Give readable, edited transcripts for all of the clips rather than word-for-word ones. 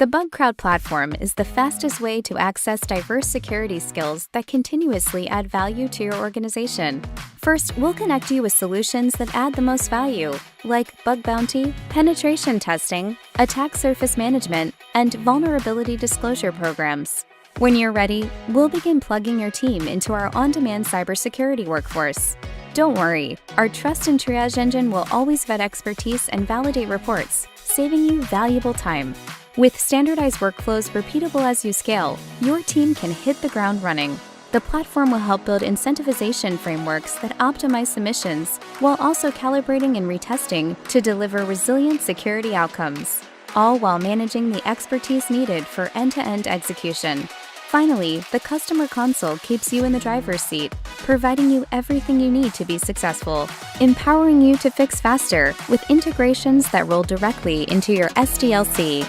The Bug Crowd platform is the fastest way to access diverse security skills that continuously add value to your organization. First, we'll connect you with solutions that add the most value, like bug bounty, penetration testing, attack surface management, and vulnerability disclosure programs. When you're ready, we'll begin plugging your team into our on-demand cybersecurity workforce. Don't worry, our trust and triage engine will always vet expertise and validate reports, saving you valuable time. With standardized workflows repeatable as you scale, your team can hit the ground running. The platform will help build incentivization frameworks that optimize submissions, while also calibrating and retesting to deliver resilient security outcomes, all while managing the expertise needed for end-to-end execution. Finally, the customer console keeps you in the driver's seat, providing you everything you need to be successful, empowering you to fix faster with integrations that roll directly into your SDLC.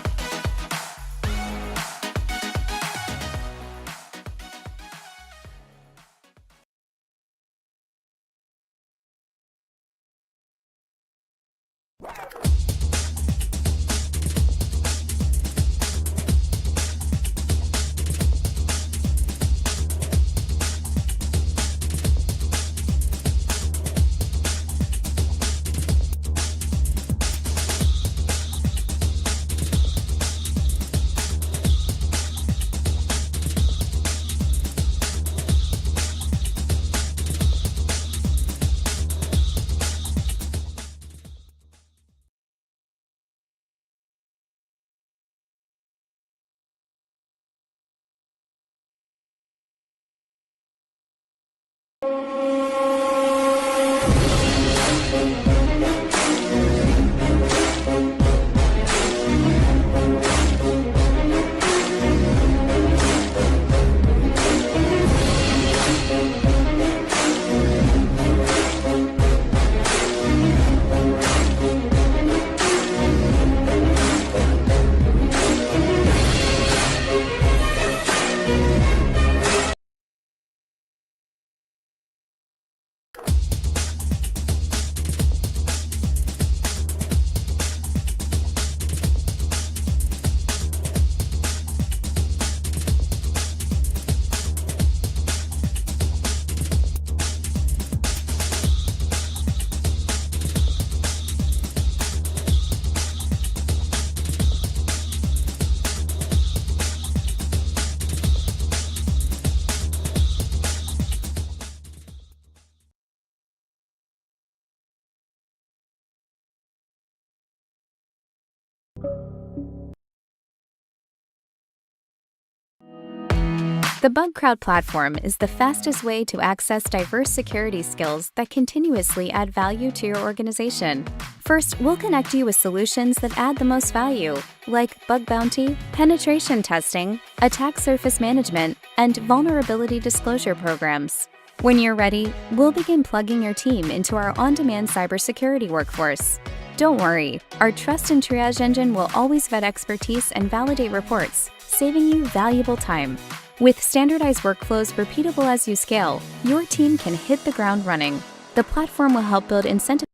The Bug Crowd platform is the fastest way to access diverse security skills that continuously add value to your organization. First, we'll connect you with solutions that add the most value, like bug bounty, penetration testing, attack surface management, and vulnerability disclosure programs. When you're ready, we'll begin plugging your team into our on-demand cybersecurity workforce. Don't worry, our trust and triage engine will always vet expertise and validate reports, saving you valuable time. With standardized workflows repeatable as you scale, your team can hit the ground running. The platform will help build incentives.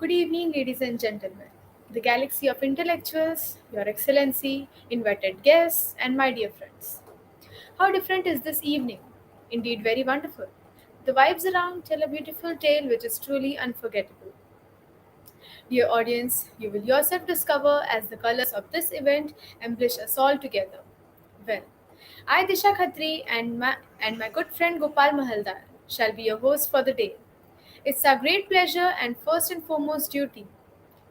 Good evening, ladies and gentlemen, the galaxy of intellectuals, Your Excellency, invited guests, and my dear friends. How different is this evening? Indeed, very wonderful. The vibes around tell a beautiful tale which is truly unforgettable. Dear audience, you will yourself discover as the colors of this event embellish us all together. Well, I, Disha Khatri, and my good friend Gopal Mahaldar shall be your hosts for the day. It's our great pleasure and first and foremost duty.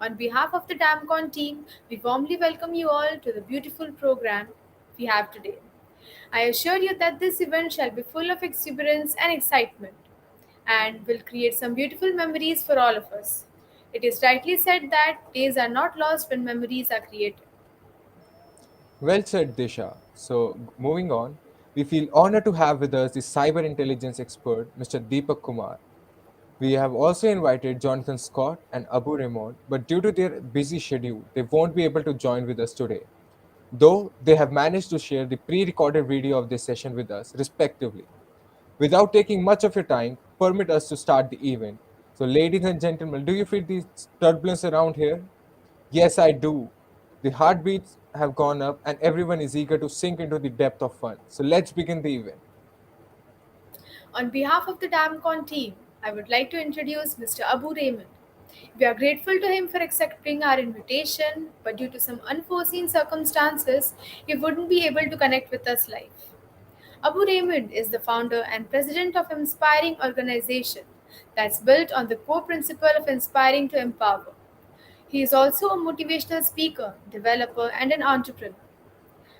On behalf of the Damncon team, we warmly welcome you all to the beautiful program we have today. I assure you that this event shall be full of exuberance and excitement and will create some beautiful memories for all of us. It is rightly said that days are not lost when memories are created. Well said, Disha. So, moving on, we feel honored to have with us the cyber intelligence expert, Mr. Deepak Kumar. We have also invited Jonathan Scott and Abu Raymond, but due to their busy schedule, they won't be able to join with us today. Though they have managed to share the pre recorded video of this session with us, respectively. Without taking much of your time, permit us to start the event. So, ladies and gentlemen, do you feel the turbulence around here? Yes, I do. The heartbeats have gone up and everyone is eager to sink into the depth of fun. So let's begin the event. On behalf of the Damcon team, I would like to introduce Mr. Abu Raymond. We are grateful to him for accepting our invitation, but due to some unforeseen circumstances, he wouldn't be able to connect with us live. Abu Raymond is the founder and president of Inspiring Organization that's built on the core principle of inspiring to empower. He is also a motivational speaker, developer, and an entrepreneur.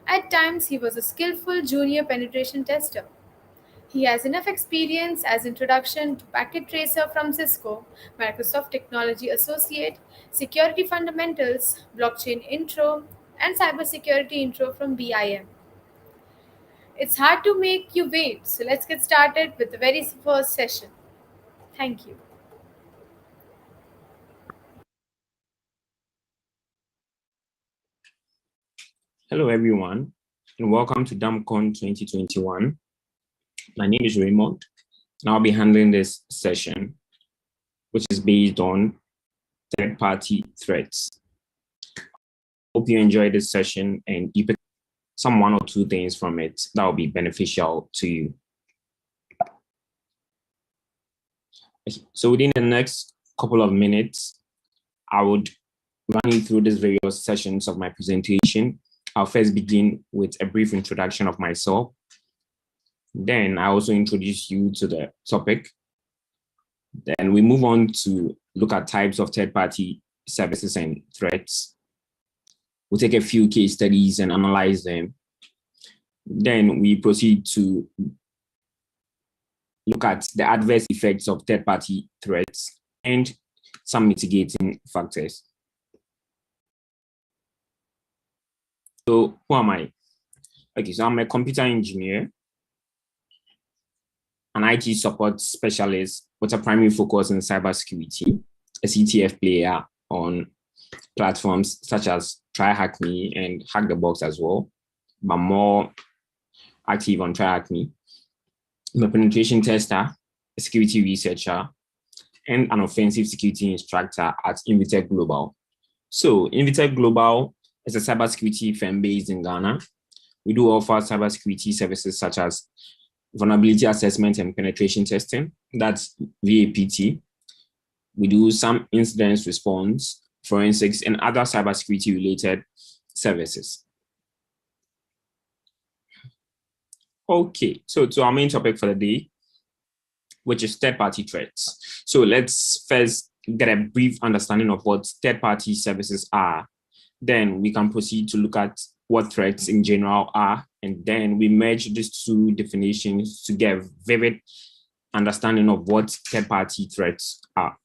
At times, he was a skillful junior penetration tester. He has enough experience as introduction to Packet Tracer from Cisco, Microsoft Technology Associate, Security Fundamentals, Blockchain Intro, and Cybersecurity Intro from BIM. It's hard to make you wait, so let's get started with the very first session. Thank you. Hello, everyone, and welcome to Damncon 2021. My name is Raymond, and I'll be handling this session, which is based on third-party threats. Hope you enjoy this session and you pick some one or two things from it that will be beneficial to you. So within the next couple of minutes, I would run you through these various sessions of my presentation. I'll first begin with a brief introduction of myself. Then I also introduce you to the topic. Then we move on to look at types of third-party services and threats. We'll take a few case studies and analyze them. Then we proceed to look at the adverse effects of third-party threats and some mitigating factors. So who am I? Okay, so I'm a computer engineer, an IT support specialist with a primary focus in cybersecurity, a CTF player on platforms such as TryHackMe and Hack the Box as well, but more active on TryHackMe. I'm a penetration tester, a security researcher, and an offensive security instructor at Invitec Global. So Invitec Global is a cybersecurity firm based in Ghana. We do offer cybersecurity services such as vulnerability assessment and penetration testing. That's VAPT. We do some incident response, forensics, and other cybersecurity related services. Okay, so to our main topic for the day, which is third-party threats. So let's first get a brief understanding of what third-party services are. Then we can proceed to look at what threats in general are, and then we merge these two definitions to get a vivid understanding of what third-party threats are.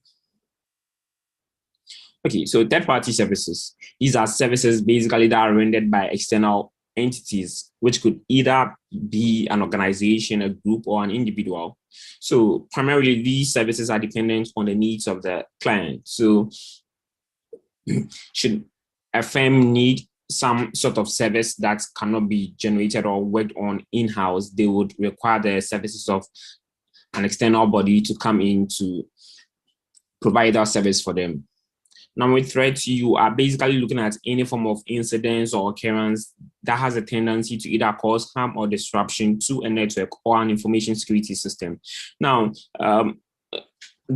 Okay, so third-party services. These are services basically that are rendered by external entities, which could either be an organization, a group, or an individual. So primarily, these services are dependent on the needs of the client. So should a firm need some sort of service that cannot be generated or worked on in-house, they would require the services of an external body to come in to provide that service for them. Now, with threats, you are basically looking at any form of incidents or occurrence that has a tendency to either cause harm or disruption to a network or an information security system. Now,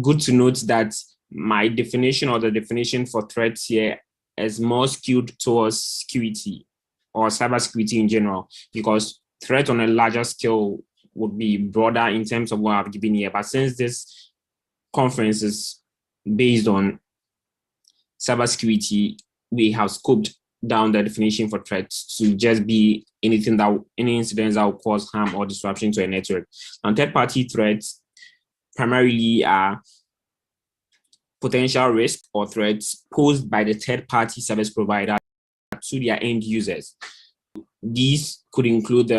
good to note that my definition or the definition for threats here is more skewed towards security or cybersecurity in general, because threat on a larger scale would be broader in terms of what I've given here. But since this conference is based on cybersecurity, we have scoped down the definition for threats to just be any incidents that will cause harm or disruption to a network. And third-party threats primarily are potential risk or threats posed by the third-party service provider to their end users. These includes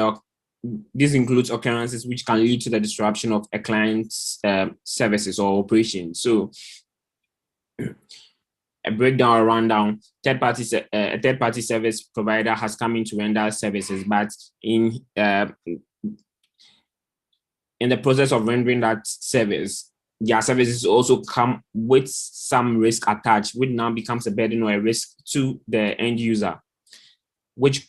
occurrences which can lead to the disruption of a client's services or operations. So a breakdown or rundown, a third-party service provider has come in to render services, but in the process of rendering that service, their services also come with some risk attached, which now becomes a burden or a risk to the end user, which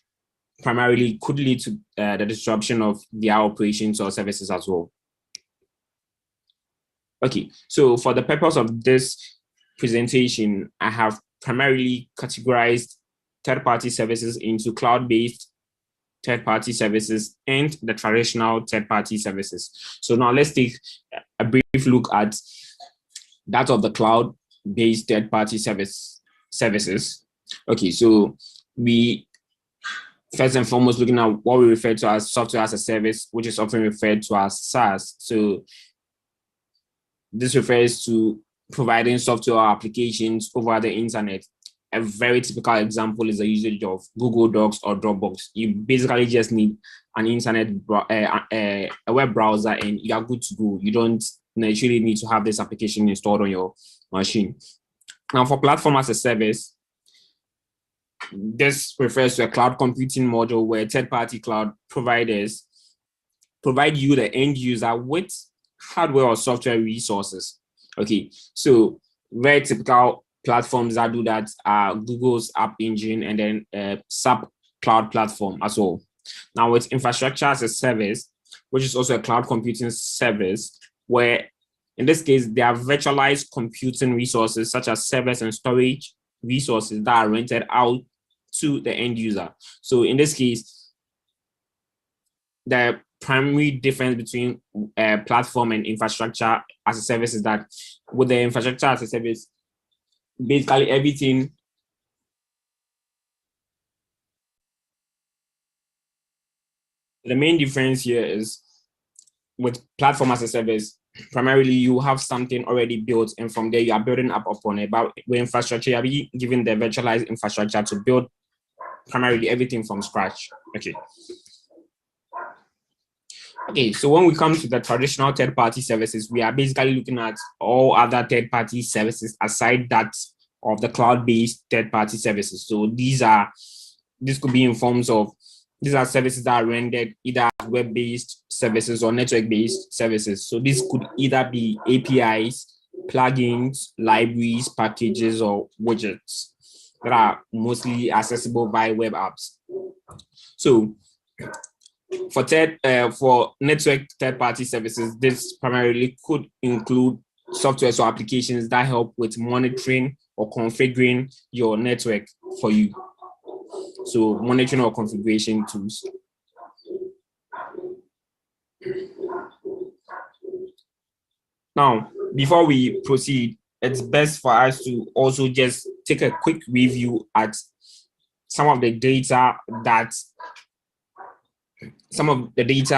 primarily could lead to the disruption of their operations or services as well. Okay, so for the purpose of this presentation, I have primarily categorized third-party services into cloud-based third-party services and the traditional third-party services. So now let's take a brief look at that of the cloud-based third-party services. Okay, so we first and foremost looking at what we refer to as software as a service, which is often referred to as SaaS. So this refers to providing software applications over the internet. A very typical example is the usage of Google Docs or Dropbox. You basically just need an internet, a web browser, and you are good to go. You don't naturally need to have this application installed on your machine. Now, for platform as a service, this refers to a cloud computing model where third-party cloud providers provide you, the end user, with hardware or software resources. Okay, so very typical platforms that do that are Google's App Engine and then SAP Cloud Platform as well. Now, with infrastructure as a service, which is also a cloud computing service, where in this case, there are virtualized computing resources such as servers and storage resources that are rented out to the end user. So in this case, the primary difference between platform and infrastructure as a service is that with the infrastructure as a service, basically everything the main difference here is with platform as a service, primarily you have something already built, and from there you are building up upon it. But with infrastructure, you are being given the virtualized infrastructure to build primarily everything from scratch. Okay, so when we come to the traditional third-party services, we are basically looking at all other third-party services aside that of the cloud-based third-party services. So this could be in forms of, these are services that are rendered either web-based services or network-based services. So this could either be APIs, plugins, libraries, packages, or widgets that are mostly accessible via web apps. So for network third-party services, this primarily could include software or applications that help with monitoring or configuring your network for you. So monitoring or configuration tools. Now, before we proceed, it's best for us to also just take a quick review at some of the data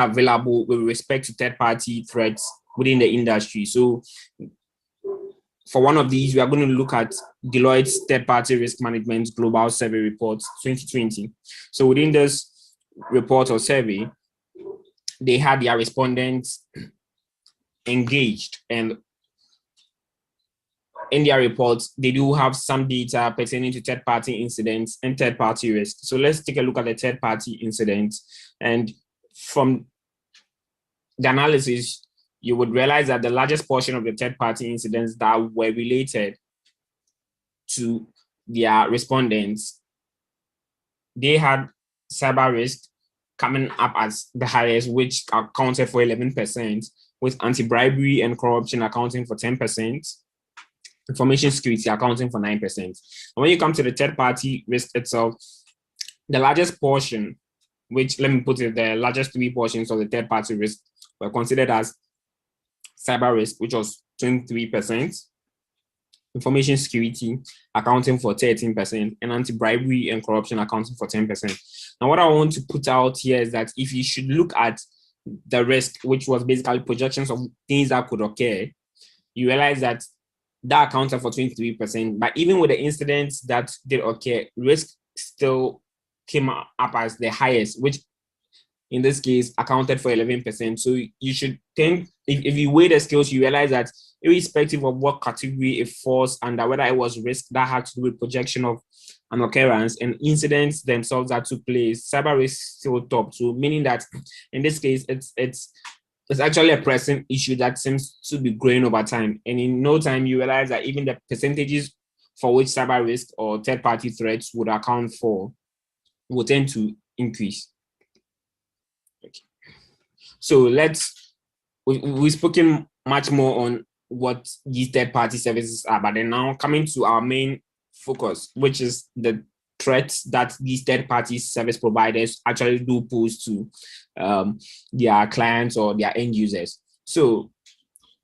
available with respect to third-party threats within the industry. So for one of these, we are going to look at Deloitte's Third-Party Risk Management Global Survey Report 2020. So within this report or survey, they had their respondents engaged, and in their reports, they do have some data pertaining to third-party incidents and third-party risk. So let's take a look at the third-party incidents. And from the analysis, you would realize that the largest portion of the third-party incidents that were related to their respondents, they had cyber risk coming up as the highest, which accounted for 11%, with anti-bribery and corruption accounting for 10%, information security accounting for 9%. And when you come to the third-party risk itself, the largest portion which, let me put it, the largest 3 portions of the third-party risk were considered as cyber risk, which was 23%, information security accounting for 13%, and anti-bribery and corruption accounting for 10%. Now, what I want to put out here is that if you should look at the risk, which was basically projections of things that could occur, you realize that that accounted for 23%, but even with the incidents that did occur, risk still came up as the highest, which in this case accounted for 11%. So you should think, if you weigh the scales, you realize that irrespective of what category it falls under, whether it was risk that had to do with projection of an occurrence and incidents themselves that took place, cyber risk still top. So meaning that in this case, it's actually a pressing issue that seems to be growing over time. And in no time, you realize that even the percentages for which cyber risk or third-party threats would account for will tend to increase. Okay. So we've spoken much more on what these third-party services are, but then now coming to our main focus, which is the threats that these third-party service providers actually do pose to their clients or their end users. So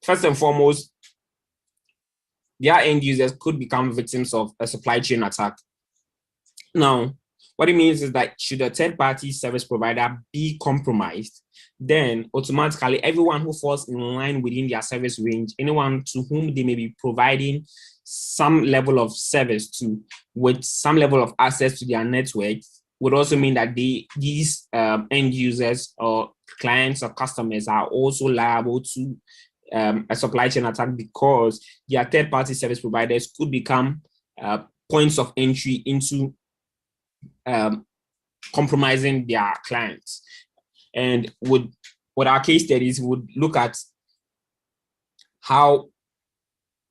first and foremost, their end users could become victims of a supply chain attack. Now, what it means is that should a third-party service provider be compromised, then automatically everyone who falls in line within their service range, anyone to whom they may be providing some level of service to, with some level of access to their network, would also mean that these end users or clients or customers are also liable to a supply chain attack, because their third-party service providers could become points of entry into compromising their clients. And with our case studies, would look at how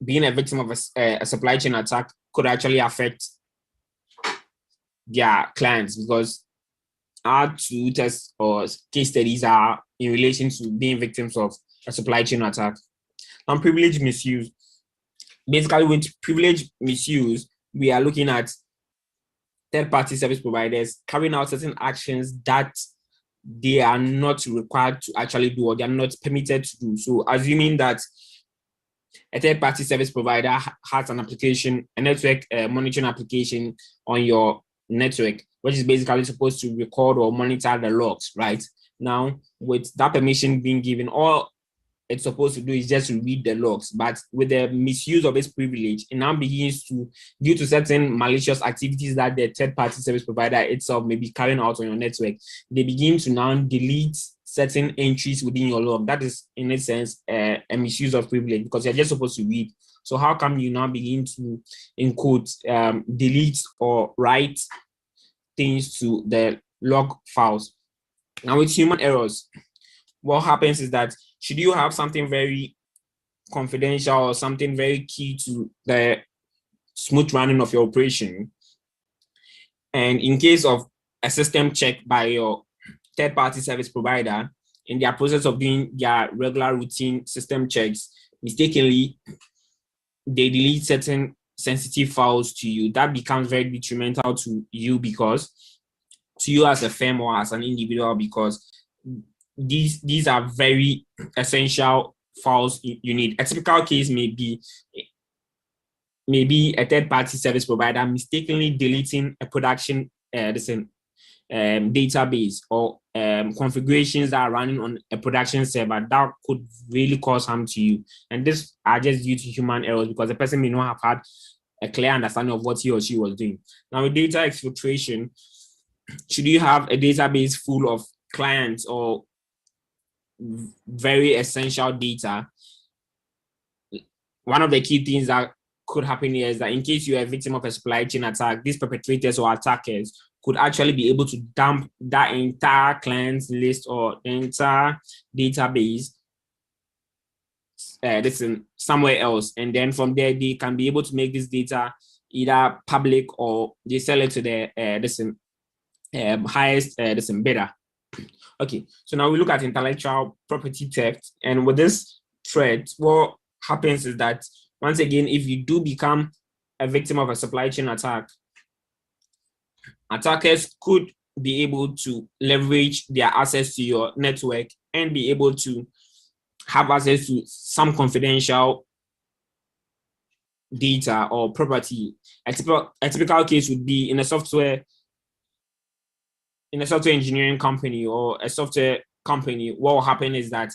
being a victim of a supply chain attack could actually affect their clients, because our two tests or case studies are in relation to being victims of a supply chain attack. And privilege misuse. Basically, with privilege misuse, we are looking at third-party service providers carrying out certain actions that they are not required to actually do, or they are not permitted to do. So assuming that a third-party service provider has an application, a network monitoring application on your network, which is basically supposed to record or monitor the logs, right? Now, with that permission being given, all it's supposed to do is just to read the logs. But with the misuse of its privilege, it now begins to, due to certain malicious activities that the third-party service provider itself may be carrying out on your network, they begin to now delete certain entries within your log. That is, in a sense, a misuse of privilege, because you're just supposed to read. So how come you now begin to, in quotes, delete or write things to the log files? Now, with human errors, what happens is that should you have something very confidential or something very key to the smooth running of your operation, and in case of a system check by your third-party service provider, in their process of doing their regular routine system checks, mistakenly, they delete certain sensitive files to you, that becomes very detrimental to you, because to you as a firm or as an individual, because these are very essential files you need. A typical case may be a third-party service provider mistakenly deleting a production database or configurations that are running on a production server that could really cause harm to you. And this are just due to human errors, because the person may not have had a clear understanding of what he or she was doing. Now, with data exfiltration, should you have a database full of clients or very essential data, one of the key things that could happen here is that in case you are a victim of a supply chain attack, these perpetrators or attackers could actually be able to dump that entire client's list or the entire database somewhere else. And then from there, they can be able to make this data either public, or they sell it to the highest bidder. Okay, so now we look at intellectual property theft. And with this threat, what happens is that, once again, if you do become a victim of a supply chain attack, attackers could be able to leverage their access to your network and be able to have access to some confidential data or property. A typical case would be in a software engineering company or a software company. What will happen is that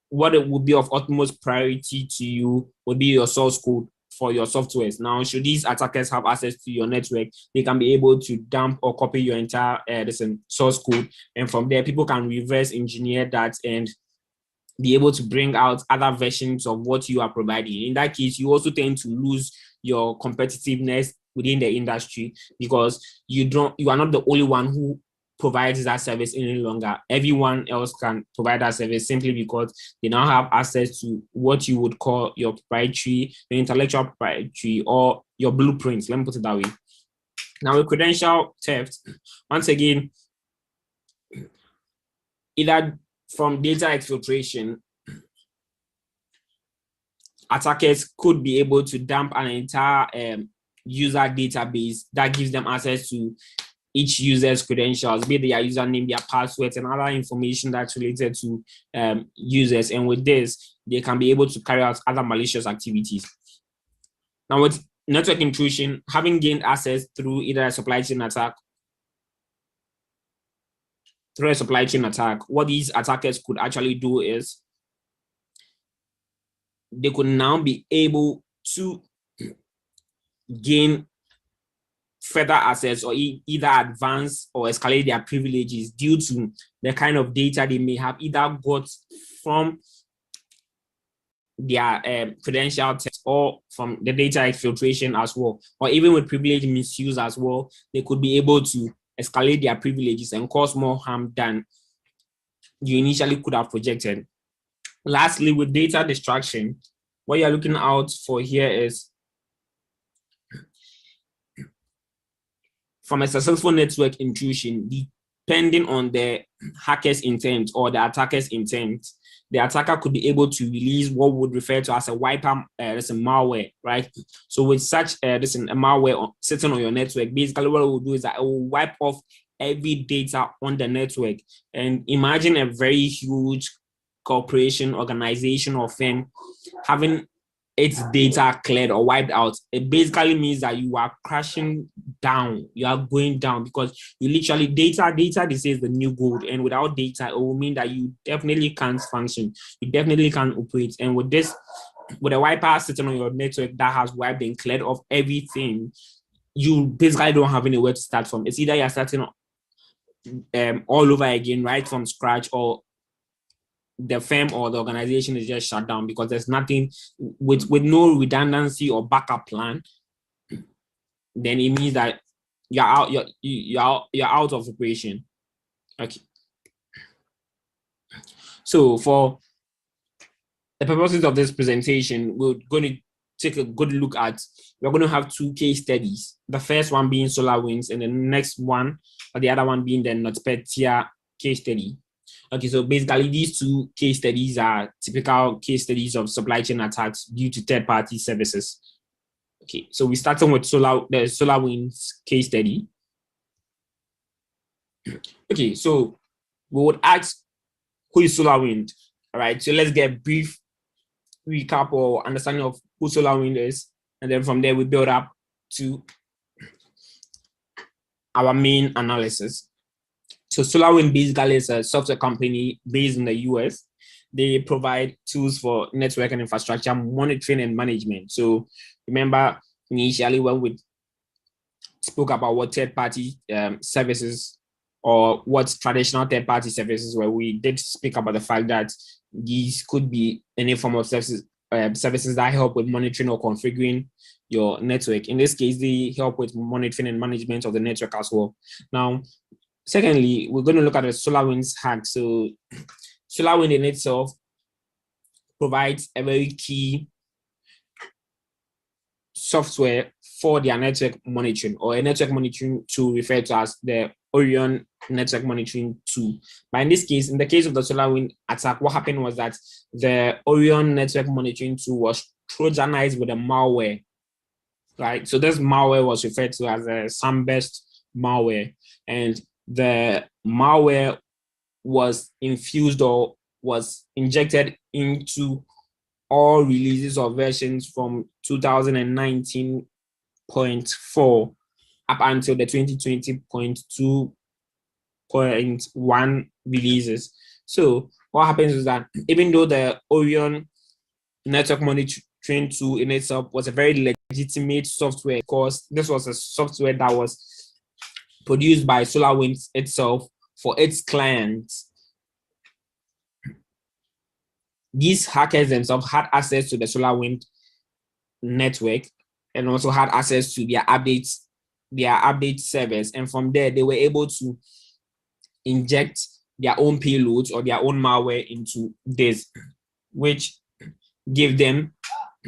what it would be of utmost priority to you would be your source code for your softwares. Now, should these attackers have access to your network, they can be able to dump or copy your entire source code, and from there, people can reverse engineer that and be able to bring out other versions of what you are providing. In that case, you also tend to lose your competitiveness within the industry because you are not the only one who provides that service any longer. Everyone else can provide that service simply because they now have access to what you would call your proprietary, your intellectual proprietary, or your blueprints. Let me put it that way. Now, with credential theft, once again, either from data exfiltration, attackers could be able to dump an entire user database that gives them access to each user's credentials, be it their username, their passwords, and other information that's related to users. And with this, they can be able to carry out other malicious activities. Now, with network intrusion, having gained access through either a supply chain attack, what these attackers could actually do is they could now be able to gain further access or either advance or escalate their privileges due to the kind of data they may have either got from their credential test or from the data exfiltration as well, or even with privilege misuse as well. They could be able to escalate their privileges and cause more harm than you initially could have projected. Lastly, with data destruction, what you're looking out for here is from a successful network intrusion, depending on the hacker's intent or the attacker's intent, the attacker could be able to release what would refer to as a wiper, a malware, right? So with such a malware sitting on your network, basically what it will do is that it will wipe off every data on the network. And imagine a very huge corporation, organization, or firm having its data cleared or wiped out. It basically means that you are crashing down, you are going down, because you literally data they say is the new gold, and without data it will mean that you definitely can't function, you definitely can't operate. And with this, with a wiper sitting on your network that has wiped and cleared off everything, you basically don't have anywhere to start from. It's either you're starting all over again right from scratch, or the firm or the organization is just shut down because there's nothing with no redundancy or backup plan. Then it means that you're out of operation. Okay. So for the purposes of this presentation, we're going to take a good look at, we're going to have two case studies. The first one being SolarWinds, and the next one, or the other one being the NotPetya case study. Okay, so basically these two case studies are typical case studies of supply chain attacks due to third-party services. Okay, so we're starting with the SolarWinds case study. Okay, so we would ask, who is SolarWinds? All right, so let's get a brief recap or understanding of who SolarWinds is, and then from there we build up to our main analysis. So SolarWinds basically is a software company based in the US. They provide tools for network and infrastructure monitoring and management. So remember initially when we spoke about what third-party services or what traditional third-party services were, we did speak about the fact that these could be any form of services that help with monitoring or configuring your network. In this case, they help with monitoring and management of the network as well. Now, secondly, we're going to look at the SolarWinds hack. So SolarWinds in itself provides a very key software for their network monitoring, or a network monitoring tool referred to as the Orion network monitoring tool. But in this case, in the case of the SolarWinds attack, what happened was that the Orion network monitoring tool was trojanized with a malware, right? So this malware was referred to as a Sunburst malware, and the malware was infused or was injected into all releases or versions from 2019.4 up until the 2020.2.1 releases. So what happens is that even though the Orion network monitoring tool in itself was a very legitimate software, because this was a software that was produced by SolarWinds itself for its clients, these hackers themselves had access to the SolarWinds network and also had access to their update servers, and from there they were able to inject their own payloads or their own malware into this, which gave them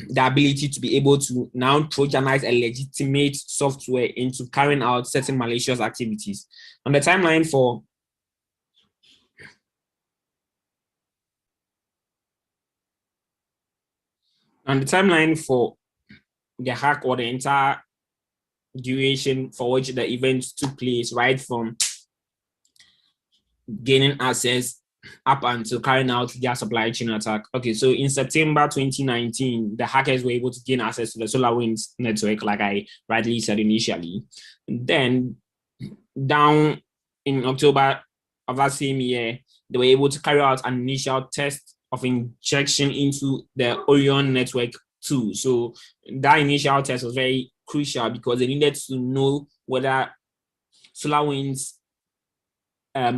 the ability to be able to now trojanize a legitimate software into carrying out certain malicious activities. On the timeline for the hack, or the entire duration for which the event took place, right from gaining access up until carrying out their supply chain attack. Okay, so in September 2019, the hackers were able to gain access to the SolarWinds network, like I rightly said initially. Then down in October of that same year, they were able to carry out an initial test of injection into the Orion network too. So that initial test was very crucial because they needed to know whether SolarWinds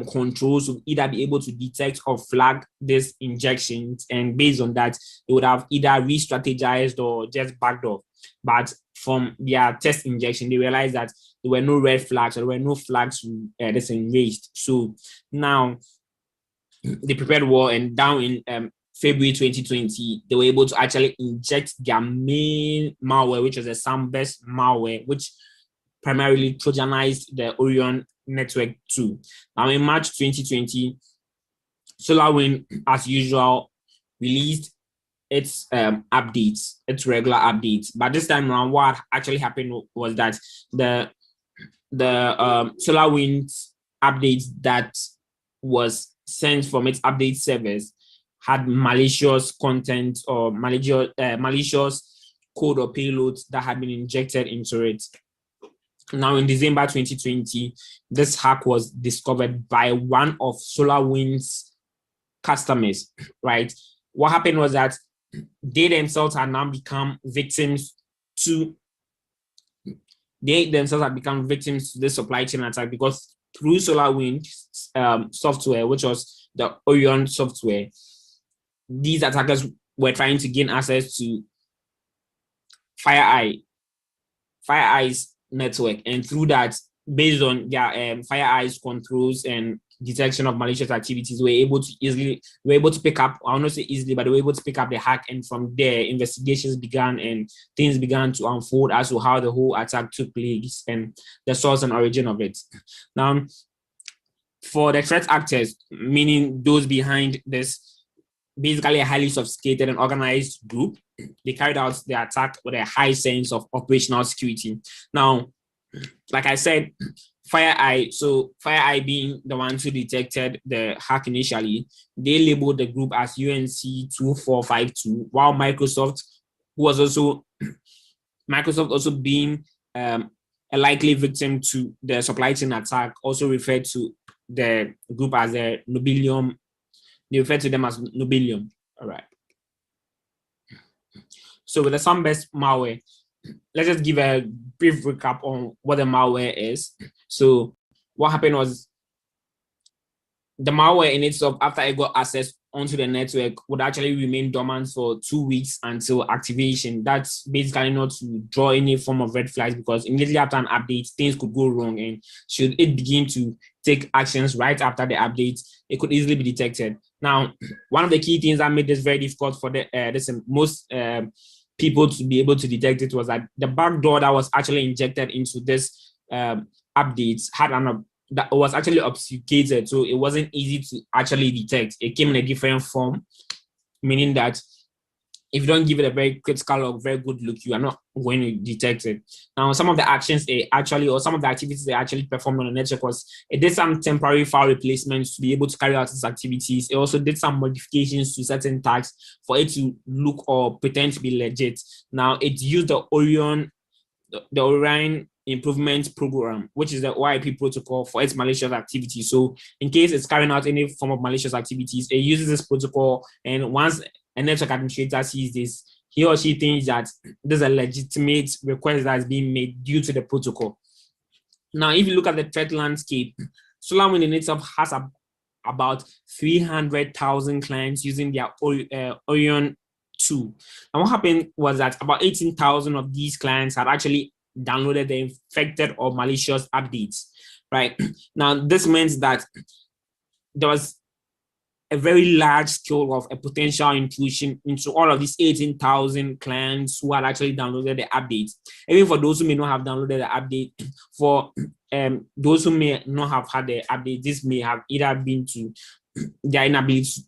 controls would either be able to detect or flag these injections, and based on that, they would have either re-strategized or just backed off. But from their test injection, they realized that there were no red flags, or there were no flags raised. So now they prepared war, and down in February 2020, they were able to actually inject their main malware, which was a SAMBES malware, which primarily trojanized the Orion network too. Now in March 2020, SolarWinds, as usual, released its updates, its regular updates. But this time around, what actually happened was that the SolarWinds updates that was sent from its update servers had malicious content or malicious code or payloads that had been injected into it. Now, in December 2020, this hack was discovered by one of SolarWinds' customers, right? What happened was that they themselves had now become victims to this supply chain attack, because through SolarWinds software, which was the Orion software, these attackers were trying to gain access to FireEye's network, and through that, based on their FireEye's controls and detection of malicious activities, were able to pick up, I will not say easily, but they were able to pick up the hack, and from there, investigations began and things began to unfold as to how the whole attack took place and the source and origin of it. Now, for the threat actors, meaning those behind this, basically a highly sophisticated and organized group, they carried out the attack with a high sense of operational security. Now, like I said, FireEye being the ones who detected the hack initially, they labeled the group as UNC 2452, while Microsoft also being a likely victim to the supply chain attack, also referred to the group as a Nobilium. They refer to them as Nobilium. All right. So with the SAMBES malware, let's just give a brief recap on what the malware is. So what happened was the malware in itself, after it got access onto the network, would actually remain dormant for 2 weeks until activation. That's basically not to draw any form of red flags, because immediately after an update, things could go wrong, and should it begin to take actions right after the update, it could easily be detected. Now, one of the key things that made this very difficult for most people to be able to detect it was that the backdoor that was actually injected into this updates that was actually obfuscated, so it wasn't easy to actually detect. It came in a different form, meaning that if you don't give it a very critical or very good look, you are not going to detect it. Now, some of the actions or some of the activities they actually performed on the network was it did some temporary file replacements to be able to carry out its activities. It also did some modifications to certain tags for it to look or pretend to be legit. Now, it used the Orion Improvement Program, which is the OIP protocol for its malicious activity. So in case it's carrying out any form of malicious activities, it uses this protocol, and once a network administrator sees this, he or she thinks that there's a legitimate request that is being made due to the protocol. Now, if you look at the threat landscape, SolarWinds in itself has about 300,000 clients using their Orion 2. And what happened was that about 18,000 of these clients had actually downloaded the infected or malicious updates, right? Now, this means that there was a very large scale of a potential intrusion into all of these 18,000 clients who had actually downloaded the updates. Even for those who may not have downloaded the update, for those who may not have had the update, this may have either been to their inability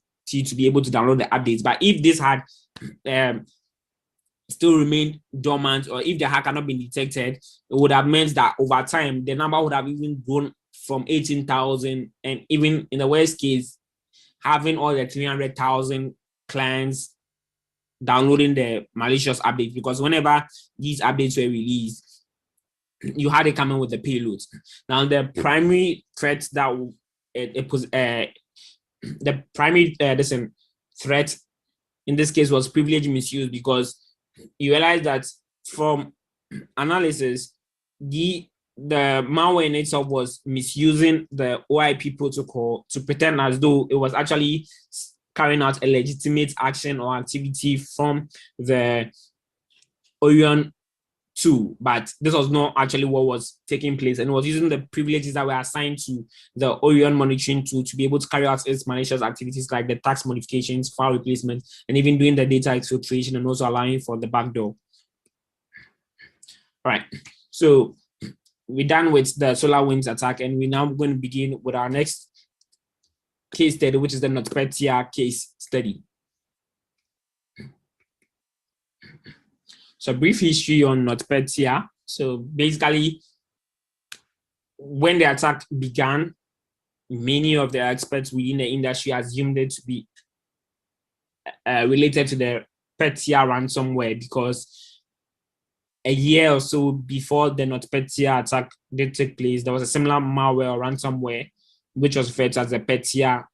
to be able to download the updates. But if this had still remained dormant, or if the hack had not been detected, it would have meant that over time, the number would have even grown from 18,000, and even in the worst case, having all the 300,000 clients downloading the malicious updates, because whenever these updates were released, you had it coming with the payloads. Now, the primary threat that the primary threat in this case was privilege misuse, because you realize that from analysis, the malware in itself was misusing the OIP protocol to pretend as though it was actually carrying out a legitimate action or activity from the Orion 2, but this was not actually what was taking place, and it was using the privileges that were assigned to the Orion monitoring tool to be able to carry out its malicious activities like the tax modifications, file replacement, and even doing the data exfiltration, and also allowing for the backdoor. All right, so we're done with the SolarWinds attack, and we're now going to begin with our next case study, which is the NotPetya case study. So, brief history on NotPetya. So, basically, when the attack began, many of the experts within the industry assumed it to be related to the Petya ransomware, because a year or so before the NotPetya attack did take place, there was a similar malware or ransomware, which was referred to as the Petya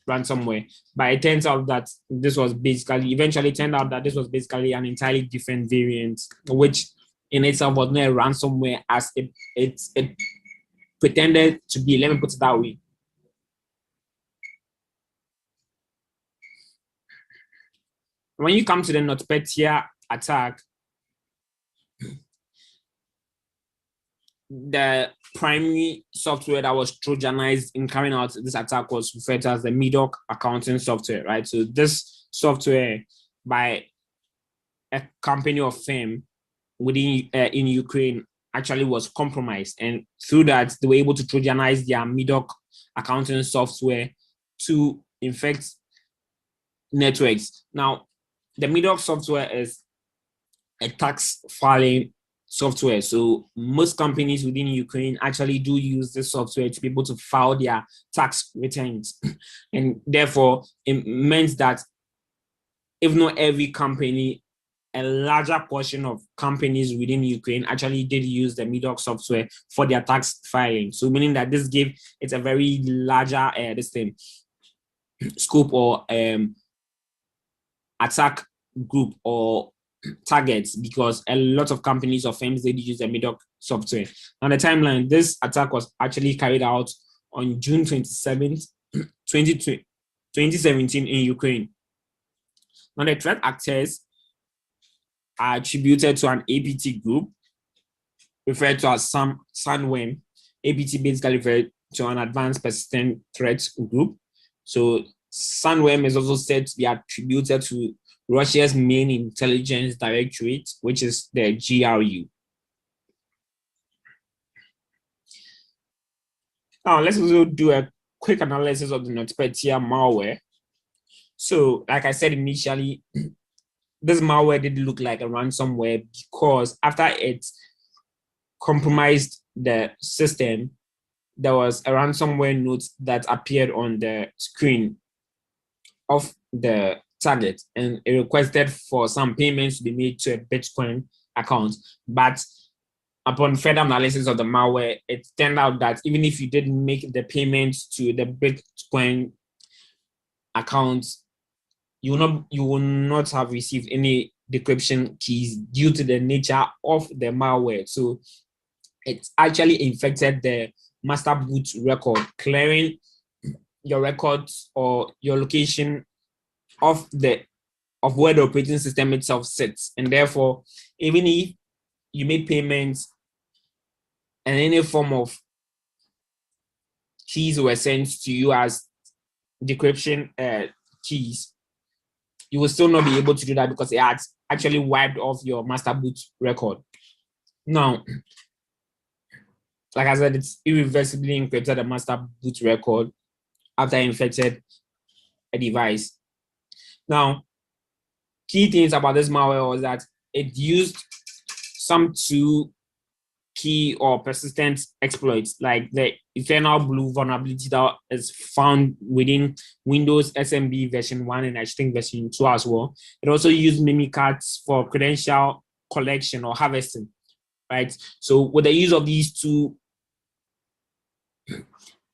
ransomware. But it turns out that this was basically an entirely different variant, which in itself was not a ransomware as it pretended to be. Let me put it that way. When you come to the NotPetya attack, the primary software that was trojanized in carrying out this attack was referred to as the MIDOC accounting software, right? So this software by a company or firm within in Ukraine actually was compromised, and through that they were able to trojanize their MIDOC accounting software to infect networks. Now, the MIDOC software is a tax filing software. So most companies within Ukraine actually do use this software to be able to file their tax returns. And therefore, it means that if not every company, a larger portion of companies within Ukraine actually did use the MIDOC software for their tax filing. So meaning that this gave it a very larger scope or attack group or targets, because a lot of companies or firms did use the MIDOC software. On the timeline, this attack was actually carried out on June 27th, 2017 in Ukraine. Now, the threat actors are attributed to an APT group referred to as SANWEM. APT basically referred to an advanced persistent threat group. So SANWEM is also said to be attributed to Russia's main intelligence directorate, which is the GRU. Now, let's also do a quick analysis of the NotPetya malware. So, like I said initially, this malware did look like a ransomware because after it compromised the system, there was a ransomware note that appeared on the screen of the target, and it requested for some payments to be made to a Bitcoin account. But upon further analysis of the malware, it turned out that even if you didn't make the payments to the Bitcoin account, you will not have received any decryption keys due to the nature of the malware. So it actually infected the master boot record, clearing your records or your location of where the operating system itself sits. And therefore, even if you made payments and any form of keys were sent to you as decryption keys, you will still not be able to do that because it had actually wiped off your master boot record. Now, like I said, it's irreversibly encrypted the master boot record after infected a device. Now, key things about this malware was that it used some two key or persistent exploits, like the Eternal Blue vulnerability that is found within Windows SMB version 1 and I think version 2 as well. It also used mimikatz for credential collection or harvesting, right? So with the use of these two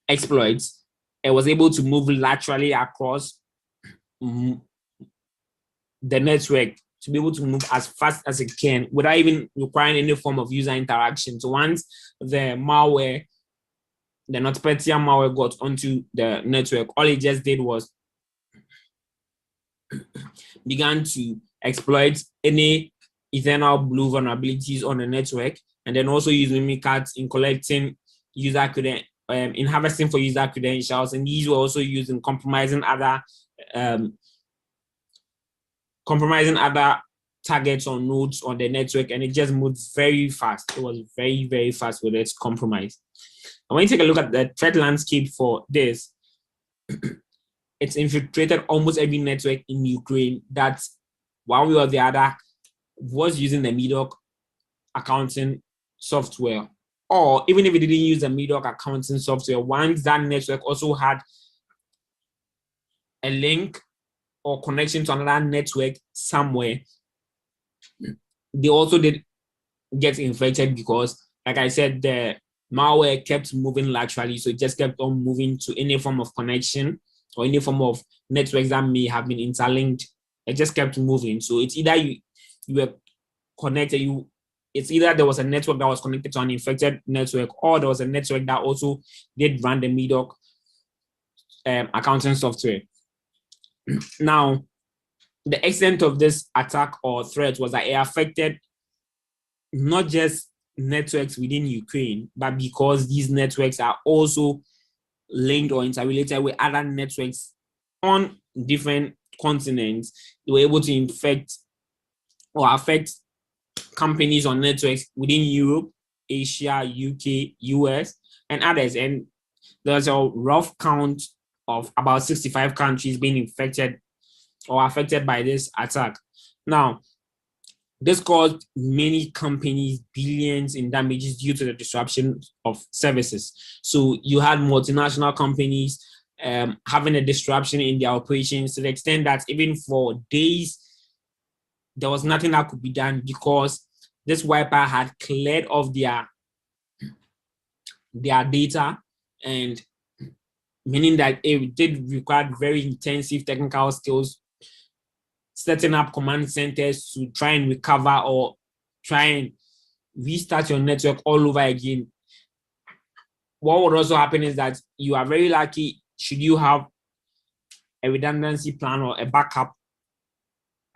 exploits, it was able to move laterally across the network to be able to move as fast as it can without even requiring any form of user interaction. So once the malware, the NotPetya malware got onto the network, all it just did was began to exploit any Eternal Blue vulnerabilities on the network, and then also use mimikatz in collecting user credentials, in harvesting for user credentials, and these were also used in compromising other targets or nodes on the network, and it just moved very fast. It was very, very fast with its compromise. And when you take a look at the threat landscape for this, it's infiltrated almost every network in Ukraine that one way or the other was using the MEDOC accounting software. Or even if it didn't use the MEDOC accounting software, once that network also had a link or connection to another network somewhere, they also did get infected because, like I said, the malware kept moving laterally, so it just kept on moving to any form of connection or any form of networks that may have been interlinked. It just kept moving. So it's either you were connected, it's either there was a network that was connected to an infected network, or there was a network that also did run the MEDOC accounting software. Now, the extent of this attack or threat was that it affected not just networks within Ukraine, but because these networks are also linked or interrelated with other networks on different continents, they were able to infect or affect companies on networks within Europe, Asia, UK, US, and others. And there's a rough count of about 65 countries being infected or affected by this attack. Now, this caused many companies billions in damages due to the disruption of services. So you had multinational companies having a disruption in their operations to the extent that even for days, there was nothing that could be done because this wiper had cleared off their data, and meaning that it did require very intensive technical skills, setting up command centers to try and recover or try and restart your network all over again. What would also happen is that you are very lucky should you have a redundancy plan or a backup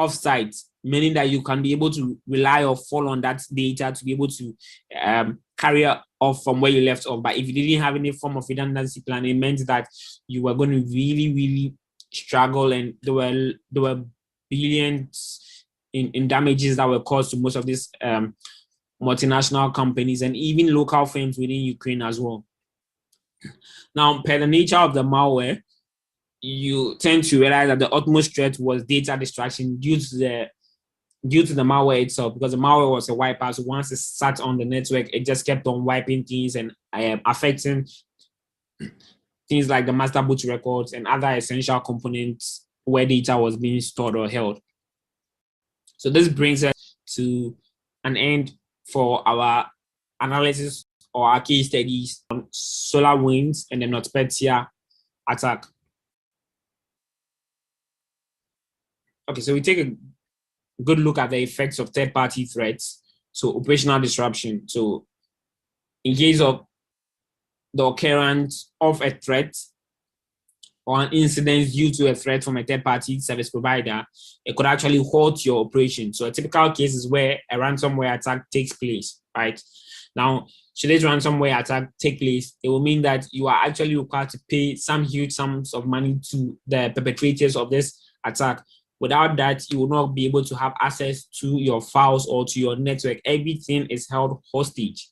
offsite, meaning that you can be able to rely or fall on that data to be able to carry off from where you left off. But if you didn't have any form of redundancy plan, it meant that you were going to really, really struggle, and there were billions in damages that were caused to most of these multinational companies and even local firms within Ukraine as well. Now, per the nature of the malware, you tend to realize that the utmost threat was data destruction due to the due to the malware itself, because the malware was a wiper. So once it sat on the network, it just kept on wiping things and affecting things like the master boot records and other essential components where data was being stored or held. So this brings us to an end for our analysis or our case studies on SolarWinds and the NotPetya attack. Okay, so we take a good look at the effects of third-party threats. So operational disruption. So in case of the occurrence of a threat or an incident due to a threat from a third-party service provider, it could actually halt your operation. So a typical case is where a ransomware attack takes place, right? Now, should this ransomware attack take place, it will mean that you are actually required to pay some huge sums of money to the perpetrators of this attack. Without that, you will not be able to have access to your files or to your network. Everything is held hostage,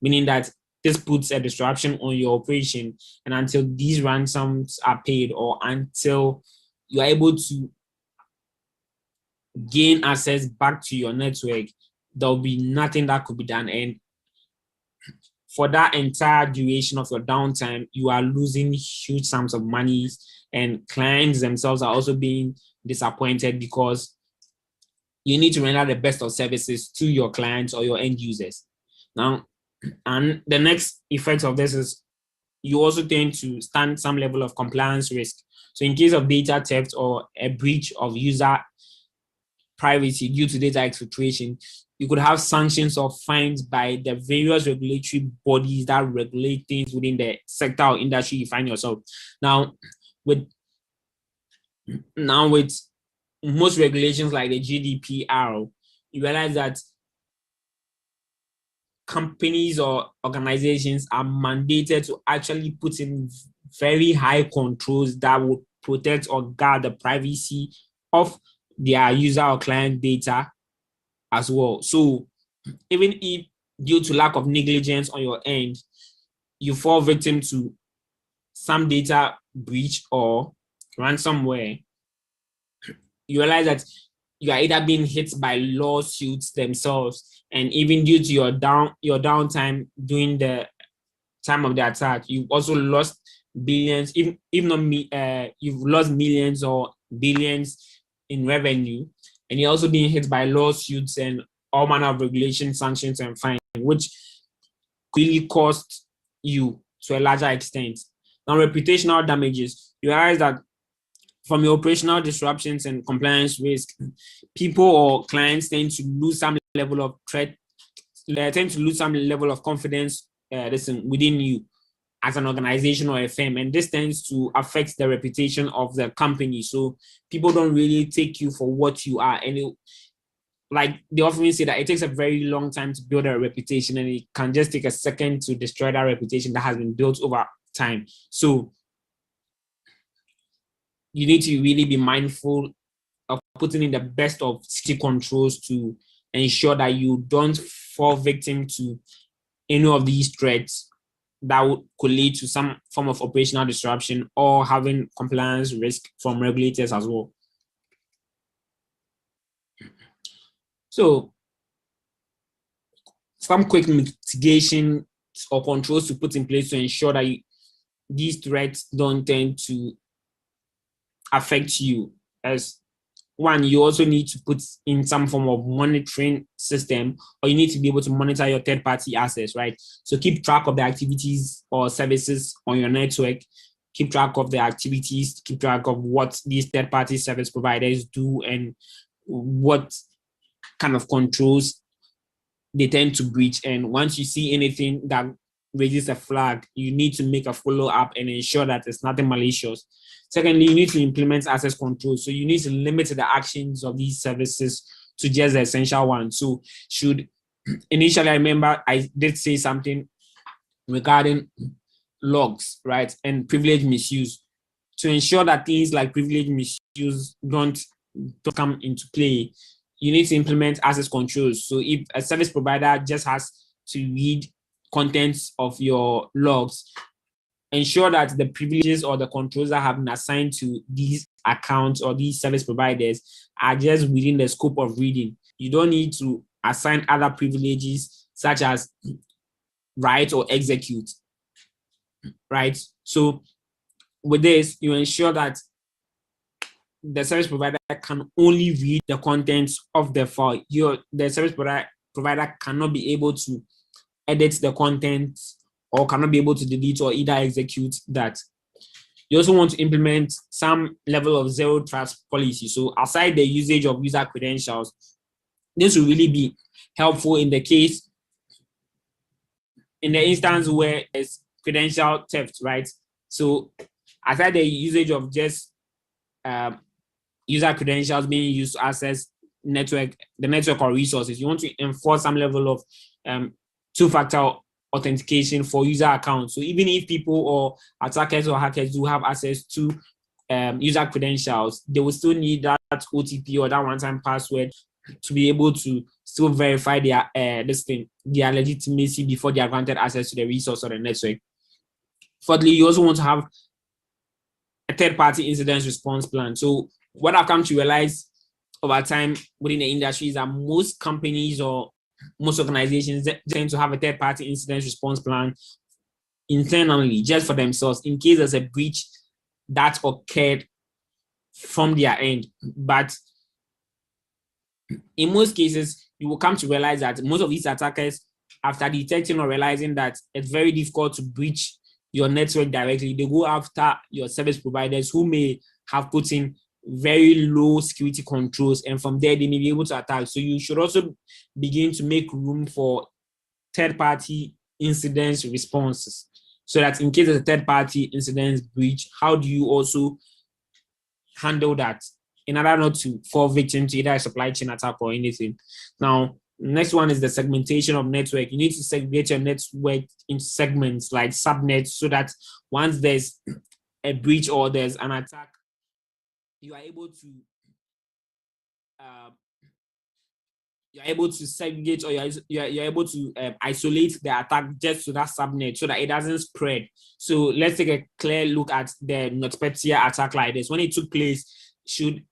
meaning that this puts a disruption on your operation. And until these ransoms are paid or until you are able to gain access back to your network, there will be nothing that could be done. And for that entire duration of your downtime, you are losing huge sums of money, and clients themselves are also being disappointed because you need to render the best of services to your clients or your end users. Now, and the next effect of this is you also tend to stand some level of compliance risk. So in case of data theft or a breach of user privacy due to data exfiltration, you could have sanctions or fines by the various regulatory bodies that regulate things within the sector or industry you find yourself. Now, with most regulations like the GDPR, you realize that companies or organizations are mandated to actually put in very high controls that would protect or guard the privacy of their user or client data as well. So even if due to lack of negligence on your end, you fall victim to some data breach or ransomware, you realize that you are either being hit by lawsuits themselves, and even due to your downtime during the time of the attack, you've also lost billions, if not you've lost millions or billions in revenue, and you're also being hit by lawsuits and all manner of regulation, sanctions, and fines, which really cost you to a larger extent. Now, reputational damages. You realize that from your operational disruptions and compliance risk, people or clients tend to lose some level of threat, tend to lose some level of confidence within you as an organization or a firm, and this tends to affect the reputation of the company. So people don't really take you for what you are, and like they often say that it takes a very long time to build a reputation, and it can just take a second to destroy that reputation that has been built over time. So you need to really be mindful of putting in the best of safety controls to ensure that you don't fall victim to any of these threats that could lead to some form of operational disruption or having compliance risk from regulators as well. So some quick mitigation or controls to put in place to ensure that these threats don't tend to affect you. As one, you also need to put in some form of monitoring system, or you need to be able to monitor your third-party assets, right? So keep track of the activities or services on your network, keep track of the activities, keep track of what these third-party service providers do and what kind of controls they tend to breach. And once you see anything that raises a flag, you need to make a follow-up and ensure that it's nothing malicious. Secondly, you need to implement access control. So you need to limit the actions of these services to just the essential ones. So initially, I remember I did say something regarding logs, right? And privilege misuse. To ensure that things like privilege misuse don't come into play, you need to implement access controls. So if a service provider just has to read contents of your logs, ensure that the privileges or the controls that have been assigned to these accounts or these service providers are just within the scope of reading. You don't need to assign other privileges such as write or execute, right? So with this, you ensure that the service provider can only read the contents of the file. The service provider cannot be able to edit the content or cannot be able to delete or either execute that. You also want to implement some level of zero trust policy. So aside the usage of user credentials, this will really be helpful in the instance where there's credential theft, right? So aside the usage of just user credentials being used to access the network or resources, you want to enforce some level of two-factor authentication for user accounts. So even if people or attackers or hackers do have access to user credentials, they will still need that OTP or that one-time password to be able to still verify their legitimacy before they are granted access to the resource or the network. Thirdly, you also want to have a third-party incident response plan. So what I've come to realize over time within the industry is that most companies or most organizations tend to have a third-party incident response plan internally just for themselves in case there's a breach that occurred from their end. But in most cases, you will come to realize that most of these attackers, after detecting or realizing that it's very difficult to breach your network directly, they go after your service providers who may have put in very low security controls, and from there they may be able to attack. So you should also begin to make room for third-party incident responses, so that in case of a third-party incident breach, how do you also handle that in order not to fall victim to either a supply chain attack or anything. Now, next one is the segmentation of network. You need to segregate your network into segments like subnets, so that once there's a breach or there's an attack, you are able to segregate, or you're able to isolate the attack just to that subnet so that it doesn't spread. So let's take a clear look at the NotPetya attack like this. When it took place, should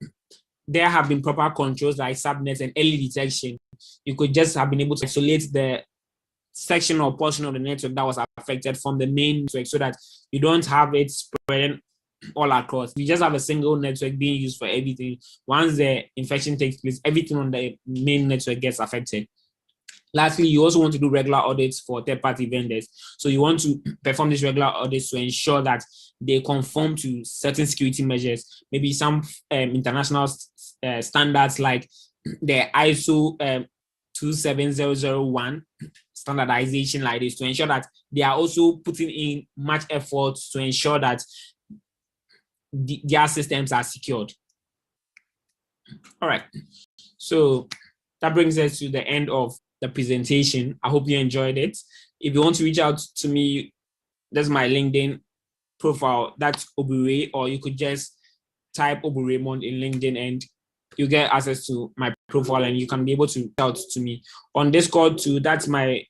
there have been proper controls like subnets and early detection, you could just have been able to isolate the section or portion of the network that was affected from the main network, so that you don't have it spreading all across. You just have a single network being used for everything. Once the infection takes place, everything on the main network gets affected. Lastly, you also want to do regular audits for third-party vendors. So you want to perform these regular audits to ensure that they conform to certain security measures, maybe some international standards like the ISO 27001 standardization like this, to ensure that they are also putting in much effort to ensure that their systems are secured. All right, so that brings us to the end of the presentation. I hope you enjoyed it. If you want to reach out to me, that's my LinkedIn profile. That's Obu Ray, or you could just type Obu Raymond in LinkedIn and you get access to my profile, and you can be able to reach out to me on Discord too. That's my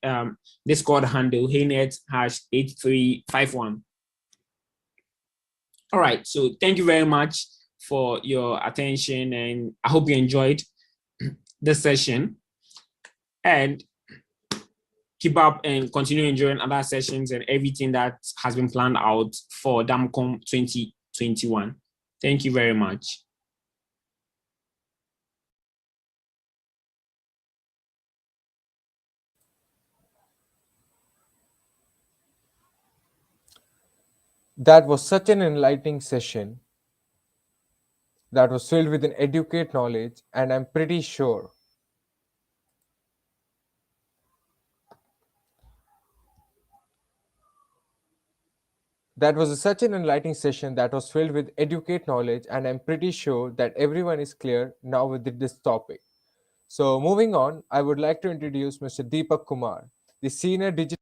Discord handle, heynet #8351. All right, so thank you very much for your attention, and I hope you enjoyed this session, and keep up and continue enjoying other sessions and everything that has been planned out for Damncon 2021. Thank you very much. That was such an enlightening session that was filled with an educate knowledge, and I'm pretty sure such an enlightening session that was filled with educate knowledge, and I'm pretty sure that everyone is clear now with this topic. So moving on, I would like to introduce Mr. Deepak Kumar, the Senior Digital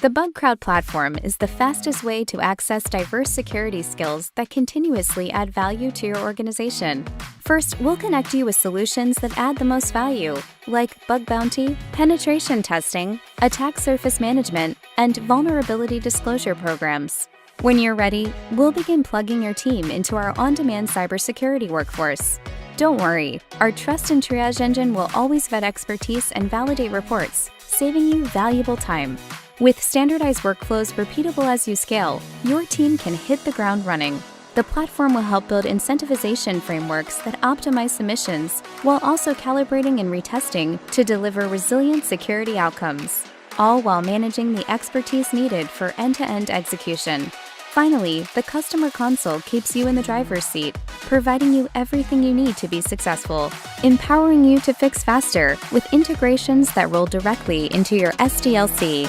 The Bug Crowd platform is the fastest way to access diverse security skills that continuously add value to your organization. First, we'll connect you with solutions that add the most value, like bug bounty, penetration testing, attack surface management, and vulnerability disclosure programs. When you're ready, we'll begin plugging your team into our on-demand cybersecurity workforce. Don't worry, our trust and triage engine will always vet expertise and validate reports, saving you valuable time. With standardized workflows repeatable as you scale, your team can hit the ground running. The platform will help build incentivization frameworks that optimize submissions, while also calibrating and retesting to deliver resilient security outcomes, all while managing the expertise needed for end-to-end execution. Finally, the customer console keeps you in the driver's seat, providing you everything you need to be successful, empowering you to fix faster with integrations that roll directly into your SDLC.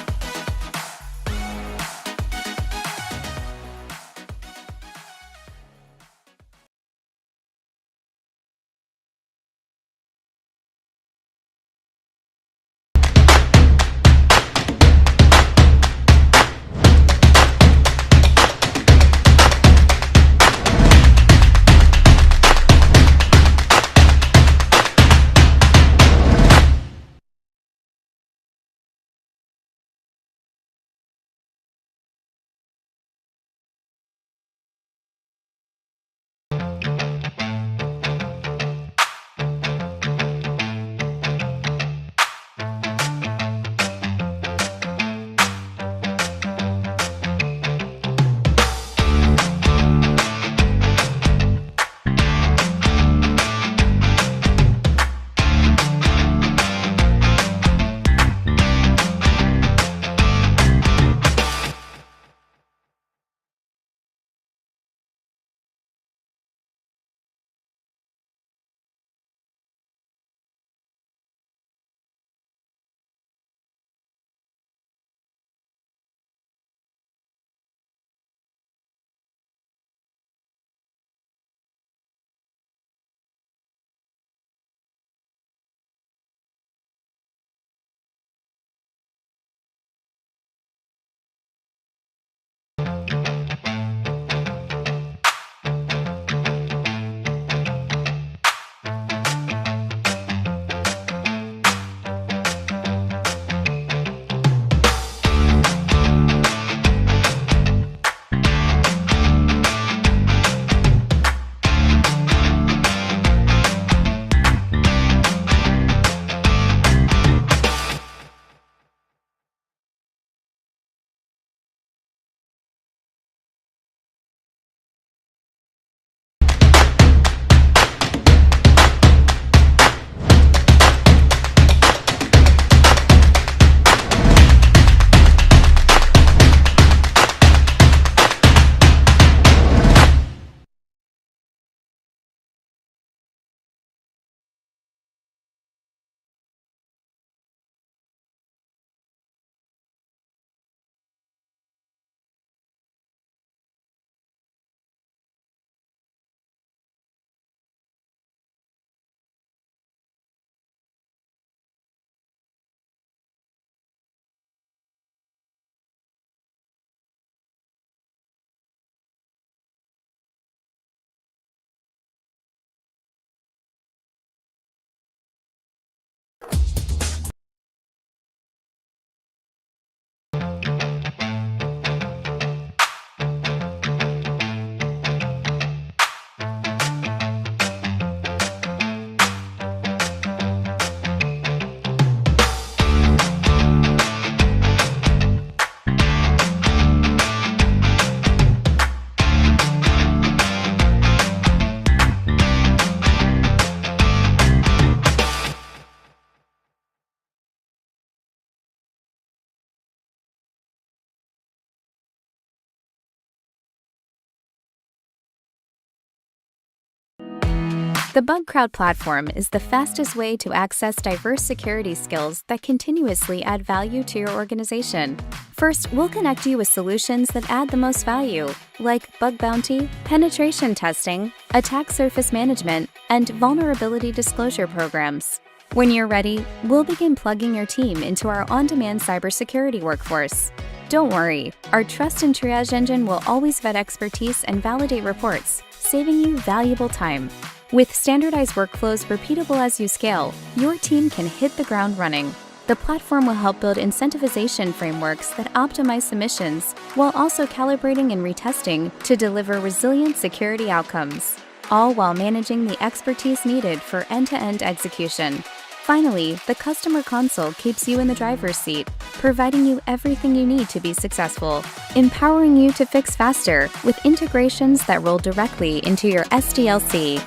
The Bug Crowd platform is the fastest way to access diverse security skills that continuously add value to your organization. First, we'll connect you with solutions that add the most value, like bug bounty, penetration testing, attack surface management, and vulnerability disclosure programs. When you're ready, we'll begin plugging your team into our on-demand cybersecurity workforce. Don't worry, our trust and triage engine will always vet expertise and validate reports, saving you valuable time. With standardized workflows repeatable as you scale, your team can hit the ground running. The platform will help build incentivization frameworks that optimize submissions while also calibrating and retesting to deliver resilient security outcomes, all while managing the expertise needed for end-to-end execution. Finally, the customer console keeps you in the driver's seat, providing you everything you need to be successful, empowering you to fix faster with integrations that roll directly into your SDLC.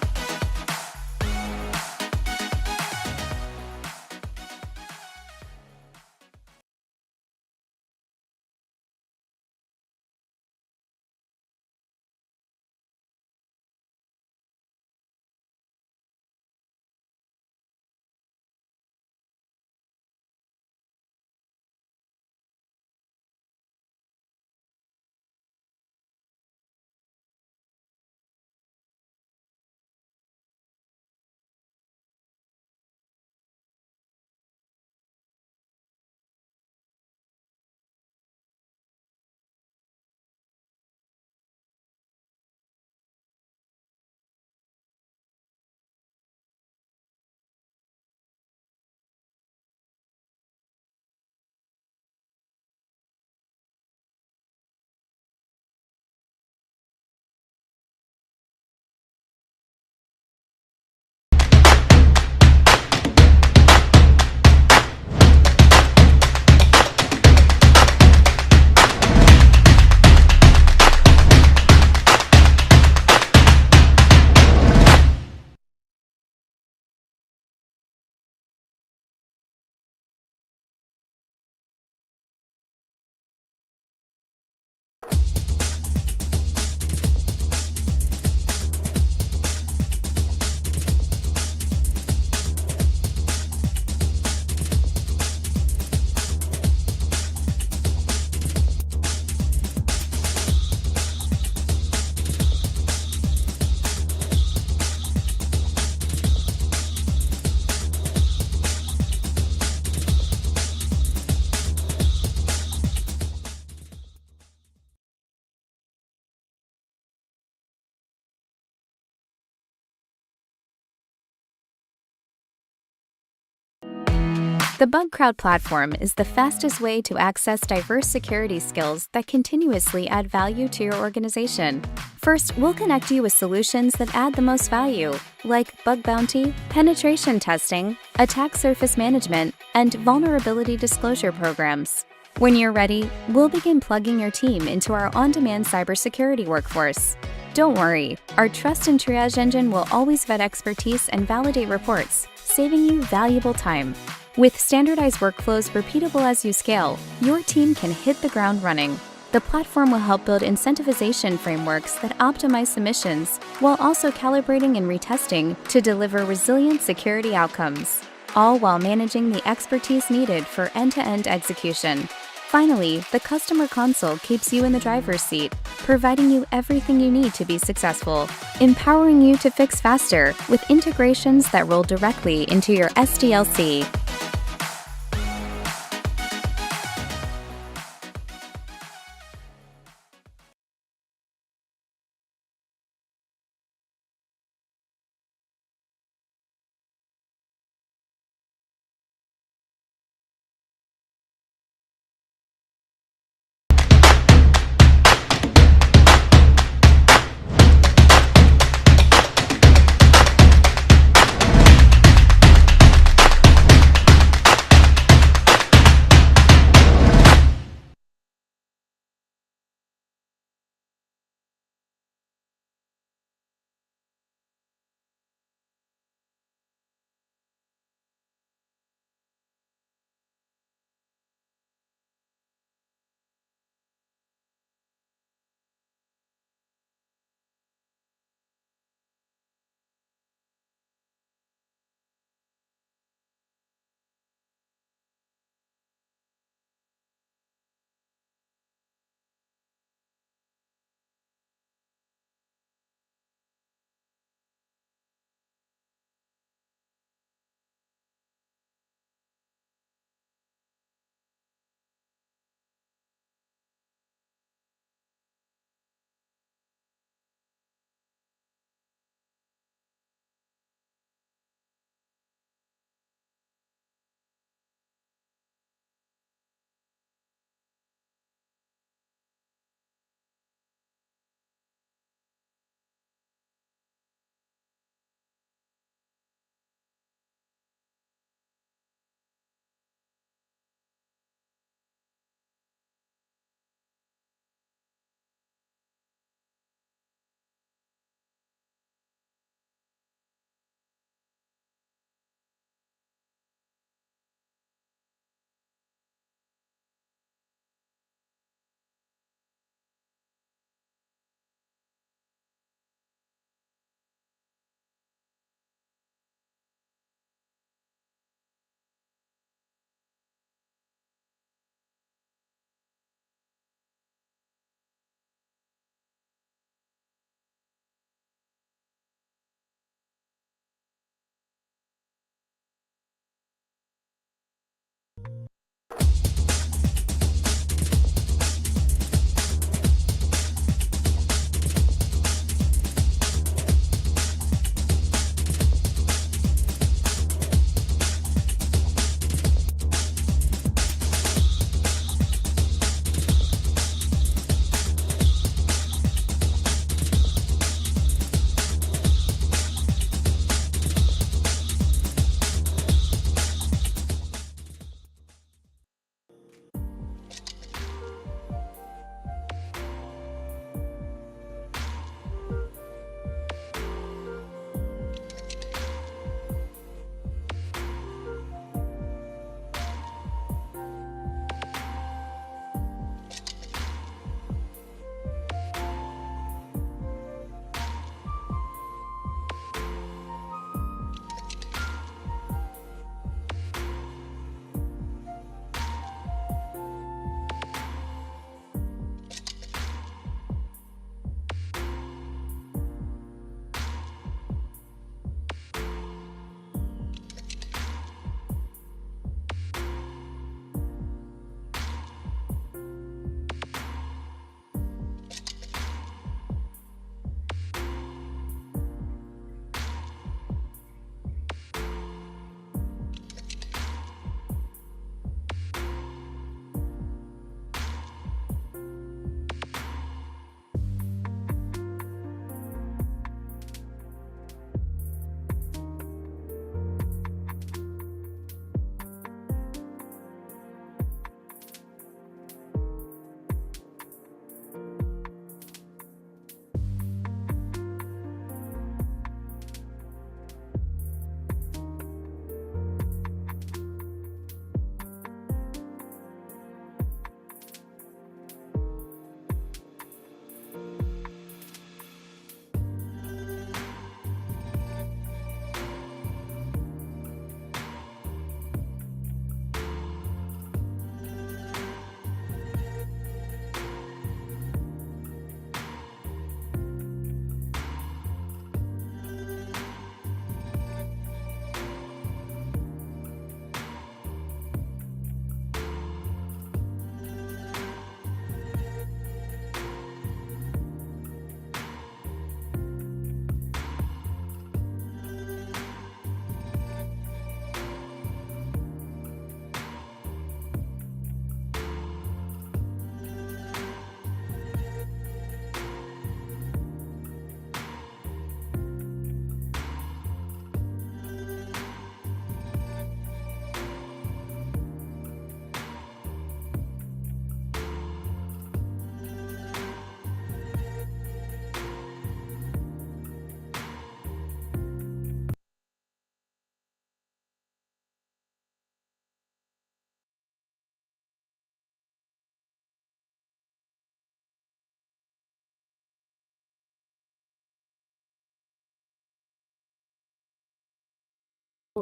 The Bug Crowd platform is the fastest way to access diverse security skills that continuously add value to your organization. First, we'll connect you with solutions that add the most value, like bug bounty, penetration testing, attack surface management, and vulnerability disclosure programs. When you're ready, we'll begin plugging your team into our on-demand cybersecurity workforce. Don't worry, our trust and triage engine will always vet expertise and validate reports, saving you valuable time. With standardized workflows repeatable as you scale, your team can hit the ground running. The platform will help build incentivization frameworks that optimize submissions while also calibrating and retesting to deliver resilient security outcomes, all while managing the expertise needed for end-to-end execution. Finally, the customer console keeps you in the driver's seat, providing you everything you need to be successful, empowering you to fix faster with integrations that roll directly into your SDLC.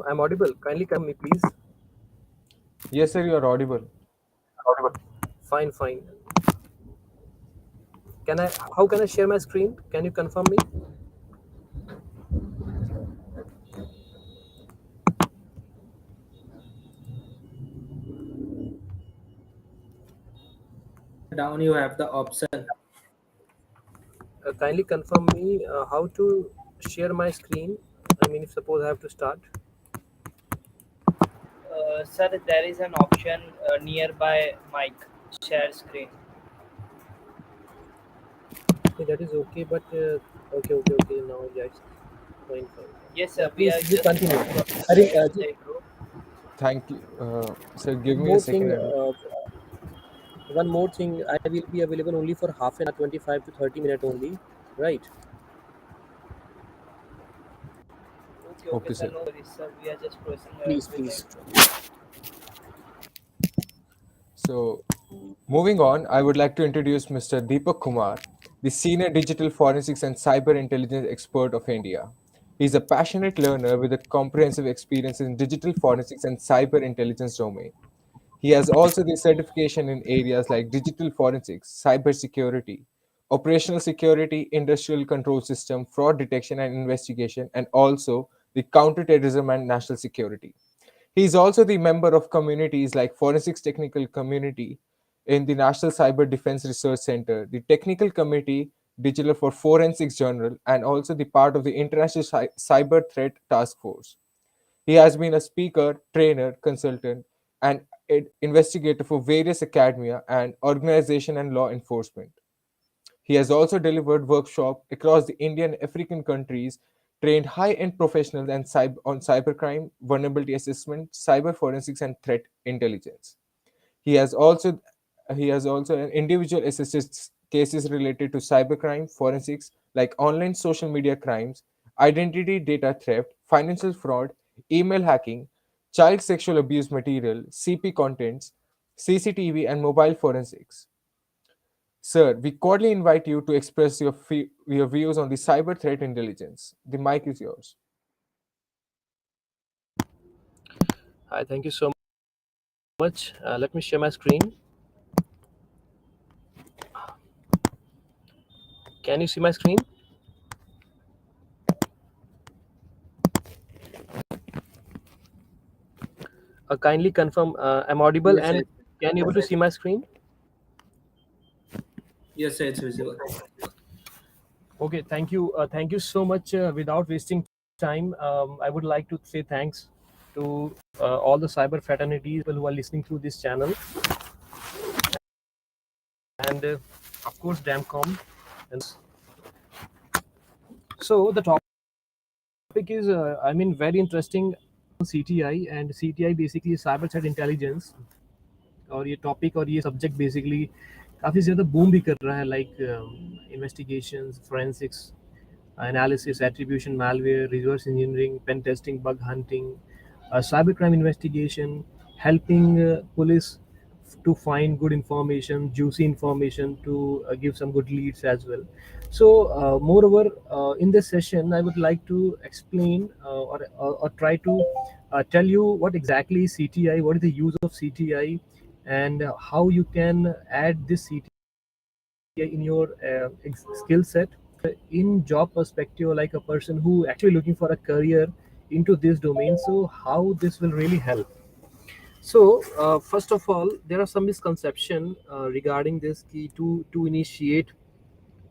I'm audible. Kindly come me, please. Yes, sir, you are audible. Fine, fine. Can I? How can I share my screen? Can you confirm me? Down you have the option. Kindly confirm me how to share my screen. I mean, if suppose I have to start. Sir, there is an option nearby mic, share screen. Okay, that is okay. But okay. Now, yes, fine, fine. Yes, Yeah, sir, we are please just continue. I think there you go. Thank you. Sir, give one me a more second. thing. One more thing. I will be available only for half an hour, 25 to 30 minutes only. Right. Okay, Okay, sir, sir. no worries, sir. We are just proceeding ahead Please, with the please. intro. So, moving on, I would like to introduce Mr. Deepak Kumar, the Senior Digital Forensics and Cyber Intelligence Expert of India. He is a passionate learner with a comprehensive experience in digital forensics and cyber intelligence domain. He has also the certification in areas like digital forensics, cybersecurity, operational security, industrial control system, fraud detection and investigation, and also the counterterrorism and national security. He is also the member of communities like Forensics Technical Community in the National Cyber Defense Research Center, the Technical Committee Digital for Forensics Journal, and also the part of the International Cyber Threat Task Force. He has been a speaker, trainer, consultant, and investigator for various academia and organization and law enforcement. He has also delivered workshops across the Indian and African countries, trained high-end professionals on cybercrime, vulnerability assessment, cyber forensics, and threat intelligence. He has also he has also an individual assisted cases related to cybercrime, forensics, like online social media crimes, identity data theft, financial fraud, email hacking, child sexual abuse material, CP contents, CCTV, and mobile forensics. Sir, we cordially invite you to express your views on the cyber threat intelligence. The mic is yours. Hi, thank you so much. Let me share my screen. Can you see my screen? Kindly confirm I'm audible Yes, and sir. can you able to see my screen? Yes, sir, it's visible. Okay, thank you. Thank you so much. Without wasting time, I would like to say thanks to all the cyber fraternities people who are listening through this channel, and of course, Damncon. And so the topic is, I mean, very interesting. CTI and CTI basically cyber threat intelligence और ये topic और ये subject basically काफ़ी ज़्यादा boom भी कर रहा है like investigations forensics analysis, attribution, malware, reverse engineering, pen testing, bug hunting, cybercrime investigation, helping police to find good information, juicy information to give some good leads as well. So, moreover, in this session, I would like to explain or try to tell you what exactly is CTI, what is the use of CTI, and how you can add this CTI in your skill set in job perspective, like a person who actually looking for a career into this domain, so how this will really help. So first of all, there are some misconception regarding this key to initiate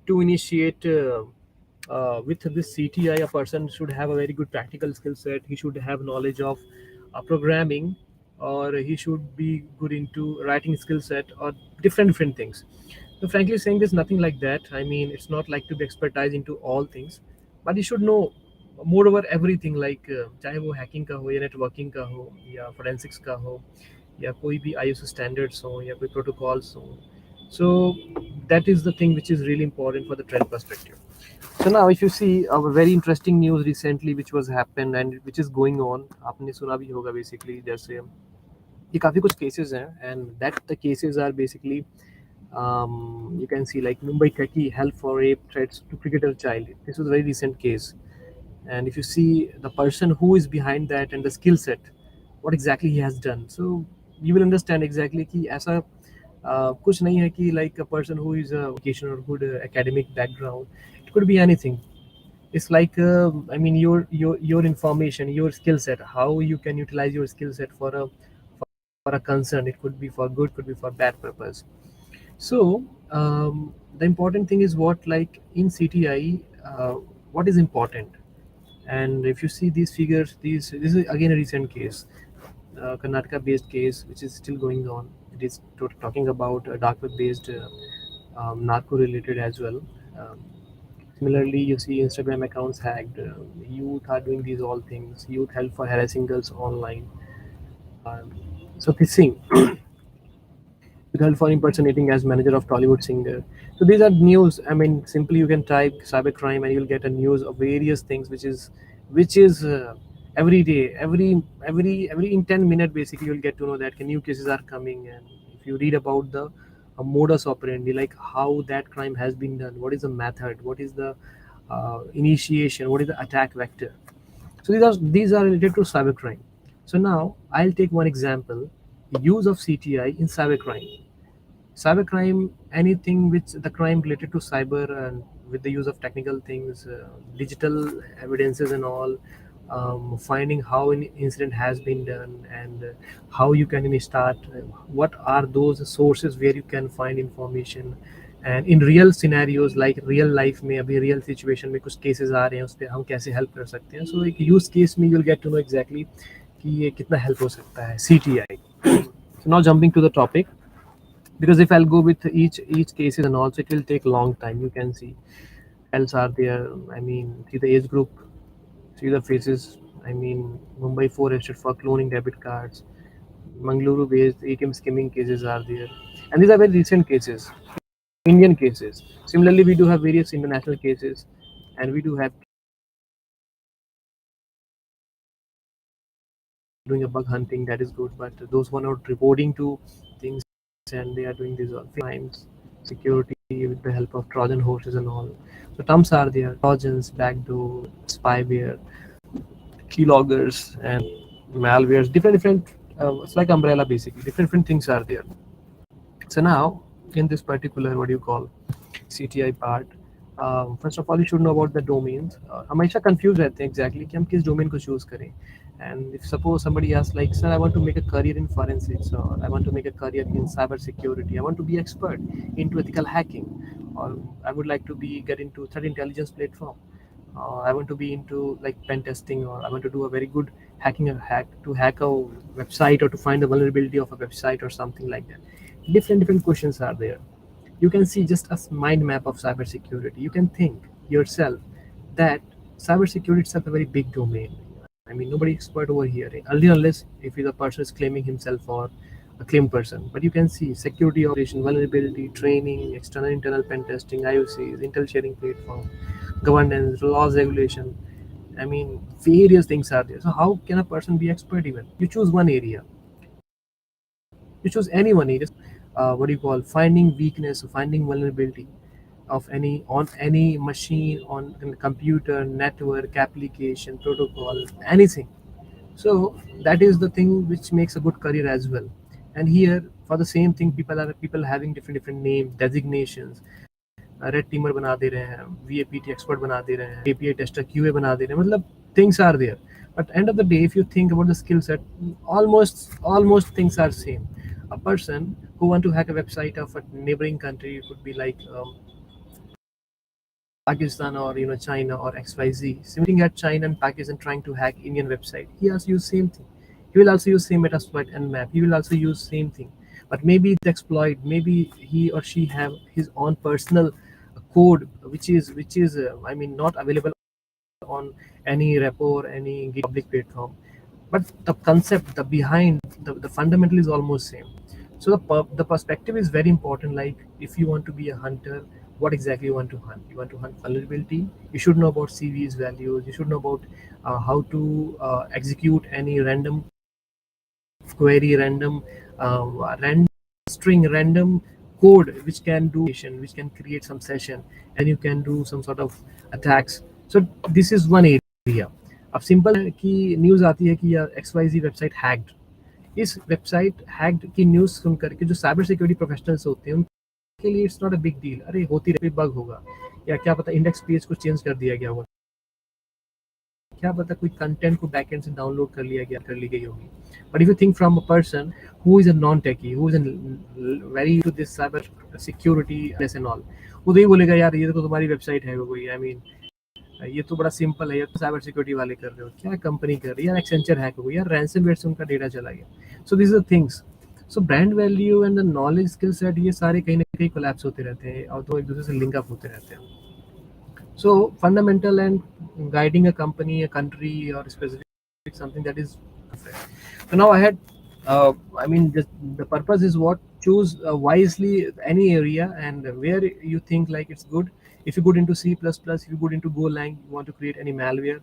with this CTI. A person should have a very good practical skill set. He should have knowledge of programming, or he should be good into writing skill set, or different things. So frankly saying, there's nothing like that. I mean, it's not like to be expertise into all things, but you should know moreover everything, like चाहे वो hacking का हो या networking का हो या forensics का हो या कोई भी ISO standards हो या कोई protocols हो. So that is the thing which is really important for the trend perspective. So now, if you see a very interesting news recently which was happened and which is going on, आपने सुना भी होगा basically, जैसे ये काफ़ी कुछ cases हैं, and that the cases are basically you can see like Mumbai techie help for rape threats to cricketer child. This was a very recent case, and if you see the person who is behind that and the skill set, what exactly he has done, so you will understand exactly कि ऐसा कुछ नहीं है कि like a person who is a education or good academic background, it could be anything. It's like I mean your information, your skill set, how you can utilize your skill set for a concern. It could be for good, could be for bad purpose. So the important thing is what, like in CTI, what is important. And if you see these figures, this is again a recent case, Karnataka based case which is still going on. It is talking about dark web based narco related as well. um, Similarly, you see Instagram accounts hacked. Youth are doing these all things. Youth help for harassing girls online. Um, so this thing, with help for impersonating as manager of Tollywood singer. So these are news. I mean, simply you can type cybercrime and you'll get a news of various things, which is every day, every in 10 minutes, basically you'll get to know that new cases are coming. And if you read about the modus operandi, like how that crime has been done, what is the method, what is the initiation, what is the attack vector. So these are related to cybercrime. So now I'll take one example: use of CTI in cybercrime. Cybercrime, anything which the crime related to cyber and with the use of technical things, digital evidences and all, finding how an incident has been done, and how you can start, what are those sources where you can find information. And in real scenarios, like real life में अभी real situation में कुछ cases आ रहे हैं, उस पर हम कैसे help कर सकते हैं. So एक use case में you'll get to know exactly कि ये कितना help हो सकता है CTI. So now jumping to the topic, because if I'll go with each cases and also it will take long time. You can see else are there. I mean, see the age group, see the faces. I mean, Mumbai 4 arrested for cloning debit cards. Mangaluru based ATM skimming cases are there, and these are very recent cases, Indian cases. Similarly, we do have various international cases, and we do have doing a bug hunting, that is good, but those who are not reporting to things and they are doing these all crimes, security with the help of Trojan horses and all. So terms are there: Trojans, backdoor, spyware, keyloggers, and malwares. Different. It's like umbrella basically. Different things are there. So now in this particular, what do you call, CTI part, first of all you should know about the domains. हमेशा confused रहते हैं exactly कि हम किस domain को choose करें. And if suppose somebody asks like, sir, I want to make a career in forensics, or I want to make a career in cyber security, I want to be expert into ethical hacking, or I would like to be get into threat intelligence platform, I want to be into like pen testing, or I want to do a very good hack to hack a website, or to find the vulnerability of a website or something like that. Different questions are there. You can see just a mind map of cybersecurity. You can think yourself that cybersecurity is a very big domain. I mean, nobody expert over here, unless if the person is claiming himself or a claim person. But you can see security operation, vulnerability, training, external internal pen testing, IOCs, intel sharing platform, governance, laws, regulation. I mean, various things are there. So how can a person be expert even? You choose one area. You choose any one area. What do you call, finding weakness, finding vulnerability of any on any machine, on a computer, network, application, protocol, anything. So that is the thing which makes a good career as well. And here for the same thing, people having different names, designations. Red teamer बना दे रहे हैं, VAPT expert बना दे रहे हैं, API tester QA बना दे रहे हैं. मतलब things are there, but end of the day, if you think about the skill set, almost things are same. A person who want to hack a website of a neighboring country, it could be like Pakistan, or China or XYZ, sitting at China and Pakistan trying to hack Indian website, he has used same thing. He will also use same Metasploit and map. He will also use same thing, but maybe the exploit, maybe he or she have his own personal code, which is I mean, not available on any repo or any public platform. But the concept, the behind, the fundamental is almost same. So the perspective is very important. Like if you want to be a hunter, what exactly you want to hunt? You want to hunt vulnerability. You should know about CV's values. You should know about how to execute any random query, random string, random code which can do, which can create some session, and you can do some sort of attacks. So this is one area. दिया। अब simple है कि news आती है कि यार XYZ website hacked. इस website hacked की न्यूज़ सुन करके जो साइबर सिक्योरिटी प्रोफेशनल्स होते हैं उनके लिए it's not a big deal. अरे होती रही, बग होगा या क्या पता इंडेक्स पेज को चेंज कर दिया गया होगा, क्या पता कोई कंटेंट को बैकएंड से डाउनलोड कर ली गई होगी। But if you think from a person who is a non techie, who is very to this cyber security and all, वो तो ये बोलेगा यार ये तो तुम्हारी वेबसाइट है कोई, आई मीन ये तो बड़ा सिंपल है, ये तो साइबर सिक्योरिटी वाले कर रहे हो, क्या कंपनी कर रही है यार, एक्सेंचर हैक हो गई यार, रैंसमवेयर से उनका डेटा चला गया। So this are things. So brand value and the knowledge skill set ये सारे कहीं ना कहीं कोलैप्स होते रहते हैं और तो एक दूसरे से लिंक अप होते रहते हैं। So fundamental and guiding a company, a country, or specific something that is different. So now I had, I mean, the purpose is what, choose wisely any area and where you think like it's good. If you're good into C++, if you're good into Golang, you want to create any malware,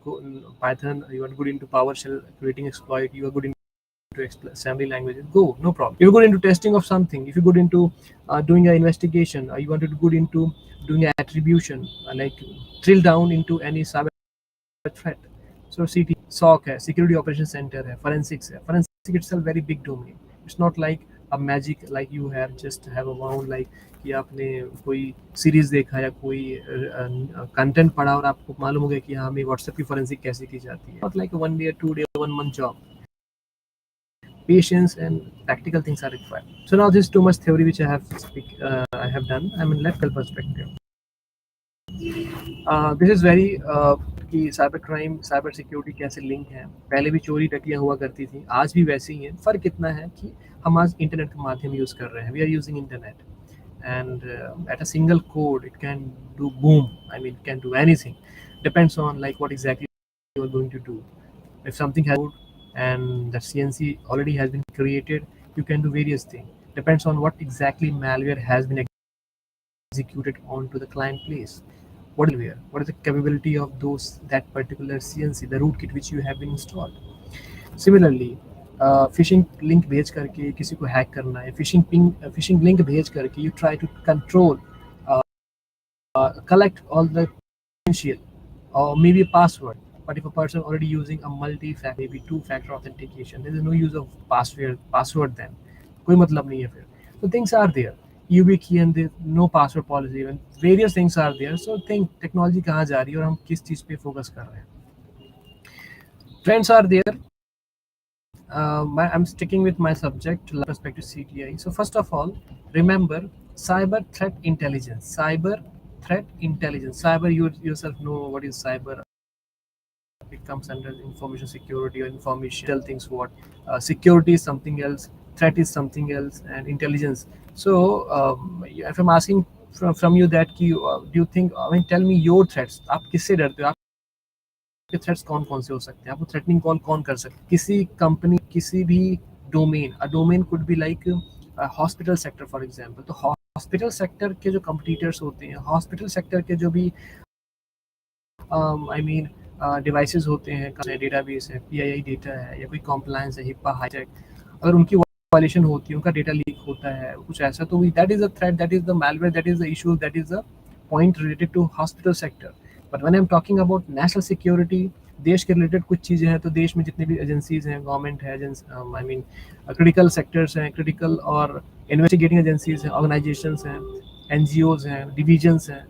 go Python, you are good into PowerShell, creating exploit, you are good into assembly languages, go, no problem. If you're good into testing of something, if you're good into doing an investigation, you want to be good into doing an attribution, like drill down into any cyber threat. So CT, SOC है, security operations center है, forensics है, forensic itself very big domain. It's not like a magic like you have just have a wound like कि आपने कोई series देखा या कोई content पढ़ा और आपको मालूम हो गया कि हाँ हमें व्हाट्सएप की फोरेंसिक कैसे की जाती है। Not like a 1 day, 2 day, 1 month job. Patience and practical things are required. So now this is too much theory which I have done. I mean, practical perspective. This is very कि cyber crime cyber security कैसे link है। पहले भी चोरी डकियाँ हुआ करती थी, आज भी वैसी ही है। फ़र्क इतना है कि हम आज इंटरनेट का माध्यम यूज़ कर रहे हैं, we are using internet and at a single code it can do boom, I mean it can do anything, depends on like what exactly you are going to do. If something has code and the CNC already has been created, you can do various things, depends on what exactly malware has been executed onto the client place. What is the capability of those that particular CNC, the rootkit which you have been installed. Similarly, fishing link भेज करके किसी को hack करना है, fishing link भेज करके you try to control collect all the potential or maybe a password. But if a person already using a multi-factor, maybe two-factor authentication, there is no use of password then. कोई मतलब नहीं है फिर. So things are there. YubiKey and the no password policy, even various things are there. So think technology कहाँ जा रही है और हम किस चीज़ पे फोकस कर रहे हैं. Trends are there. I'm sticking with my subject perspective CTI. So first of all, remember cyber threat intelligence. Cyber threat intelligence. Cyber, you yourself know what is cyber. It comes under information security or information things. What security is something else, threat is something else, and intelligence. So if I'm asking from you that do you think? I mean, tell me your threats. आप किससे डरते हो? आपके threats कौन कौन से हो सकते हैं? आपको थ्रेटनिंग कॉल कौन कर सकते हैं? किसी कंपनी, किसी भी domain, a domain could be like hospital sector for example. तो हॉस्पिटल सेक्टर के जो कंपटीटर्स होते हैं, हॉस्पिटल सेक्टर के जो भी आई मीन डिवाइसेस होते हैं, डेटाबेस है, PII डेटा है या कोई कॉम्प्लायंस है, हिप्पा, हाईटेक, अगर उनकी वायलेशन होती है, उनका डेटा लीक होता है, कुछ ऐसा, तो that is a threat, that is the malware, that is the issue, that is the point related to hospital sector. But when I am talking about national security, देश के रिलेटेड कुछ चीज़ें हैं, तो देश में जितनी भी एजेंसीज हैं, गवर्नमेंट है, आई मीन क्रिटिकल सेक्टर्स हैं, क्रिटिकल और इन्वेस्टिगेटिंग एजेंसीज हैं, ऑर्गेनाइजेशंस हैं, NGOs हैं, डिविजन्स हैं,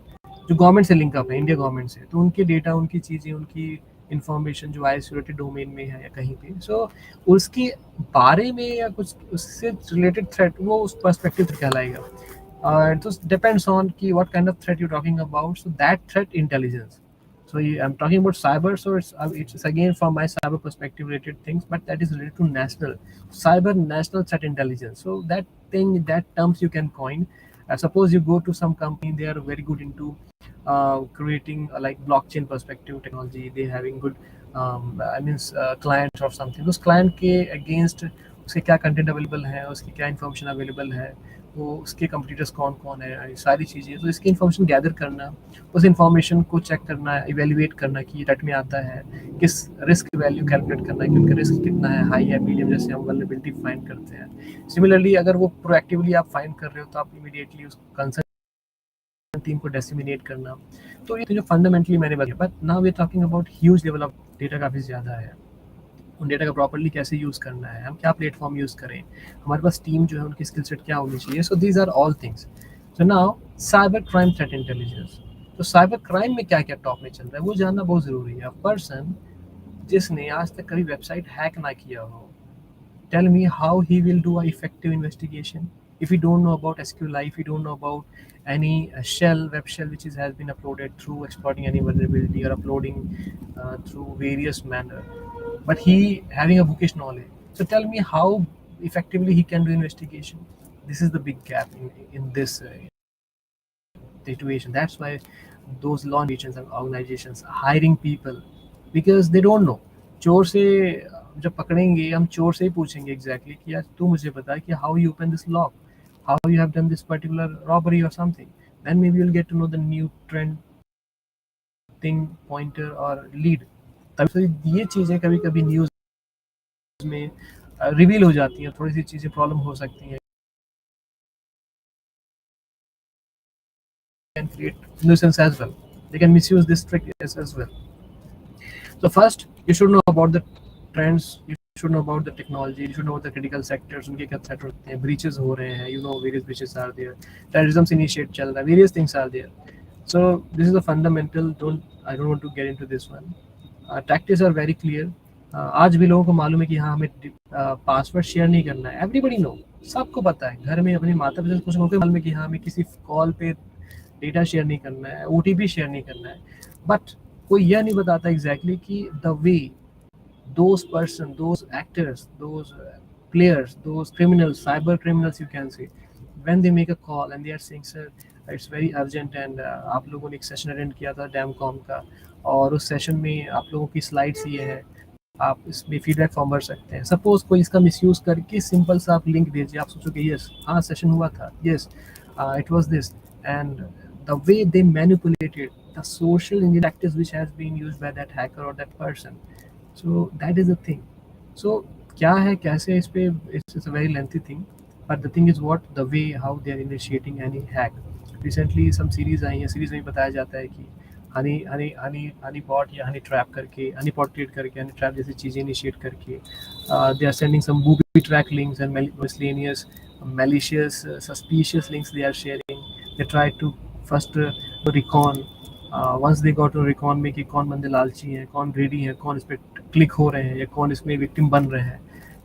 जो गवर्नमेंट से लिंक अप है, इंडिया गवर्नमेंट से, तो उनके डेटा, उनकी चीज़ें, उनकी इन्फॉर्मेशन जो आइसोलेटेड डोमेन में है या कहीं पे, सो उसके बारे में या कुछ उससे रिलेटेड थ्रेट, वो उस पर्सपेक्टिव से कहलाएगा। तो डिपेंड्स ऑन कि what kind of threat you talking about, so that threat intelligence. So I'm talking about cyber, so it's again from my cyber perspective related things, but that is related to national cyber, national threat intelligence. So that thing, that terms you can coin. Suppose you go to some company, they are very good into creating like blockchain perspective technology. They having good clients or something. उस client के against उसके क्या content available है, उसकी क्या information available है, वो उसके कंपटीटर्स कौन कौन है, सारी चीज़ें, तो इसकी इन्फॉर्मेशन गैदर करना, उस इन्फॉर्मेशन को चेक करना, इवेल्युएट करना कि थ्रेट में आता है, किस रिस्क वैल्यू कैलकुलेट करना है कि उनका रिस्क कितना है, हाई है, मीडियम, जैसे हम वल्नरेबिलिटी फाइंड करते हैं। सिमिलरली अगर वो प्रोएक्टिवली आप फाइंड कर रहे हो, तो आप इमीडिएटली उसको कंसर्न टीम को डिसेमिनेट करना। तो ये जो फंडामेंटली मैंने बताया, but now we are talking about huge level of data, काफ़ी ज़्यादा है। उन डेटा का प्रॉपर्ली कैसे यूज़ करना है, हम क्या प्लेटफॉर्म यूज़ करें, हमारे पास टीम जो है उनकी स्किल सेट क्या होनी चाहिए। So these are all things. So now cyber crime threat intelligence. तो साइबर क्राइम में क्या क्या टॉप में चल रहा है वो जानना बहुत ज़रूरी है। पर्सन जिसने आज तक कभी वेबसाइट हैक ना किया हो, tell me how he will do a effective investigation if you don't know about SQLite, if you don't know about any web shell which has been uploaded through exploiting any vulnerability or uploading through various manner, but he having a bookish knowledge. So tell me how effectively he can do investigation. This is the big gap in this situation. That's why those law enforcement and organizations are hiring people because they don't know. चोर से जब पकड़ेंगे हम चोर से ही पूछेंगे exactly कि यार तू मुझे बता कि how you open this lock, how you have done this particular robbery और something, then may be will get to know the new trend thing pointer और लीड। तभी ये चीज़ें कभी कभी न्यूज़ में रिवील हो जाती हैं, थोड़ी सी चीज़ें प्रॉब्लम हो सकती हैं, can create nuisance as well. They can misuse this trick as well. So first, you should know about the trends. You should know about the technology. You should know the critical sectors. उनके क्या threat होते हैं, breaches हो रहे हैं. You know various breaches are there. Terrorism initiate चल रहा है. Various things are there. So this is the fundamental. I don't want to get into this one. Tactics are very clear. आज भी लोगों को मालूम है कि हाँ हमें पासवर्ड शेयर नहीं करना है. एवरीबडी नो, सबको पता है. घर में अपने माता पिता से कुछ लोगों को मालूम है कि हाँ हमें किसी कॉल पे डेटा शेयर नहीं करना है, OTP शेयर नहीं करना है. बट कोई यह नहीं बताता एग्जैक्टली कि the way those person, those actors, those players, those criminals, cyber criminals you can say, when they make a call and they are saying sir it's very urgent and आप लोगों ने एक session attend किया था Damncon का और उस session में आप लोगों की स्लाइड्स ये है, आप इसमें फीडबैक फॉर्म भर सकते हैं. सपोज कोई इसका मिसयूज करके सिंपल सा आप लिंक भेजिए, आप सोचोगे यस हाँ सेशन हुआ था, yes it was this, and the way they manipulated the social interactives which has been used by that hacker और that person. So that is the thing. So क्या है कैसे इस पे, it's a very lengthy thing, but the thing is what the way how they are initiating any hack. Recently some series आई है, series में बताया जाता है कि हनी पॉट या हनी ट्रैप करके, हनी पॉट क्रिएट करके, हनी ट्रैप जैसी चीज़ें इनिशिएट करके they are sending some booby track links and miscellaneous malicious suspicious links they are sharing. They try to first recon. Once they got to recon में कि कौन बंदे लालची हैं, कौन ग्रेडी हैं, कौन इस पर क्लिक हो रहे हैं या कौन इसमें विक्टिम बन रहे हैं.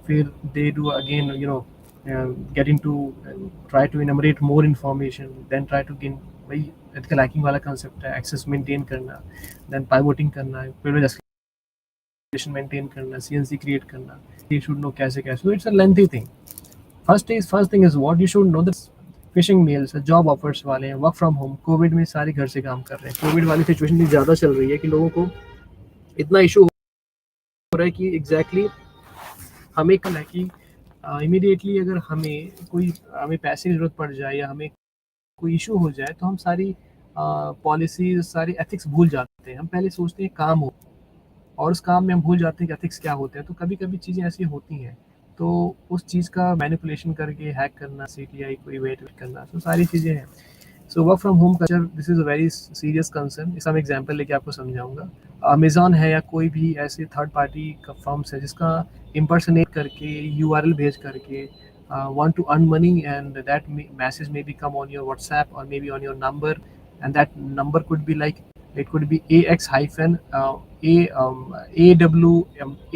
फिर they do again getting to try to enumerate more information, then try to gain, वही एथिकल हैकिंग वाला कंसेप्ट है, एक्सेस मेंटेन करना, देन पाइवोटिंग करना, प्रिविलेज एस्केलेशन मेंटेन करना, CNC क्रिएट करना. यू शुड नो कैसे कैसे. It's a lengthy thing. First thing is what you should know, that phishing mails, job offers वाले हैं, वर्क फ्रॉम होम. कोविड में सारे घर से काम कर रहे हैं. कोविड वाली सिचुएशन इतनी ज़्यादा चल रही है कि लोगों को इतना इशू हो रहा है कि एग्जैक्टली हमें कल है कि इमीडिएटली अगर हमें पैसे की ज़रूरत पड़ जाए या हमें कोई इशू हो जाए तो हम सारी पॉलिसीज, सारी एथिक्स भूल जाते हैं. हम पहले सोचते हैं काम हो और उस काम में हम भूल जाते हैं कि एथिक्स क्या होते हैं. तो कभी कभी चीज़ें ऐसी होती हैं, तो उस चीज़ का मैनिपुलेशन करके हैक करना, CTI को इवेट करना, तो सारी चीज़ें हैं. So work from home culture, this is a very serious concern. इसका मैं एग्जांपल लेके आपको समझाऊंगा. अमेज़ॉन है या कोई भी ऐसे थर्ड पार्टी का फर्म्स है जिसका इम्पर्सनेट करके, URL भेज करके want to earn money, and that message may become on your WhatsApp or maybe on your number, and that number could be like, it could be AX hyphen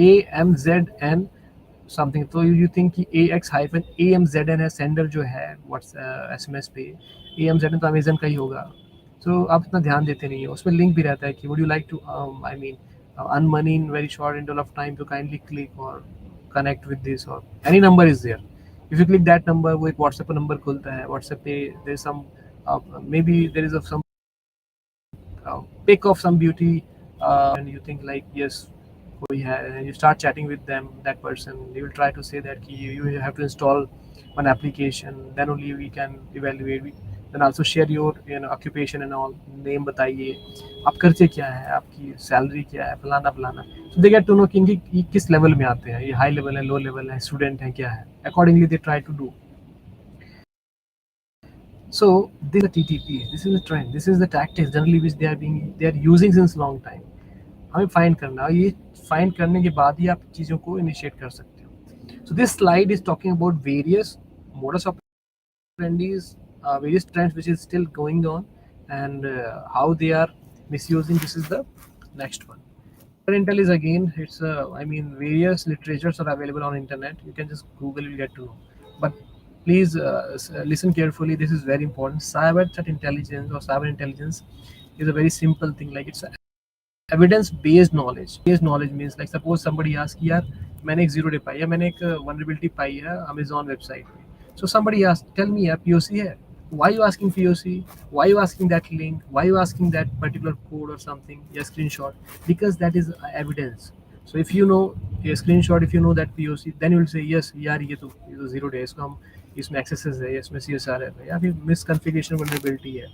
AMZN something. तो you think कि AX-AMZN है sender जो है SMS पे, AMZN तो Amazon का ही होगा. तो आप इतना ध्यान देते नहीं हो. उसमें लिंक भी रहता है कि would you like to earn money in very short interval of time, तो काइंडली क्लिक और कनेक्ट विद दिस, और any number is there. If you click that number, वो एक व्हाट्सएप पर नंबर खुलता है. व्हाट्सएप पे there is some maybe there is some pic of some beauty, and you think like yes कोई है, and you start chatting with them, that person, they will try to say that you have to install one application, then only we can evaluate. Then also share your occupation and all, name बताइए, आप करते क्या है, आपकी salary क्या है, फलाना फलाना. so they get to know कि किस लेवल में आते हैं, ये हाई लेवल है, लो लेवल है, स्टूडेंट है, क्या है. accordingly they try to do. So this is the TTP, this is the trend, this is the tactics generally which they are using since long time. हमें find करना है, ये find करने के बाद ही आप चीज़ों को इनिशिएट कर सकते हो. So this slide is talking about various modus operandis, various trends which is still going on, and how they are misusing. This is the next one. Intel is again, it's I mean various literatures are available on internet. You can just Google, you'll get to know. But please listen carefully. This is very important. Cyber threat intelligence or cyber intelligence is a very simple thing. Like it's evidence based knowledge. Based knowledge means like suppose somebody asks यार मैंने एक zero day पाई है, मैंने एक vulnerability पाई है Amazon website पे. So somebody asks, tell me यार POC है. Why you asking POC? Why you asking that link? Why you asking that particular code or something? Yeah, screenshot. Because that is evidence. So if you know a screenshot, if you know that POC, then you will say yes यार ये तो 0 day इसको हम इसमें accesses है, इसमें CSR है या फिर misconfiguration vulnerability है.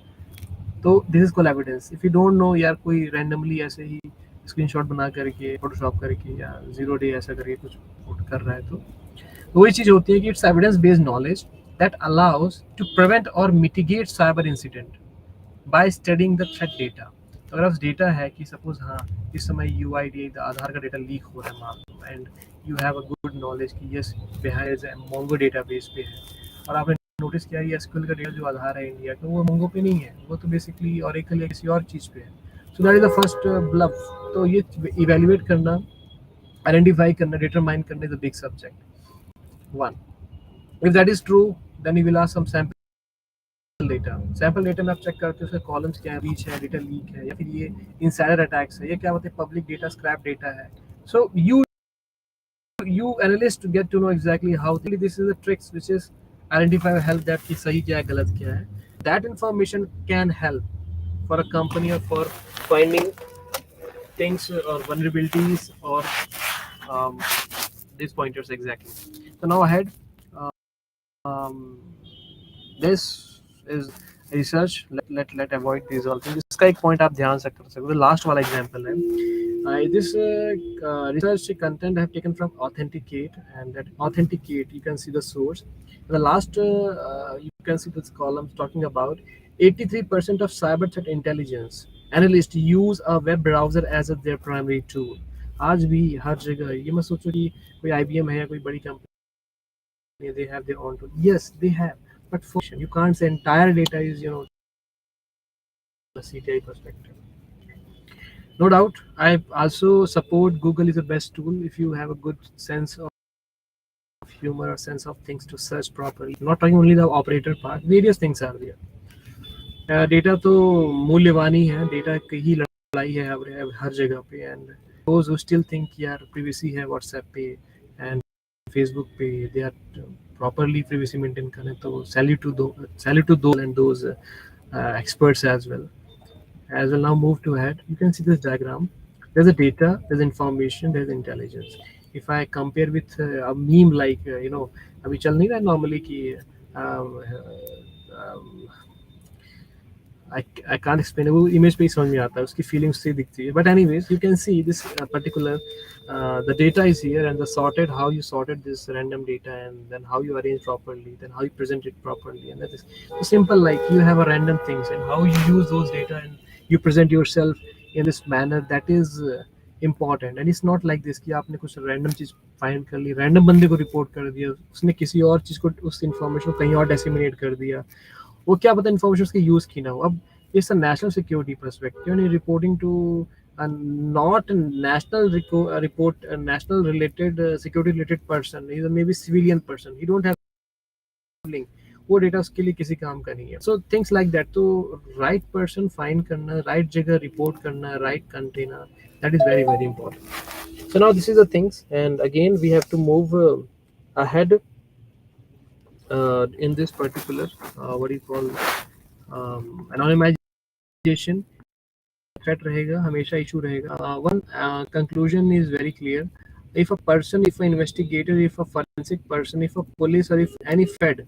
तो this is call evidence. If you don't know यार कोई रैंडमली ऐसे ही स्क्रीनशॉट बना करके फोटोशॉप करके या 0 डे ऐसा करके कुछ कर रहा है, तो वही चीज़ होती है कि it's evidence based knowledge that allows to prevent और mitigate cyber incident by studying the threat data. तो अगर डेटा है कि सपोज हाँ इस समय UID आधार का डेटा लीक हो रहा है मान लो, and you have a good knowledge कि यस बिहाइंड मोंगो डेटाबेस पे है, और आपने नोटिस किया ये एसक्यूएल का डेटा जो आधार है इंडिया का वो मोंगो पे नहीं है, वो तो बेसिकली ओरेकल या किसी और चीज़ पे है. So that is the first bluff. तो ये इवेल्युएट करना, आइडेंटिफाई करना, डिटरमाइन करना is a big subject. One, if that is true then you will ask some sample data. Sample data में आप चेक करते हो उसके कॉलम्स क्या है, रीच है, डेटा लीक है, या फिर ये इनसाइडर अटैक्स है, ये क्या होते हैं पब्लिक डेटा, स्क्रैप डेटा है. सो you analysts to get to know exactly how this is the tricks which is identify or help that कि सही क्या है गलत क्या है. That information can help for a company or for finding things or vulnerabilities or um, these pointers exactly. So now ahead, um, this is research. Let avoid these all things. इसका एक point आप ध्यान से कर सकते हो. Last वाला example है. This research content I have taken from Authenticate, and that Authenticate you can see the source. The last you can see this column talking about 83% of cyber threat intelligence analysts use a web browser as their primary tool. आज भी हर जगह ये मत सोचो कि कोई IBM है या कोई बड़ी company they have their own tool. Yes, they have, but for you can't say entire data is the CTI perspective. No doubt, I also support Google is the best tool if you have a good sense of humor or sense of things to search properly. I'm not talking only the operator part, various things are there. Data तो मूल्यवान ही है, data की ही लड़ाई है हर जगह पे. And those who still think यार privacy है WhatsApp पे and Facebook पे, they are properly privacy maintain करें, तो salute to those and those experts as well. As we'll now move to ahead, you can see this diagram. There's a data, there's information, there's intelligence. If I compare with a meme like अभी चल नहीं रहा normally कि I can't explain. वो image पे ही समझ में आता है, उसकी feelings से दिखती है. But anyways, you can see this particular the data is here, and the sorted, how you sorted this random data, and then how you arrange properly, then how you present it properly, and that is so simple. Like you have a random things, and how you use those data and you present yourself in this manner, that is important. And it's not like this कि आपने कुछ random चीज find कर ली, random बंदे को report कर दिया, उसने किसी और चीज को उस information को कहीं और disseminate कर दिया, वो क्या पता इन्फॉर्मेशन उसके यूज की ना हो. अब it's a national security perspective and reporting to not a national report, a national related security related person. He's a maybe civilian person, he don't have link, वो डेटा उसके लिए किसी काम का नहीं है. So things like that. तो right person find करना, राइट जगह रिपोर्ट करना, right container, that is very very important. So now this is the things, and again we have to move ahead in this particular what do you call anonymization. threat रहेगा, हमेशा issue रहेगा. One conclusion is very clear. If a person, if an investigator, if a forensic person, if a police, or if any Fed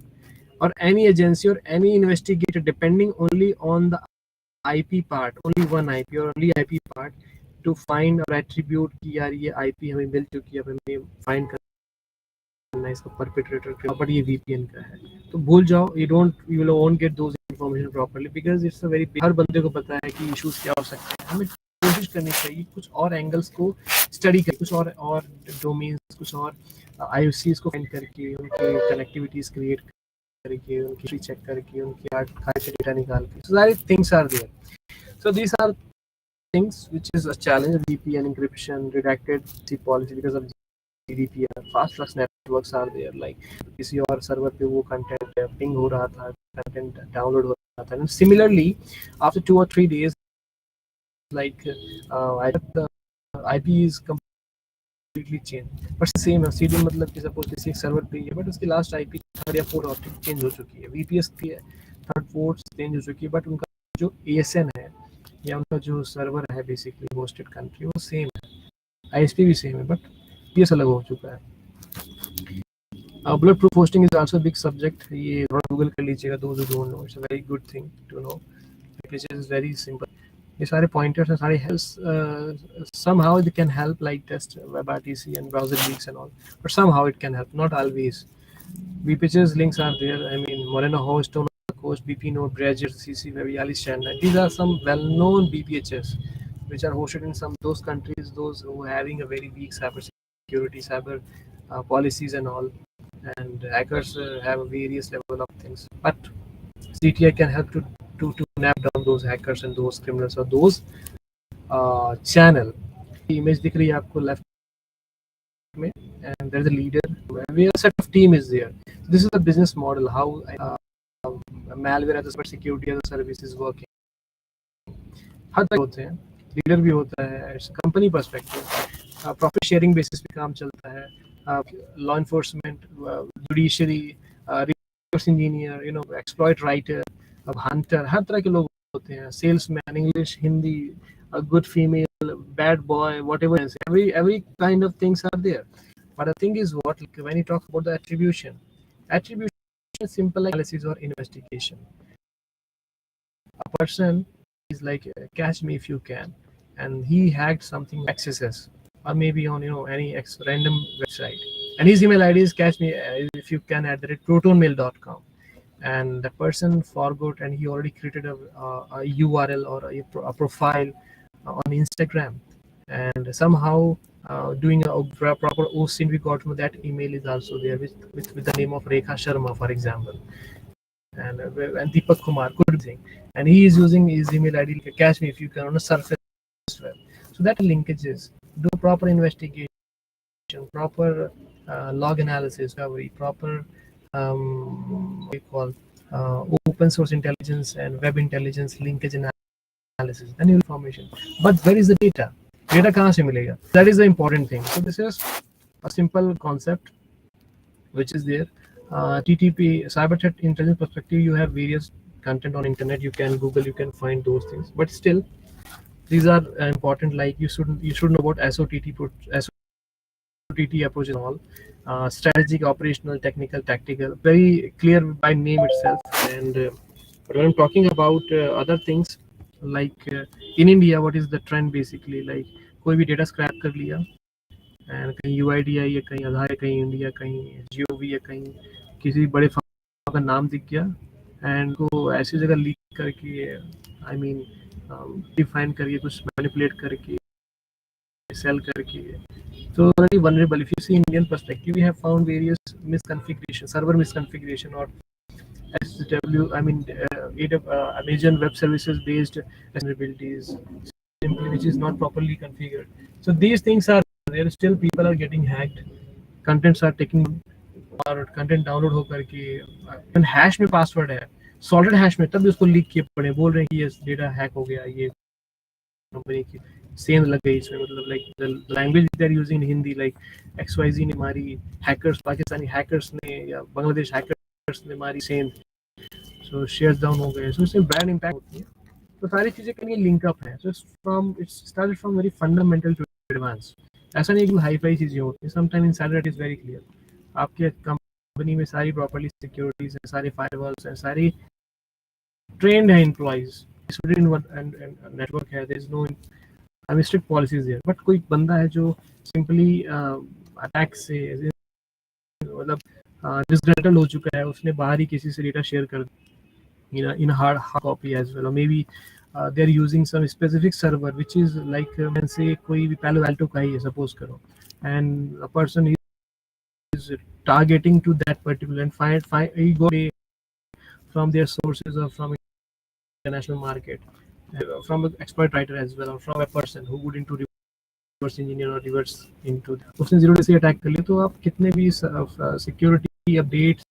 or any agency or any investigator, depending only on the IP part, only one IP or only IP part, to find or attribute कि यार ये IP हमें मिल चुकी है, हमें find जानना है इसका परपेट्रेटर क्या, बट ये VPN का है, तो भूल जाओ, you won't get those information properly because it's a very हर बंदे को पता है कि इश्यूज क्या हो सकते हैं। हमें कोशिश करनी चाहिए कुछ और एंगल्स को स्टडी कर, कुछ और डोमेन्स, कुछ और IOCs को फाइंड करके उनकी कनेक्टिविटीज क्रिएट करके उनकी चेक करके उनकी आर्ट से डेटा निकाल के, so सारी things are there. So these are things which is a challenge, VPN encryption, redacted policy because of GDPR, fast flux networks are there, like किसी और सर्वर पे वो कंटेंट पिंग हो रहा था, कंटेंट डाउनलोड हो रहा था, and similarly after 2 or 3 days like the IP is completely changed, but same है CDN, मतलब कि सपोज किसी एक सर्वर पे है बट उसकी लास्ट IP थर्ड या फोर्थ ऑप्टिक चेंज हो चुकी है, VPS की थर्ड फोर्थ चेंज हो चुकी है, बट उनका जो ASN है या उनका जो सर्वर है बेसिकली होस्टेड कंट्री वो सेम है, ISP भी सेम है, बट PS अलग हो चुका है। Bullet proof hosting is also big subject, ये थोड़ा गूगल कर लीजिएगा, those who don't know, it's a very good thing to know, which is very simple. ये सारे पॉइंटर्स हैं, सारे help somehow they can help like test web RTC and browser leaks and all, but somehow it can help, not always. VPH's links are there, I mean Moreno host, Tono host, BP node, Bridger, CC web, Yalis standard, these are some well-known BPHs which are hosted in some those countries, those who are having a very weak cyber security, cyber policies and all, and hackers have various level of things, but CTI can help to nab down those hackers and those criminals or those channel. Image दिख रही है आपको left में, and there is a leader, where a set of team is there. This is a business model, how malware as a cyber security as a service is working. हर तरह होते हैं, leader भी होता है, company perspective, profit sharing basis पे काम चलता है, law enforcement, judiciary, reverse engineer, exploit writer, hunter, हर तरह के लोग होते हैं, salesman, English, Hindi, good female, bad boy, whatever, every kind of things are there. But the thing is what, when you talk about the attribution is simple like analysis or investigation. A person is like, catch me if you can, and he hacked something XSS or maybe on any random website, and his email ID is catch me if you can @protonmail.com, and the person forgot and he already created a URL or a profile on Instagram, and somehow doing a proper OSINT we got from that email is also there with the name of Rekha Sharma, for example, and Deepak Kumar, good thing, and he is using his email ID, catch me if you can, on a surface web. So that linkages, do proper investigation, proper log analysis, recovery, proper what we call open source intelligence and web intelligence linkage analysis, then information. But where is the data? Data कहाँ से मिलेगा? That is the important thing. So this is a simple concept which is there. TTP, cyber threat intelligence perspective, you have various content on internet, you can Google, you can find those things, but still these are important, like you should know about SOTT approach and all, strategic, operational, technical, tactical, very clear by name itself. And when I'm talking about other things, like in India, what is the trend basically, like कोई भी data scrap कर लिया, and कहीं UID आई है, कहीं आधार है, कहीं India, कहीं GOV है, कहीं किसी बड़े फर्म का नाम दिख गया, एंड को ऐसी जगह लीक करके, आई मीन डिफाइन करके, कुछ मैनिपुलेट करके, सेल करके, so already vulnerable. If you see Indian perspective, we have found various misconfiguration, server misconfiguration, or SW, I mean Amazon Web Services based vulnerabilities, simply which is not properly configured. So these things are there. Still, people are getting hacked. Contents are taking, और content download हो करके hash में password है, salted hash में, तब भी उसको leak किए पड़े, बोल रहे हैं कि ये डेटा हैक हो गया, ये कंपनी की सेंध लग गई इसमें, मतलब like the language they are using in Hindi, like XYZ ने मारी, हैकर्स, पाकिस्तानी हैकर्स ने या बांग्लादेश हैकर्स ने मारी सेंध, सो शेयर्स डाउन हो गए, सो इससे बैड इम्पैक्ट होती है। तो सारी चीज़ें कहीं लिंक अप है, so it's started from very fundamental to advance. ऐसा नहीं कि हाई फाई चीज़ें होती हैं, sometime insider it is very clear, आपके कंपनी में सारी प्रॉपर्ली सिक्योरिटीज है, सारे फायरवॉल्स हैं, सारी ट्रेंड है एम्प्लॉइज, नेटवर्क है, there is no strict policies there, but कोई बंदा है जो सिंपली अटैक से मतलब डिसग्रेटल हो चुका है, उसने बाहर ही किसी से डेटा शेयर कर दिया in a hard copy as well, or maybe they're using some specific server which is like say कोई भी Palo Alto का ही है suppose करो, and a person is targeting to that particular and find he go from their sources or from international market, from an expert writer as well, or from a person who would into reverse engineer or reverse into उसने zero day से attack कर लिया, तो आप कितने भी security updates,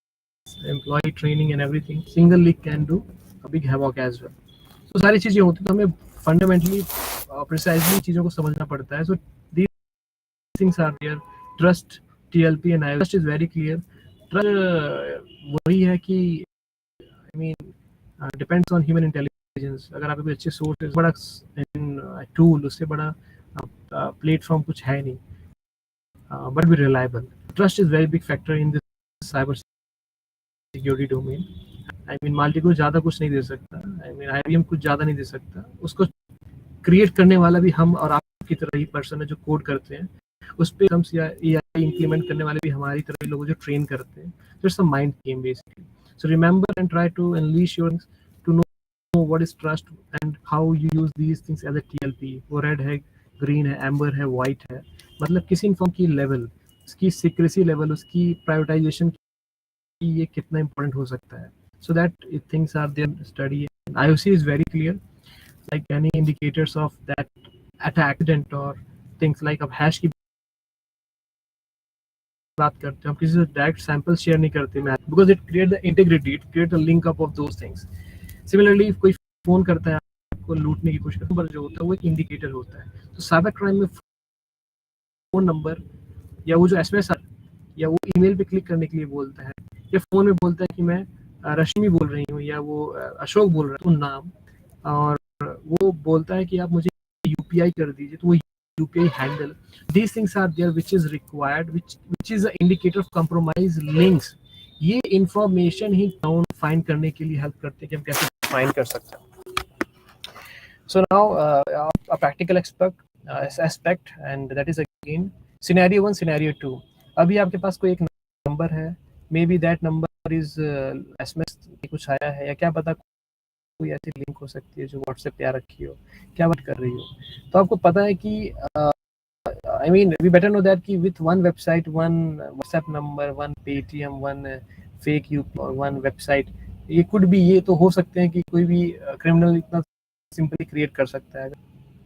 employ training and everything, single leak can do a big havoc as well. तो सारी चीज़ें होती हैं, तो हमें फंडामेंटली प्रिसाइजली चीज़ों को समझना पड़ता है। So these things are there, trust, TLP and trust is very clear. Trust वही है कि I mean depends on human intelligence. अगर आपके कोई अच्छे सोर्स, बड़ा टूल, उससे बड़ा प्लेटफॉर्म कुछ है नहीं, बट भी reliable. Trust is very big factor in this cyber security domain. I mean multi को ज़्यादा कुछ नहीं दे सकता, आई मीन IBM कुछ ज़्यादा नहीं दे सकता, उसको क्रिएट करने वाला भी हम और आपकी तरह ही पर्सन है जो कोड करते हैं, उस पर हम AI इंप्लीमेंट करने वाले भी हमारी तरह ही लोग जो ट्रेन करते हैं। So it's a mind game basically. So remember and try to unleash your to know what is trust and how you use these things as a TLP. वो रेड है, ग्रीन है, एम्बर है, white है, मतलब किसी inform की level, उसकी secrecy level, उसकी प्राइवेटाइजेशन की ये कितना इंपॉर्टेंट हो सकता है। So that things are there study. IOC is very clear, like any indicators of that attack accident or things like अब हैश की बात करते हैं, हम किसी से डायरेक्ट सैंपल शेयर नहीं करते math, because it create the integrity, it create the link up of those things. Similarly कोई फोन करता है आपको लूटने की कोशिश करता है, नंबर जो होता है वो एक इंडिकेटर होता है। तो साइबर क्राइम में फोन नंबर या वो जो SMS या वो ईमेल पे क्लिक करने के लिए बोलता है, या फोन में बोलता है कि मैं रश्मि बोल रही हूँ, या वो अशोक बोल रहा है, तो नाम, और वो बोलता है कि आप मुझे UPI कर दीजिए, तो वो UPI handle. These things are there which is required, which is an indicator of compromise links. ये information ही find करने के लिए help करते हैं कि हम कैसे find कर सकते हैं। So now a practical aspect and that is again scenario 1, scenario 2. अभी आपके पास कोई एक नंबर है, maybe that number is SMS कुछ आया है, या क्या पता कोई ऐसी लिंक हो सकती है जो WhatsApp पे आ रखी हो, क्या बात कर रही हो, तो आपको पता है कि I mean we better know that कि with one website, one WhatsApp number, one Paytm, one fake UPI और one website, ये could be, ये तो हो सकते हैं कि कोई भी क्रिमिनल इतना सिंपली क्रिएट कर सकता है।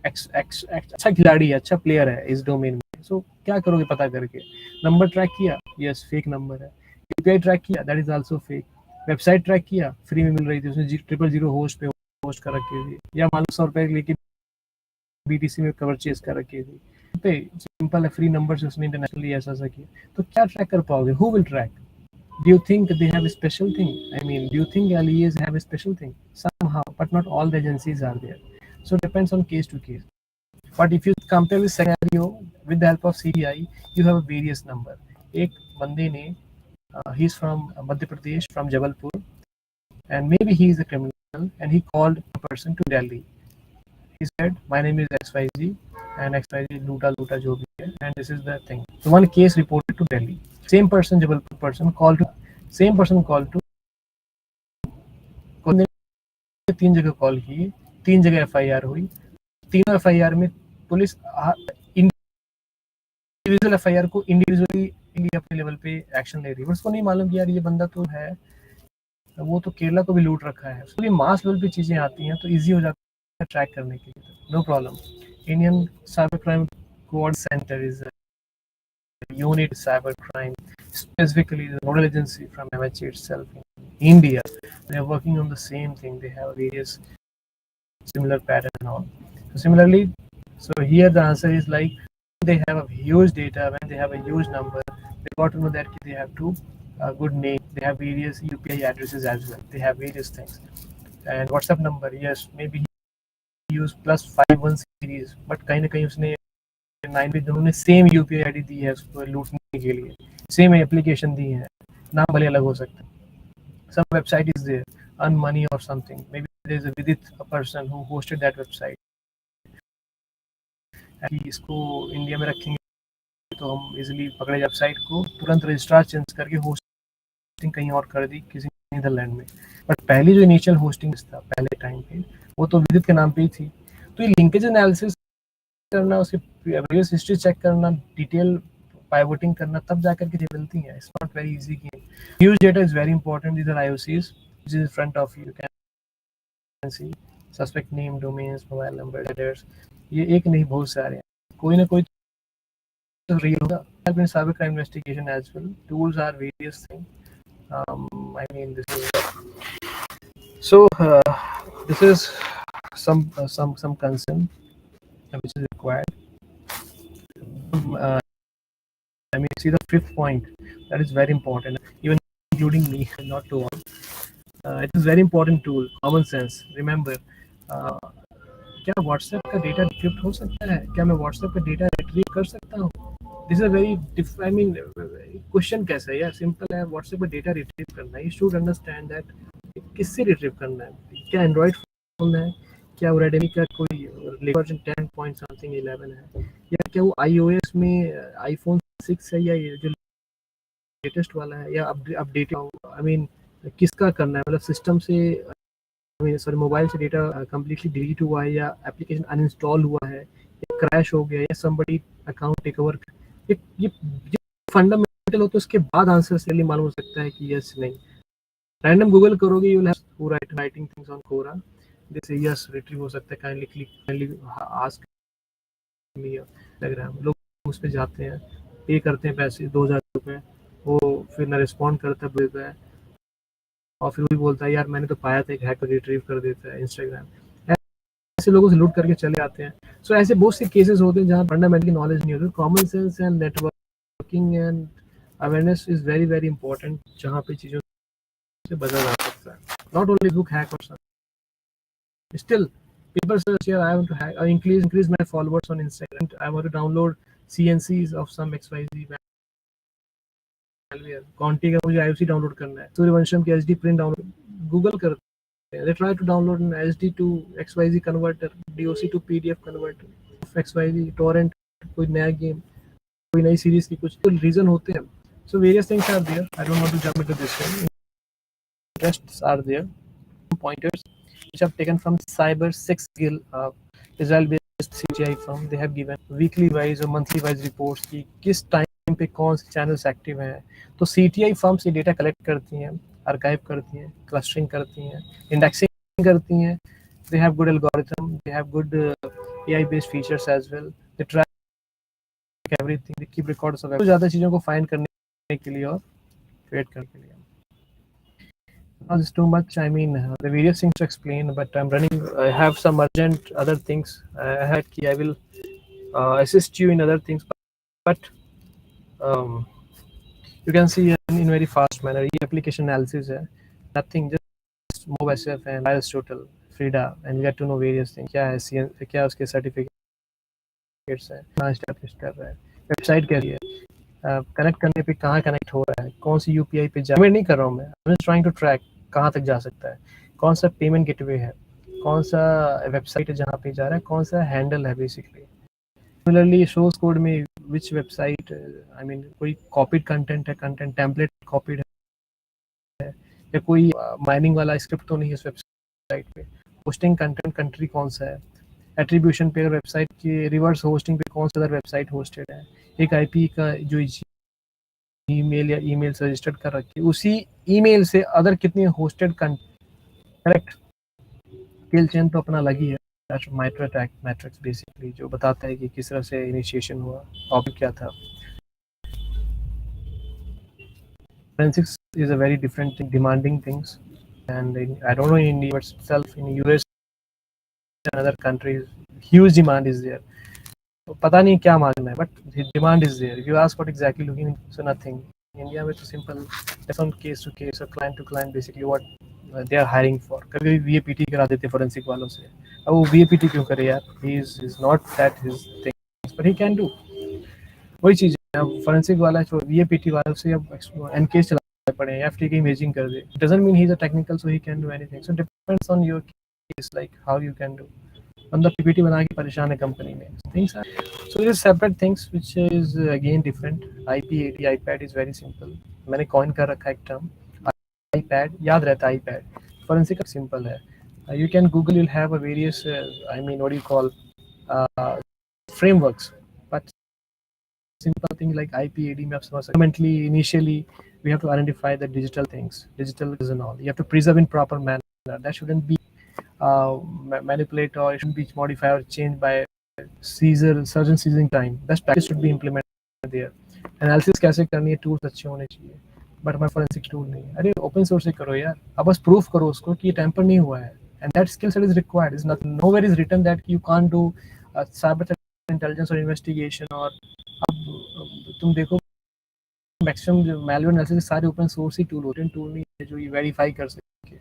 अच्छा खिलाड़ी है, अच्छा प्लेयर है इस डोमेन में, सो क्या करोगे पता करके? नंबर ट्रैक किया, यस फेक नंबर है। UPI ट्रैक किया, that is also fake. Website track किया, फ्री में मिल रही थी, उसने 000 होस्ट पे होस्ट कर रखी थी, या मान लो 100 रुपए लेके BTC में परचेज कर रखी थी, पे सिंपल है, फ्री नंबर से उसने इंटरनेशनली ऐसा किया, तो क्या ट्रैक कर पाओगे? Who will track? Do you think they have a special thing? I mean, do you think LEAs have a special thing? Somehow, but not all the agencies are there. So it depends on case to case. But if you compare this scenario with the help of CDI, you have a various number. एक बंदे ने, he's from Madhya Pradesh, from Jabalpur, and maybe he is a criminal, and he called a person to Delhi. He said, "My name is XYZ, and XYZ Luta जो भी है, and this is the thing." So one case reported to Delhi. Same person, Jabalpur person, called to same person called to 3 जगह call की, 3 जगह FIR हुई, तीनों FIR में police individual FIR को इंडिविजुअली अपने लेवल पे एक्शन ले रही है। उसको नहीं मालूम कि यार ये बंदा तो है, वो तो केरला को भी लूट रखा है, उसको भी मास लेवल पे चीजें आती हैं, तो इजी हो जाता है ट्रैक करने के लिए। No problem. Indian cyber crime coord centre is unit cyber crime, specifically the nodal agency from MHA itself in India. They are working on the same thing. They have various similar pattern and all. So similarly, so here the answer is like, they have a huge data, when they have a huge number, they got to know that they have two good name, they have various UPI addresses as well, they have various things, and WhatsApp number, yes, maybe he use +51 series, but कहीं ना कहीं उसने 9 भी दोनों same UPI ID दी है उसको लूटने के लिए, सेम एप्लीकेशन दी है, नाम भले अलग हो सकता है। Some website is there, earn money or something, maybe there is a Vidit, a person who hosted that website, इसको इंडिया में रखेंगे तो हम इजीली पकड़े वेबसाइट को, तुरंत रजिस्ट्रार चेंज करके होस्टिंग कहीं और कर दी किसी नीदरलैंड में। बट पहली जो इनिशियल होस्टिंग था पहले टाइम पे वो तो विदित के नाम पे ही थी। तो ये लिंकेज एनालिसिस करना, उसकी प्रीवियस हिस्ट्री चेक करना, डिटेल पाइवोटिंग करना, तब जाकर के मिलती है। It's not very easy game. Huge data is very important. These are IOCs which is in front of you can see suspect name, domains, mobile number, address. ये एक नहीं बहुत सारे हैं, कोई ना कोई तो रियल होगा। Help in cyber crime investigation as well. Tools are various things. I mean, this is so. This is some concern which is required. I mean, see the fifth point, that is very important, even including me, not to all. It is very important tool, common sense. Remember, क्या WhatsApp का data decrypt हो सकता है? क्या मैं WhatsApp का data retrieve कर सकता हूँ? This is very I mean question कैसा है यार, सिंपल है, व्हाट्सएप का डेटा रिट्रीव करना है। यू शुड अंडरस्टैंड दैट किससे रिट्रीव करना है। क्या एंड्रॉइड फोन है, क्या रेडमी का कोई वर्जन 10 पॉइंट समथिंग 11 है, या क्या वो iOS में आईफोन 6 है, या ये जो लेटेस्ट वाला है, या अपडेट आई मीन किसका करना है, मतलब सिस्टम से सॉरी मोबाइल से डेटा कम्प्लीटली डिलीट हुआ है, या एप्लीकेशन अनइंस्टॉल हुआ है, या क्रैश हो गया, या समबडी अकाउंट टेक ओवर। ये फंडामेंटल हो तो उसके बाद आंसर से मालूम हो सकता है कि यस नहीं। रैंडम गूगल करोगे, you will have who writing things on Quora, this yes retrieve हो सकता है, kindly click, kindly ask me Telegram. लोग उस पे जाते हैं, पे करते हैं पैसे 2000 रुपये, वो फिर ना रिस्पॉन्ड करता है, और फिर वही बोलता है यार मैंने तो पाया था, एक हैकर रिट्रीव कर देता है इंस्टाग्राम। ऐसे लोगों से लूट करके चले आते हैं। सो ऐसे बहुत से केसेस होते हैं जहाँ फंडामेंटली नॉलेज नहीं होती। Common sense and networking and awareness is very very important, जहाँ पे चीज़ों से बचा जा सकता है। नॉट ओनली बुक हैक और still people search here, I want to hack, increase my followers on Instagram, I want to download CNCs of some XYZ malware, Conti का मुझे IOC डाउनलोड करना है, सूर्यवंशम की HD प्रिंट डाउनलोड, गूगल करते हैं, they try to download an SD to XYZ converter, DOC to PDF converter, XYZ torrent, कोई नया game, कोई नई सीरीज की कुछ तो रीजन होते हैं। So various things are there. I don't want to jump into this one. Interests are there. Pointers which have taken from CyberSecurity Israel-based CGI firm. They have given weekly wise or monthly wise reports कि किस time पे कौन से channels active हैं। तो CTI firms ये data collect करती हैं, आर्काइव करती हैं, क्लस्टरिंग करती हैं, इंडेक्सिंग करती हैं। They have good algorithm. They have good AI-based features as well. They track everything. They keep records of ज़्यादा चीज़ों को फाइंड करने के लिए और क्रिएट करने के लिए। Not too much. I mean, the various things to explain, but I'm running. I have some urgent other things. I will assist you in other things, but you can see in very fast manner. ये application analysis है, nothing. Just move SF and Aristotle, Frida, and get to know various things. क्या है क्या उसके certificates हैं, कहाँ establish कर रहा है, website कैसी है, कनेक्ट करने पे कहाँ कनेक्ट हो रहा है, कौन सी UPI पे जा, मैं नहीं कर रहा हूँ, मैं I'm just trying to track कहाँ तक जा सकता है, कौन सा पेमेंट गेटवे है, कौन सा वेबसाइट है जहाँ पे जा रहा है, कौन सा हैंडल है बेसिकली। सिमिलरली सोर्स कोड में विच वेबसाइट, आई मीन कोई कॉपीड कंटेंट है, कंटेंट टेम्पलेट कॉपीड है, या कोई माइनिंग वाला स्क्रिप्ट तो नहीं है इस वेबसाइट पे, होस्टिंग कंटेंट कंट्री कौन सा है, एट्रीब्यूशन पे वेबसाइट की रिवर्स होस्टिंग पे कौन सा अदर वेबसाइट होस्टेड है, एक IP का जो ईमेल या ईमेल से रजिस्टर्ड कर रखी है, उसी ईमेल से अदर कितनी होस्टेड करेक्ट। किल चेन तो अपना लगी है, मैट्रिक्स बेसिकली जो बताता है कि किस तरह से इनिशिएशन हुआ, टॉपिक क्या था। Forensics is a very different thing, demanding things, and I don't know in India but itself in US and other countries huge demand is there. पता नहीं क्या मांगना है, but demand is there. If you ask what exactly looking, so nothing. India में तो simple, it's on case to case or client to client basically what they are hiring for. कभी VAPT करा देते forensic वालों से, अब वो VAPT क्यों करे यार, he is not that his thing, but he can do. वही चीज़ है, अब forensic वाला जो VAPT वालों से अब एनकेस चलाने पड़े, FT की इमेजिंग कर दे, doesn't mean he is a technical so he can do anything. So depends on your case, like how you can do. बंदा पीपीटी बना के परेशान है कंपनी में. Things are so these separate things which is again different. IP80 iPad is very simple. मैंने coin कर रखा है एक term iPad, याद रहता है iPad. Forensic simple है. You can Google, you'll have a various I mean what do you call frameworks, but simple thing like IP80 में आप समझ सकते. Fundamentally, initially we have to identify the digital things, digital is and all. You have to preserve in proper manner. That shouldn't be manipulated or it shouldn't be modified or changed by surgeon seizing time. Best practice should be implemented there. Analysis कैसे करनी है, tools अच्छे होने चाहिए. But हमारे forensic tool नहीं है. अरे ओपन सोर्स से करो यार, अब बस प्रूफ करो उसको कि ये टैंपर नहीं हुआ है. And that skill set is required. Is not nowhere is written that you can't do cyber intelligence और इन्वेस्टिगेशन. और अब तुम देखो मैक्सिमम जो मैलवेयर एनालिसिस सारे ओपन सोर्स ही टूल होते हैं. टूल नहीं है जो ये वेरीफाई कर सके.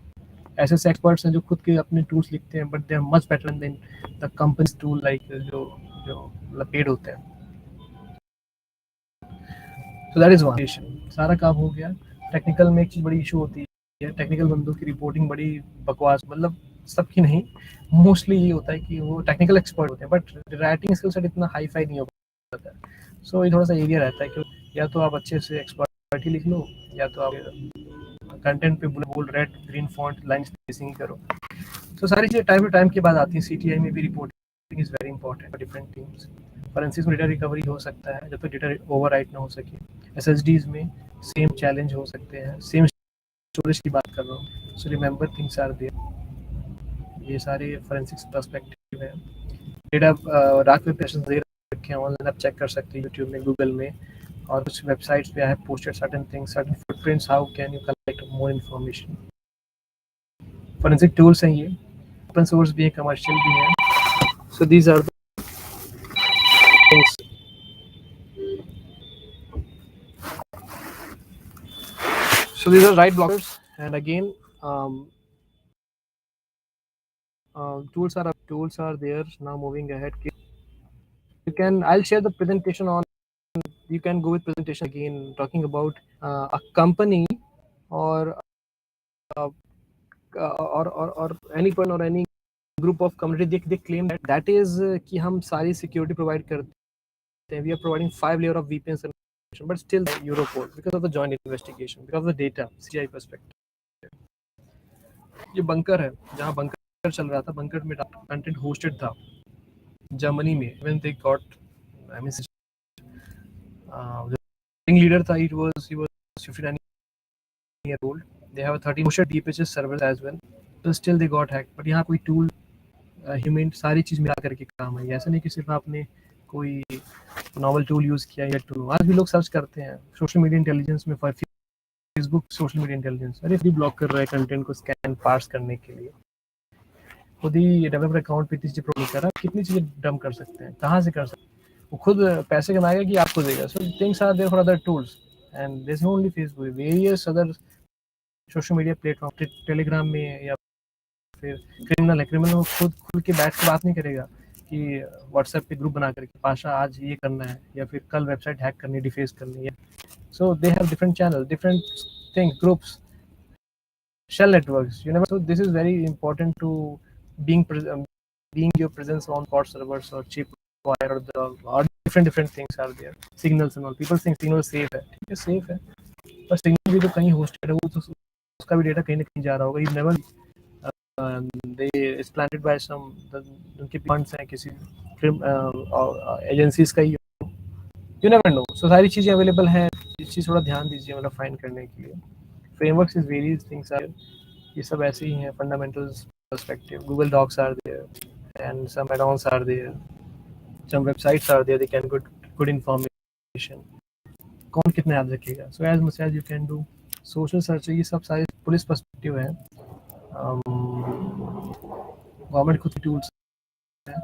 ऐसे एक्सपर्ट्स हैं जो खुद के अपने टूल्स लिखते हैं, but they are much better than the companies tool like जो जो पेड होते हैं. So that is one. सारा काम हो गया. टेक्निकल में एक चीज़ बड़ी इशू होती है, टेक्निकल बंदों की रिपोर्टिंग बड़ी बकवास, मतलब सबकी नहीं, मोस्टली ये होता है कि वो टेक्निकल एक्सपर्ट होते हैं बट राइटिंग स्किल सेट इतना हाई फाई नहीं हो पाता है. सो ये थोड़ा सा एरिया रहता है कि या तो आप अच्छे से एक्सपर्ट ही लिख लो या तो आप कंटेंट पे bold red green font line spacing करो. तो सारी चीज़ें टाइम टू टाइम के बाद आती हैं. CTI में भी reporting is very important for different teams. Forensics में डेटा रिकवरी हो सकता है जब तक डेटा ओवरराइट ना हो सके. SSDs में सेम चैलेंज हो सकते हैं. सेम स्टोरेज की बात कर रहा हूँ. So remember things are there. ये सारे फॉरेंसिक्स पर्सपेक्टिव हैं. डेटा रात में पेशेंस दे रखे हैं, ऑनलाइन आप चेक कर सकते हैं यूट्यूब में, गूगल में, और कुछ वेबसाइट्स पे I have posted certain things, certain footprints, how can you collect more information. Forensic tools हैं ये, ओपन सोर्स भी है, कमर्शियल भी है. So these are the things. So these are right blockers, and again tools are there now. Moving ahead, you can, I'll share the presentation on, you can go with presentation again, talking about a company or any person or any group of community, they claim that is कि हम सारी security provide करते हैं. We are providing 5 layer of VPN solution, but still Europol, because of the joint investigation, because of the data CI perspective. ये bunker है, जहाँ bunker चल रहा था, बंकर में कंटेंट होस्टेड था जर्मनी में. when they got, I mean, the leader था, he was 59 year old. They have a 13 hosted DSPH servers as well, so still they got hacked. but यहाँ कोई टूल ह्यूमन सारी चीज़ मिला करके काम है. ऐसा नहीं कि सिर्फ आपने कोई नॉवल टूल यूज़ किया या टूल. आज भी लोग सर्च करते हैं सोशल मीडिया इंटेलिजेंस में, for Facebook social media intelligence. अरे भी ब्लॉक कर रहा है कंटेंट को स्कैन पार्स करने के लिए. खुद ही डेवलपर अकाउंट पे इतनी चीज़ प्रोवाइड कर रहा है, कितनी चीज़ें डंप कर सकते हैं, कहाँ से कर सकते हैं. वो खुद पैसे कमाएगा कि आपको देगा. So things are there for other tools, and there is only Facebook, various other social media platform. Telegram में या फिर क्रिमिनल है, क्रिमिनल खुद के बैठ के बात नहीं करेगा कि व्हाट्सएप पे ग्रुप बना करके पाशा आज ये करना है या फिर कल वेबसाइट हैक करनी, डिफेस करनी है. So they have different channel, different thing, groups, shell networks, you never. So this is very important to being your presence on pod servers or chip wire or different things are there. Signals and all, people think signal safe है. ठीक है, safe है, पर signal भी तो कहीं hosted है, वो तो उसका भी डेटा कहीं ना कहीं जा रहा होगा. You never they is planted by some उनके फंड्स हैं किसी एजेंसीज का ही, you never know. So सारी चीज़ें अवेलेबल हैं. इस चीज़ थोड़ा ध्यान दीजिए मतलब फाइंड करने के लिए. Frameworks is various things are, ये सब ऐसे ही हैं. Fundamentals perspective, Google Docs are there and some add-ons are there, some websites are there, they can good information. कौन कितना याद रखेगा. So as much as you can do. Social search, ये सब सारे पुलिस पर्सपेक्टिव है. गवर्नमेंट खुद tools हैं,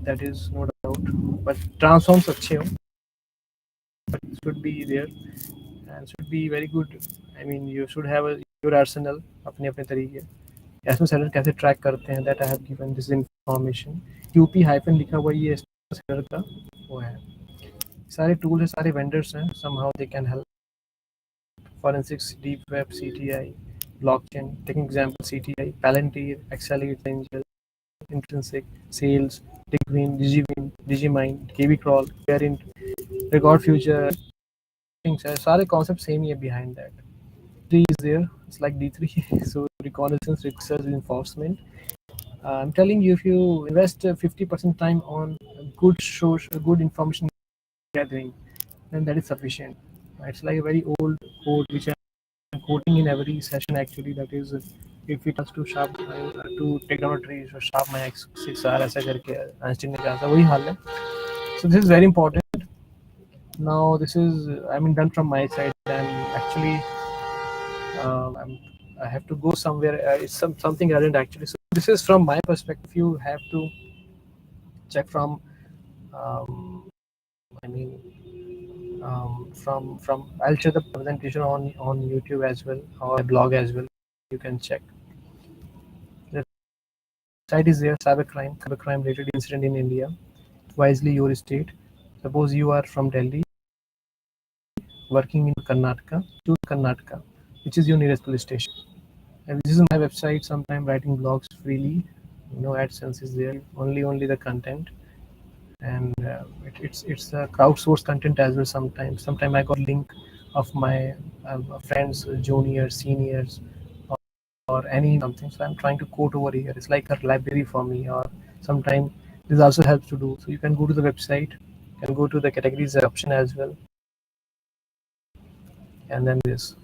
that is no doubt, but transforms अच्छे हो, but it should be there and should be very good. I mean, you should have your arsenal अपने तरीके. इसमें सेलर कैसे ट्रैक करते हैं, that I have given this information. UP hyphen लिखा हुआ ये सेलर का वो है. सारे टूल है, सारे वेंडर्स हैं, somehow they can help. Forensics, Deep Web, CTI, blockchain. Taking example, CTI, Palantir, Accelerate, Angel, Intrinsic, Sales, Digwin, Digimind, KBCrawl, Variant, Record Future, things. सारे concept same ही है behind that. D is there. It's like D3. So reconnaissance, research, enforcement. I'm telling you, if you invest 50% time on good information gathering, then that is sufficient. It's like a very old code which I'm quoting in every session. Actually, that is, if it has to to take down a tree, so sharp my X6R ऐसा करके Einstein ने कहा था वही हाल है. So this is very important. Now this is done from my side. Actually I have to go somewhere. It's something urgent actually. So this is from my perspective. You have to check from I mean from I'll share the presentation on YouTube as well or blog as well. You can check. The site is there. Cybercrime related incident in India. Wisely your state. Suppose you are from Delhi, working in Karnataka. Choose Karnataka, which is your nearest police station. And this is my website. Sometime writing blogs freely. No AdSense is there. Only the content. And it's crowdsourced content as well. Sometime I got link of my friends, juniors, seniors, or any something. So I'm trying to quote over here. It's like a library for me. Or sometime this also helps to do. So you can go to the website, you can go to the categories option as well, and then this.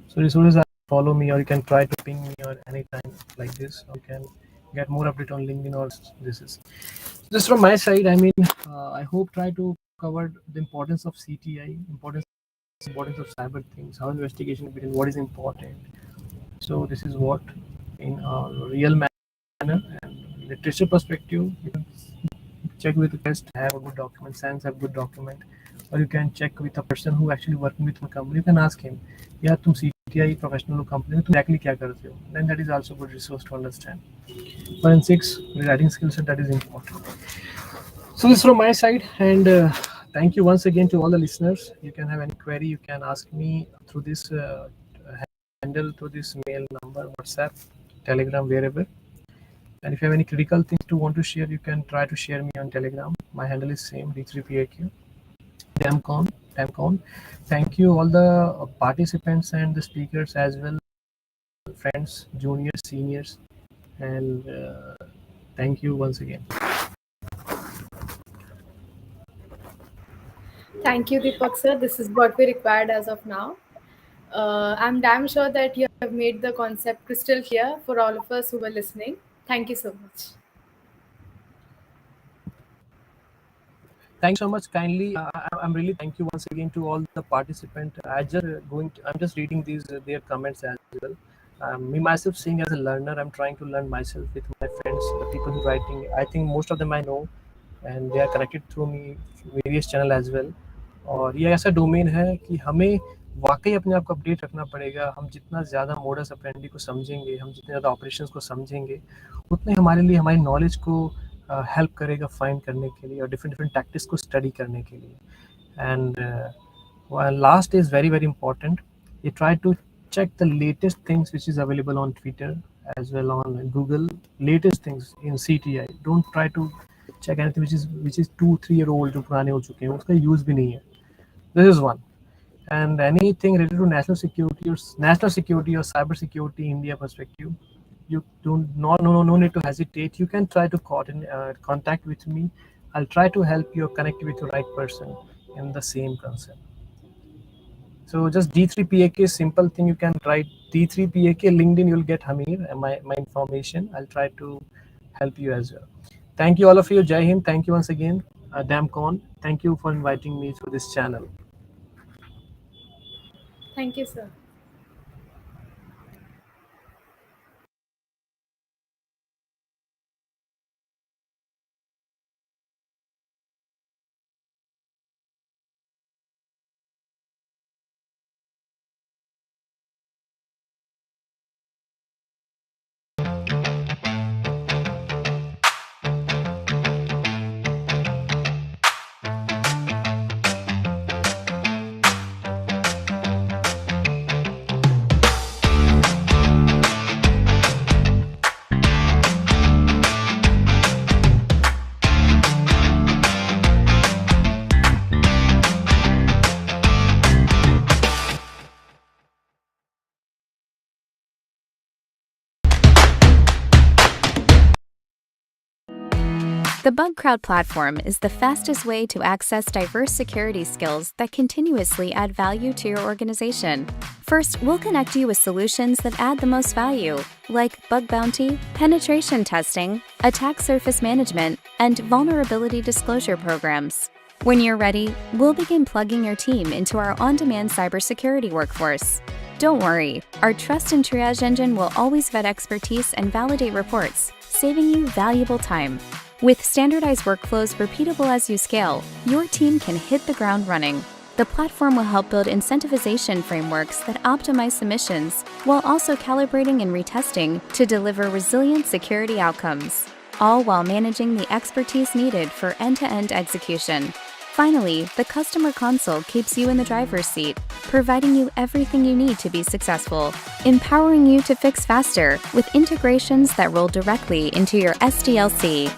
So resources are follow me, or you can try to ping me or anytime like this. Or you can get more update on LinkedIn or this is. Just from my side, I hope try to cover the importance of CTI, importance of cyber things, how investigation begin, what is important. So this is what in a real manner and literature perspective, you can check with the guest, have a good document, SANS have good document, or you can check with a person who actually working with a company. You can ask him, yeah, तुम CTI professional company में तुम exactly क्या करते हो? Then that is also good resource to understand. Forensics, writing skill set, that is important. So this is from my side, and thank you once again to all the listeners. You can have any query, you can ask me through this handle, through this mail number, WhatsApp, Telegram, wherever. And if you have any critical things to want to share, you can try to share me on Telegram. My handle is same, D3PAQ. Damncon. Thank you all the participants and the speakers as well, friends, juniors, seniors, and thank you once again. Thank you, Deepak sir. This is what we required as of now. I'm damn sure that you have made the concept crystal clear for all of us who were listening. Thank you so much. Thanks so much. Kindly, I'm really thank you once again to all the participants. I'm just reading these their comments as well. Me myself, seeing as a learner, I'm trying to learn myself with my friends, the people who writing. I think most of them I know, and they are connected through me various channel as well. और ये ऐसा domain है कि हमें वाकई अपने आप को अपडेट रखना पड़ेगा. हम जितना ज़्यादा मोडस ऑपरेंडी को समझेंगे, हम जितने ज़्यादा ऑपरेशंस को समझेंगे, उतने हमारे लिए हमारी नॉलेज को हेल्प करेगा फाइंड करने के लिए और डिफरेंट टैक्टिक्स को स्टडी करने के लिए. And last is very very important. You try to check the latest things which is available on Twitter as well on Google, latest things in CTI. Don't try to check anything which is 2-3 year old जो पुराने हो चुके हैं, उसका use भी नहीं है. This is one. And anything related to national security or cyber security India perspective, you no need to hesitate. You can try to contact with me. I'll try to help you connect with the right person in the same concept. So just D3PAK, simple thing, you can write D3PAK LinkedIn, you'll get Hamir and my information. I'll try to help you as well. Thank you all of you. Jai Hind. Thank you once again. Damncon. Thank you for inviting me to this channel. Thank you, sir. The Bug Crowd platform is the fastest way to access diverse security skills that continuously add value to your organization. First, we'll connect you with solutions that add the most value, like bug bounty, penetration testing, attack surface management, and vulnerability disclosure programs. When you're ready, we'll begin plugging your team into our on-demand cybersecurity workforce. Don't worry, our trust and triage engine will always vet expertise and validate reports, saving you valuable time. With standardized workflows repeatable as you scale, your team can hit the ground running. The platform will help build incentivization frameworks that optimize submissions, while also calibrating and retesting to deliver resilient security outcomes, all while managing the expertise needed for end-to-end execution. Finally, the customer console keeps you in the driver's seat, providing you everything you need to be successful, empowering you to fix faster with integrations that roll directly into your SDLC.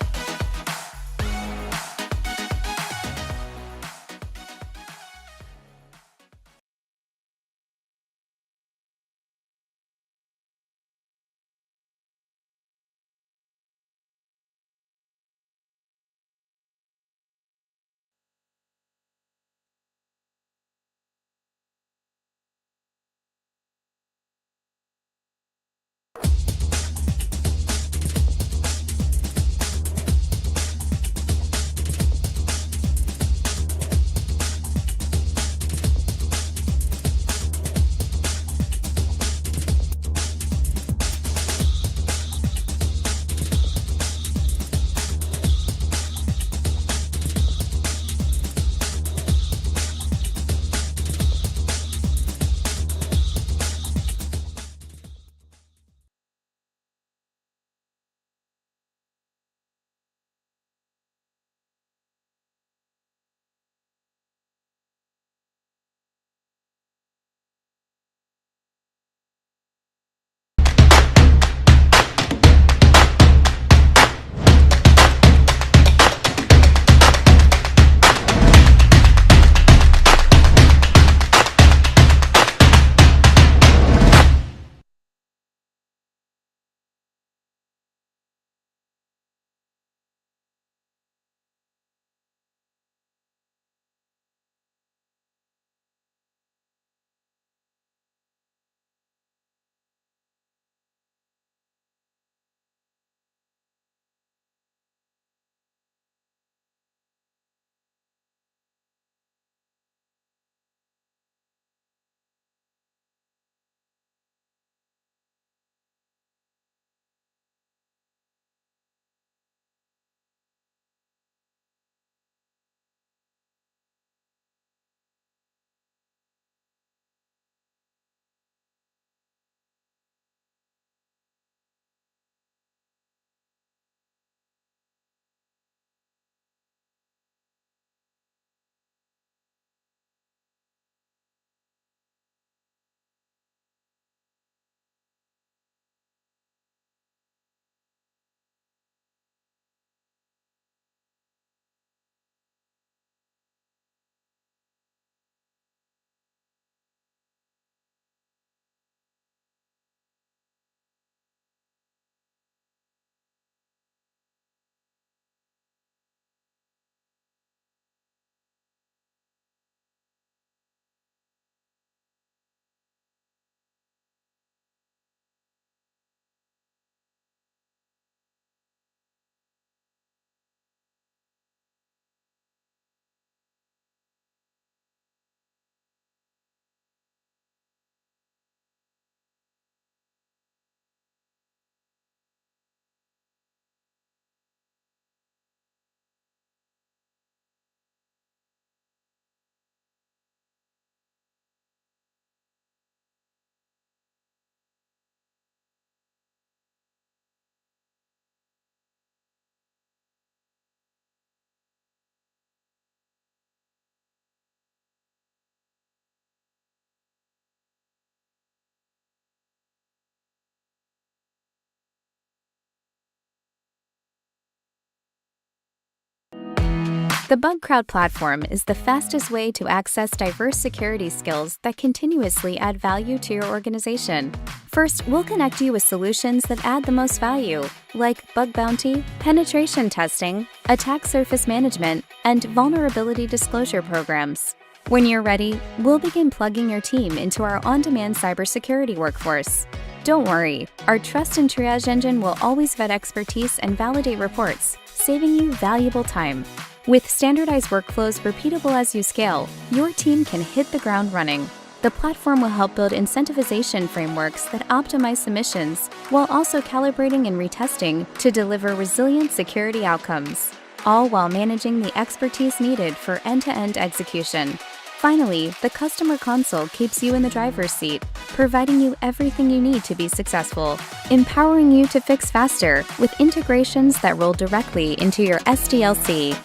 The Bug Crowd platform is the fastest way to access diverse security skills that continuously add value to your organization. First, we'll connect you with solutions that add the most value, like bug bounty, penetration testing, attack surface management, and vulnerability disclosure programs. When you're ready, we'll begin plugging your team into our on-demand cybersecurity workforce. Don't worry, our trust and triage engine will always vet expertise and validate reports, saving you valuable time. With standardized workflows repeatable as you scale, your team can hit the ground running. The platform will help build incentivization frameworks that optimize submissions, while also calibrating and retesting to deliver resilient security outcomes, all while managing the expertise needed for end-to-end execution. Finally, the customer console keeps you in the driver's seat, providing you everything you need to be successful, empowering you to fix faster with integrations that roll directly into your SDLC.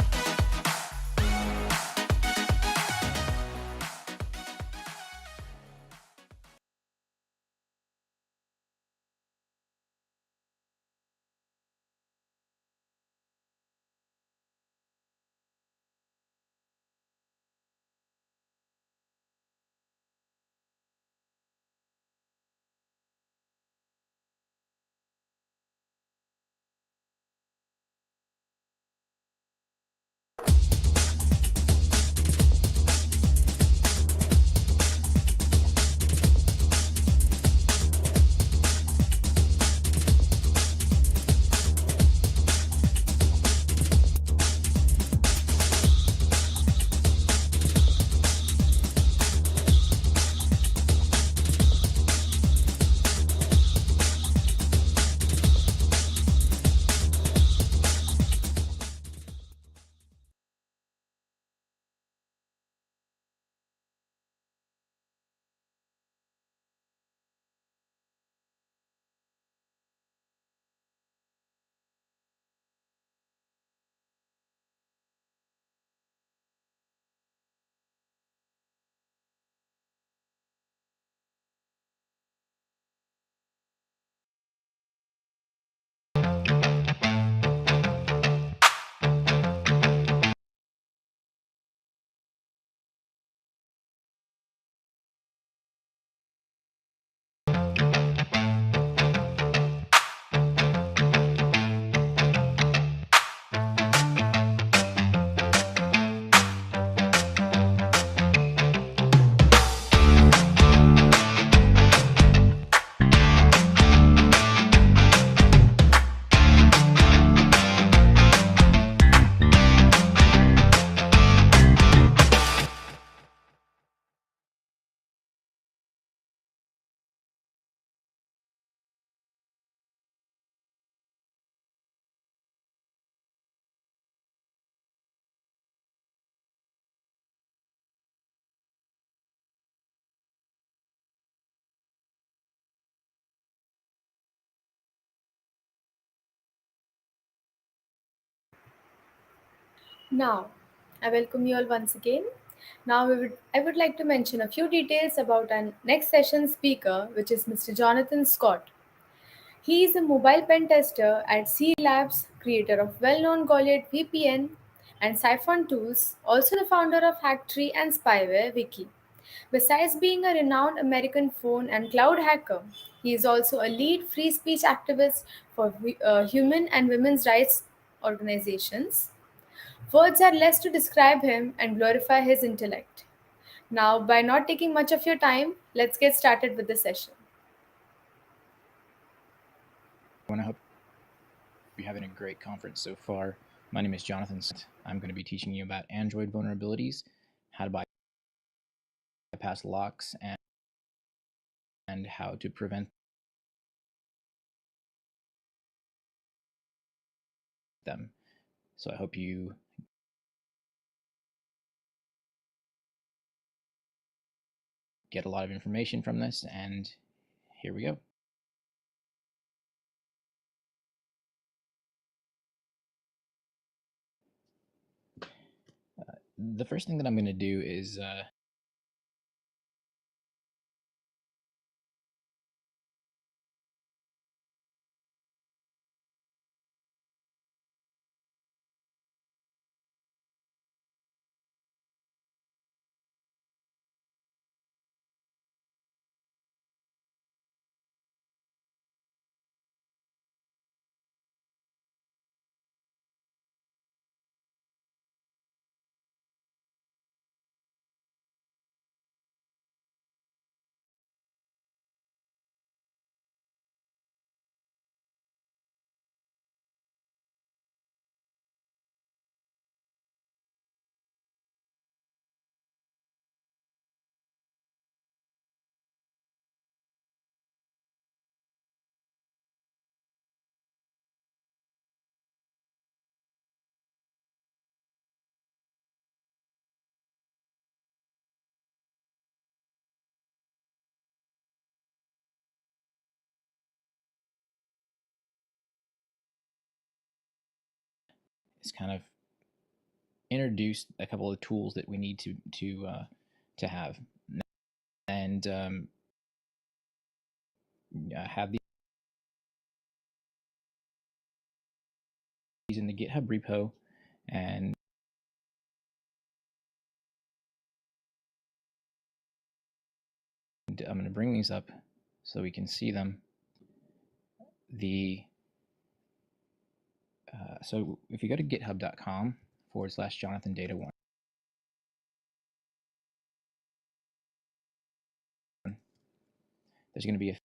Now, I welcome you all once again. Now, I would like to mention a few details about our next session speaker, which is Mr. Jonathan Scott. He is a mobile pen tester at C Labs, creator of well-known Goliath VPN and Siphon tools, also the founder of Hacktree and Spyware Wiki. Besides being a renowned American phone and cloud hacker, he is also a lead free speech activist for human and women's rights organizations. Words are less to describe him and glorify his intellect. Now, by not taking much of your time, let's get started with the session. I hope you're having a great conference so far. My name is Jonathan. I'm going to be teaching you about Android vulnerabilities, how to bypass locks, and how to prevent them. So I hope you get a lot of information from this, and here we go. The first thing that I'm going to do is it's kind of introduced a couple of tools that we need to have, and have these in the GitHub repo, and I'm going to bring these up so we can see them. So if you go to github.com/Jonathan Data 1, there's going to be a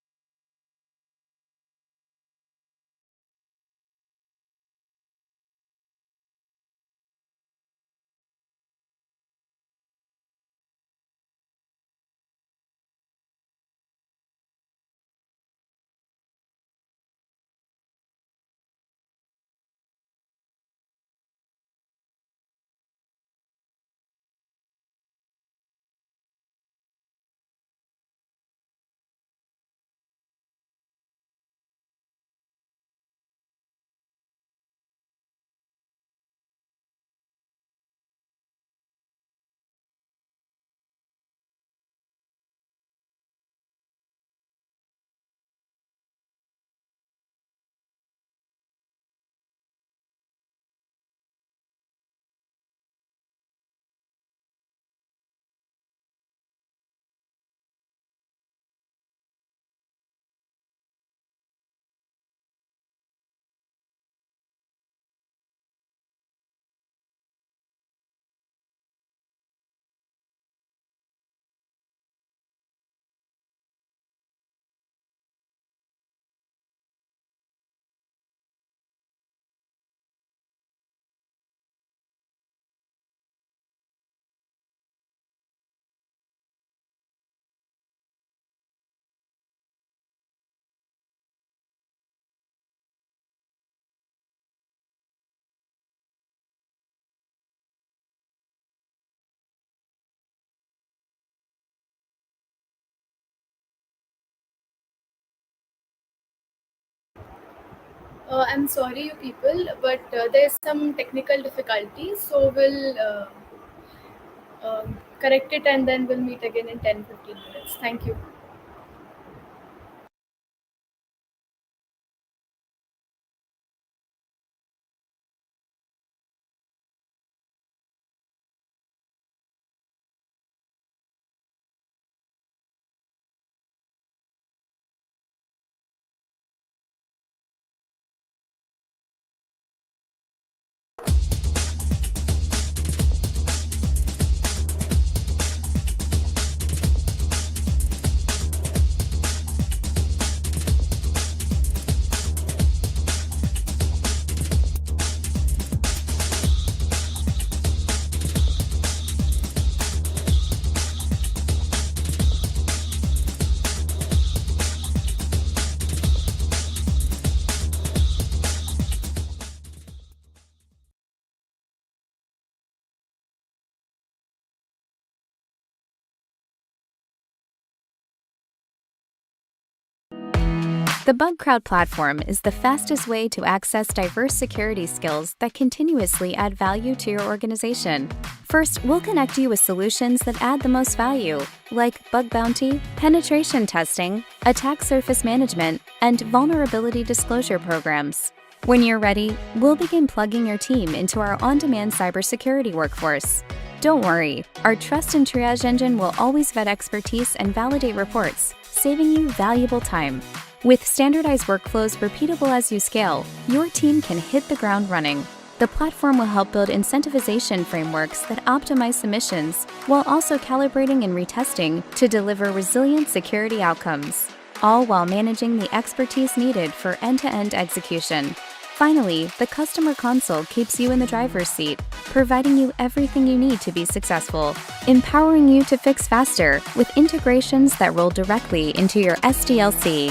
I'm sorry, you people, but there's some technical difficulties, so we'll correct it and then we'll meet again in 10-15 minutes. Thank you. The Bug Crowd platform is the fastest way to access diverse security skills that continuously add value to your organization. First, we'll connect you with solutions that add the most value, like bug bounty, penetration testing, attack surface management, and vulnerability disclosure programs. When you're ready, we'll begin plugging your team into our on-demand cybersecurity workforce. Don't worry, our trust and triage engine will always vet expertise and validate reports, saving you valuable time. With standardized workflows repeatable as you scale, your team can hit the ground running. The platform will help build incentivization frameworks that optimize submissions, while also calibrating and retesting to deliver resilient security outcomes, all while managing the expertise needed for end-to-end execution. Finally, the customer console keeps you in the driver's seat, providing you everything you need to be successful, empowering you to fix faster with integrations that roll directly into your SDLC.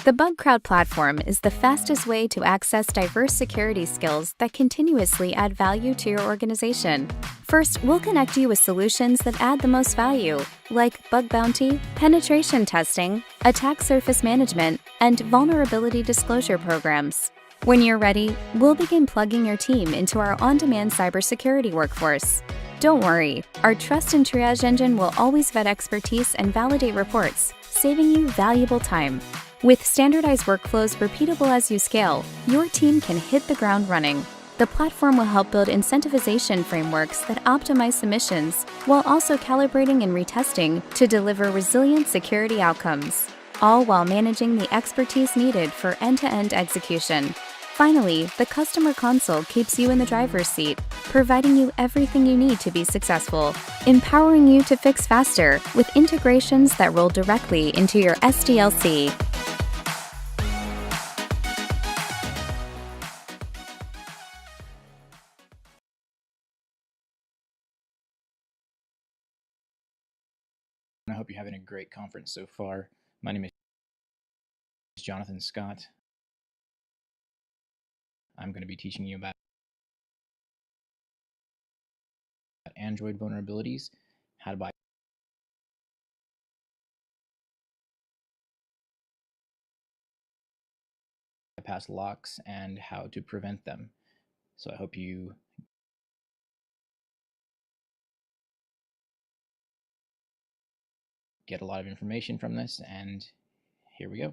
The Bug Crowd platform is the fastest way to access diverse security skills that continuously add value to your organization. First, we'll connect you with solutions that add the most value, like bug bounty, penetration testing, attack surface management, and vulnerability disclosure programs. When you're ready, we'll begin plugging your team into our on-demand cybersecurity workforce. Don't worry, our trust and triage engine will always vet expertise and validate reports, saving you valuable time. With standardized workflows repeatable as you scale, your team can hit the ground running. The platform will help build incentivization frameworks that optimize submissions, while also calibrating and retesting to deliver resilient security outcomes, all while managing the expertise needed for end-to-end execution. Finally, the customer console keeps you in the driver's seat, providing you everything you need to be successful, empowering you to fix faster with integrations that roll directly into your SDLC. I hope you're having a great conference so far. My name is Jonathan Scott. I'm going to be teaching you about Android vulnerabilities, how to bypass locks, and how to prevent them. So I hope you get a lot of information from this, and here we go.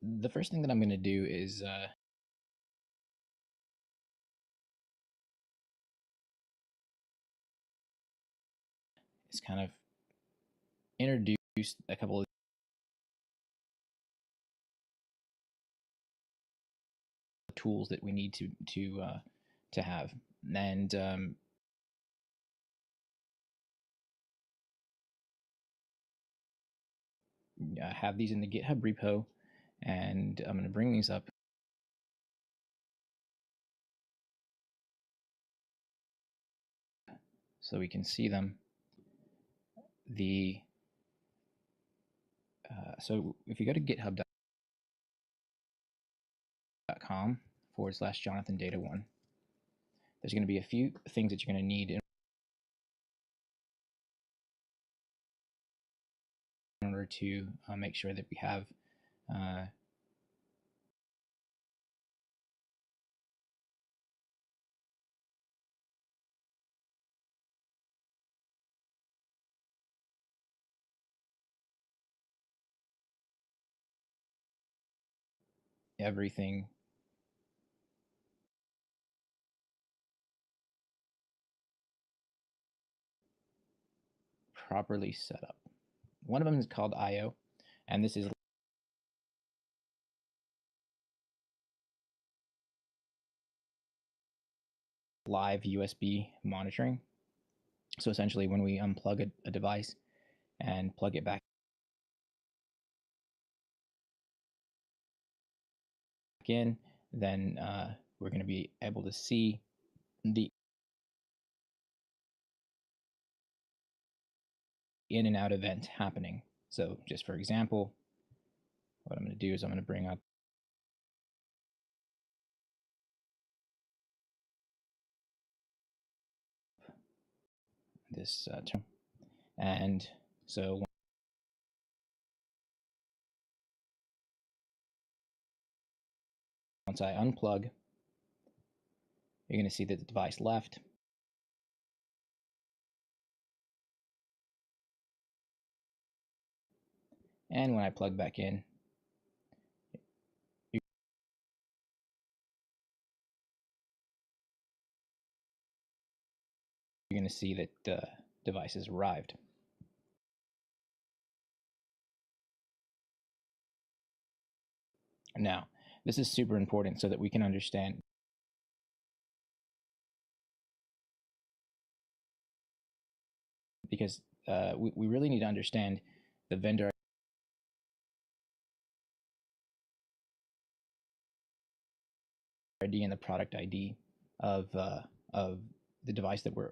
The first thing that I'm going to do is kind of introduce a couple of tools that we need to have, and I have these in the GitHub repo, and I'm going to bring these up so we can see them. So if you go to github.com/JonathanData1, there's going to be a few things that you're going to need in order to make sure that we have everything properly set up. One of them is called IO, and this is live USB monitoring. So essentially, when we unplug a device and plug it back in, then we're going to be able to see the in and out event happening. So just for example, what I'm going to do is I'm going to bring up this term, and so once I unplug, you're going to see that the device left. And when I plug back in, you're going to see that the device has arrived. Now, this is super important so that we can understand because we really need to understand the vendor ID and the product ID of the device that we're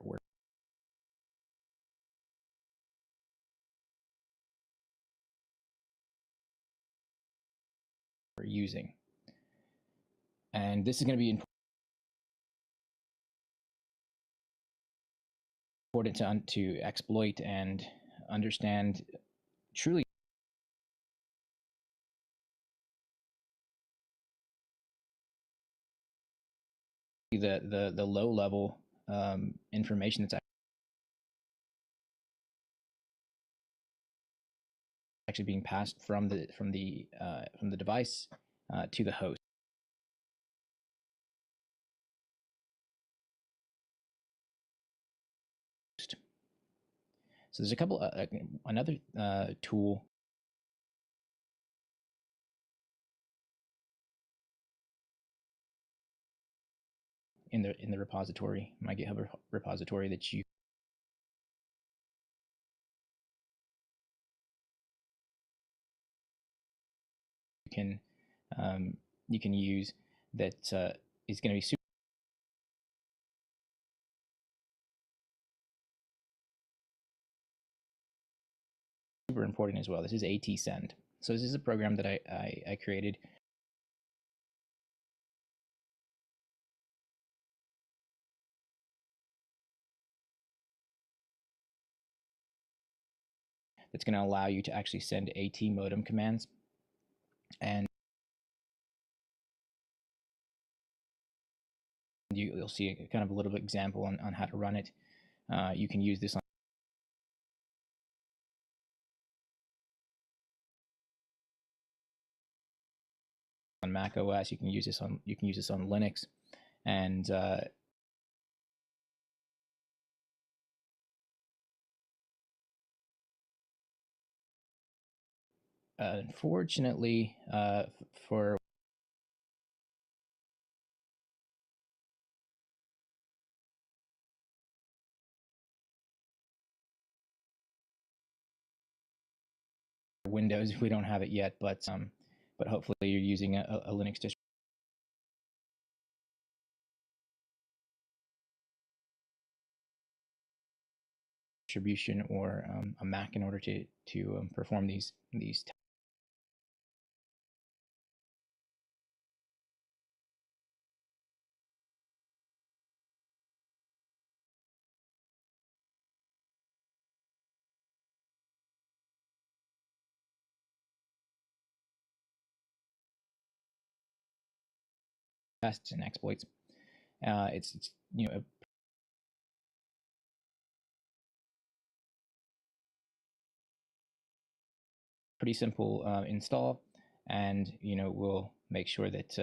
using. And this is going to be important to exploit and understand truly the low level information that's actually being passed from the device to the host. So there's a couple another tool in the repository, my GitHub repository, that you can use that is going to be super important as well. This is AtSend. So this is a program that I created that's going to allow you to actually send AT modem commands. And you'll see a kind of a little example on how to run it. You can use this on Mac OS. You can use this on Linux, and unfortunately for Windows, we don't have it yet, but hopefully you're using a Linux distribution or a Mac in order to perform these tests and exploits. It's a pretty simple install, and we'll make sure that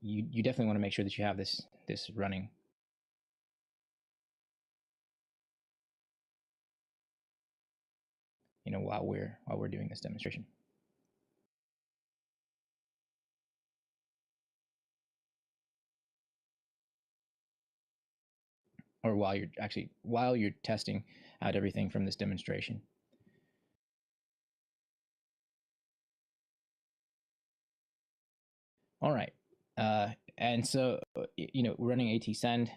you definitely want to make sure that you have this running. While we're doing this demonstration. Or while you're testing out everything from this demonstration. All right, and so running AtSend.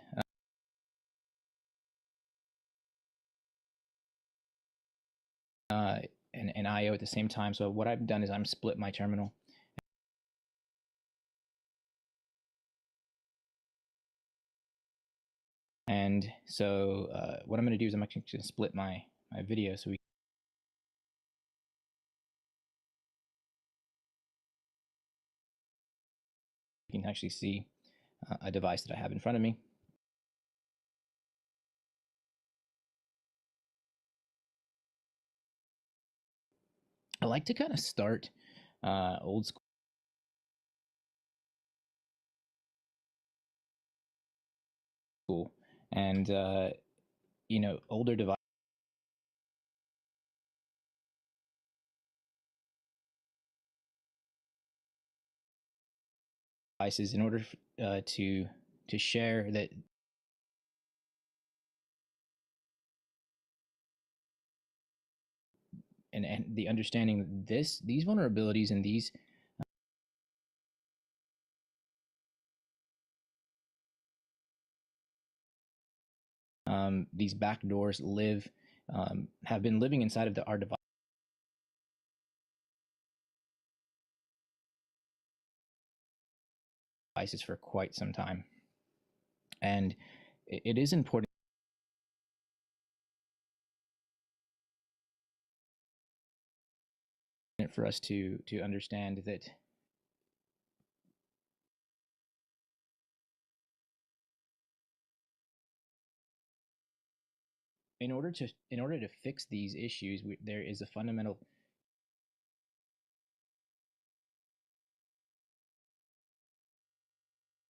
And IO at the same time. So what I've done is I'm split my terminal. And so what I'm going to do is I'm actually going to split my video so we can actually see a device that I have in front of me. I like to kind of start old school. And older devices in order to share that and the understanding that these vulnerabilities and these these backdoors have been living inside of our devices for quite some time. And it is important for us to understand that in order to fix these issues, there is a fundamental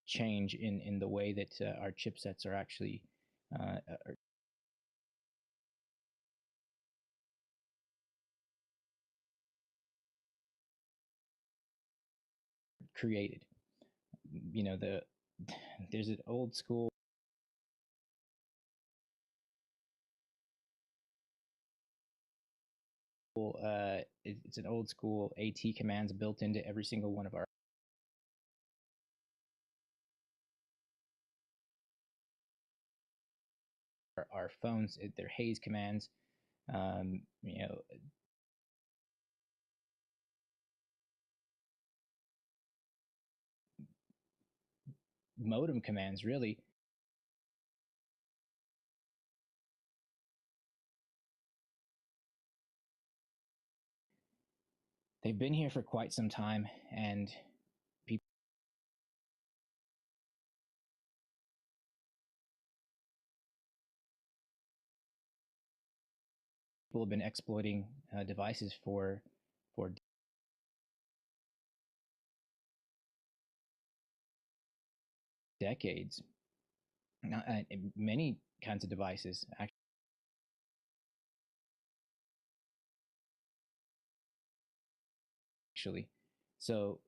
change in the way that our chipsets are actually created. You know, there's an old school it's an old school AT commands built into every single one of our phones. They're haze commands, you know, modem commands, really. They've been here for quite some time, and people have been exploiting devices for decades. Many kinds of devices actually. So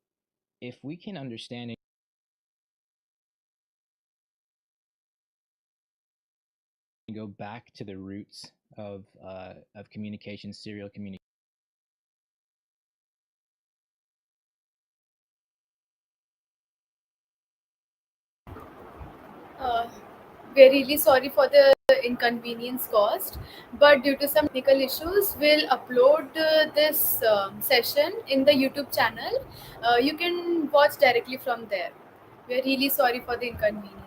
if we can understand and go back to the roots of communication, serial communication, We're really sorry for the inconvenience caused, but due to some technical issues, we'll upload this session in the YouTube channel. You can watch directly from there. We're really sorry for the inconvenience.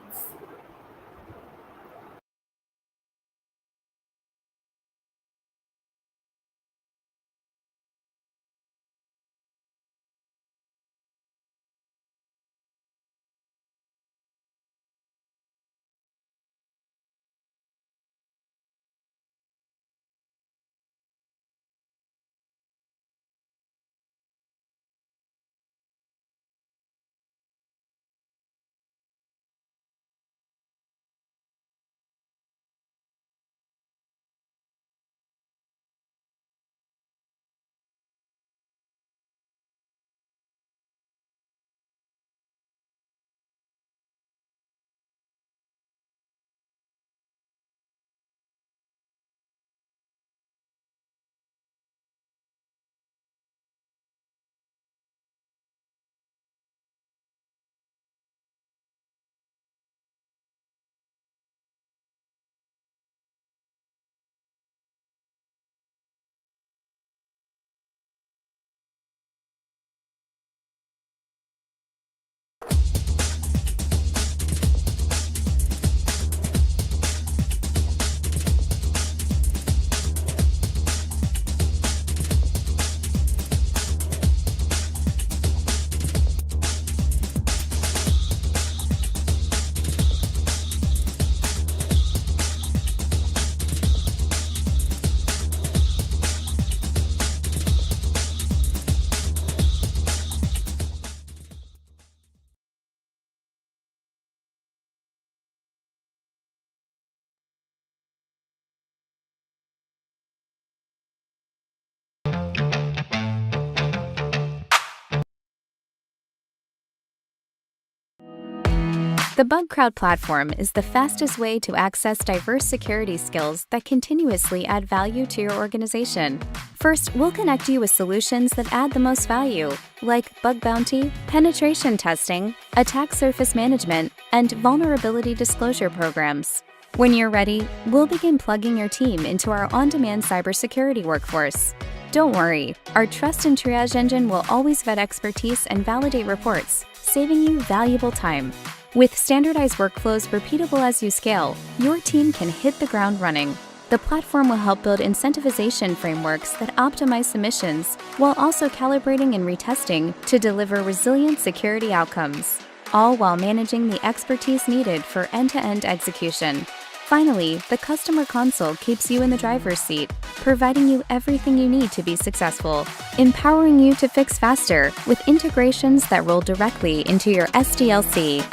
The Bug Crowd platform is the fastest way to access diverse security skills that continuously add value to your organization. First, we'll connect you with solutions that add the most value, like bug bounty, penetration testing, attack surface management, and vulnerability disclosure programs. When you're ready, we'll begin plugging your team into our on-demand cybersecurity workforce. Don't worry, our trust and triage engine will always vet expertise and validate reports, saving you valuable time. With standardized workflows repeatable as you scale, your team can hit the ground running. The platform will help build incentivization frameworks that optimize submissions while also calibrating and retesting to deliver resilient security outcomes, all while managing the expertise needed for end-to-end execution. Finally, the customer console keeps you in the driver's seat, providing you everything you need to be successful, empowering you to fix faster with integrations that roll directly into your SDLC.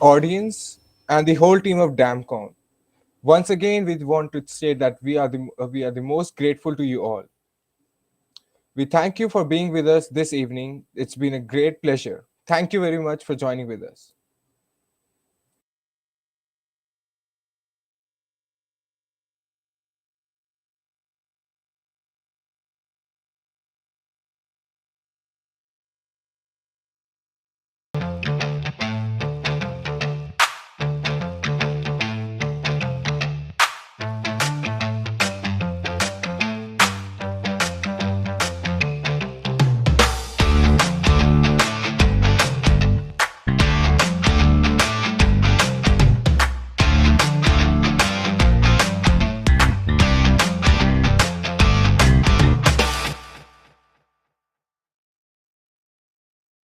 Audience, and the whole team of Damncon. Once again, we want to state that we are the most grateful to you all. We thank you for being with us this evening. It's been a great pleasure. Thank you very much for joining with us.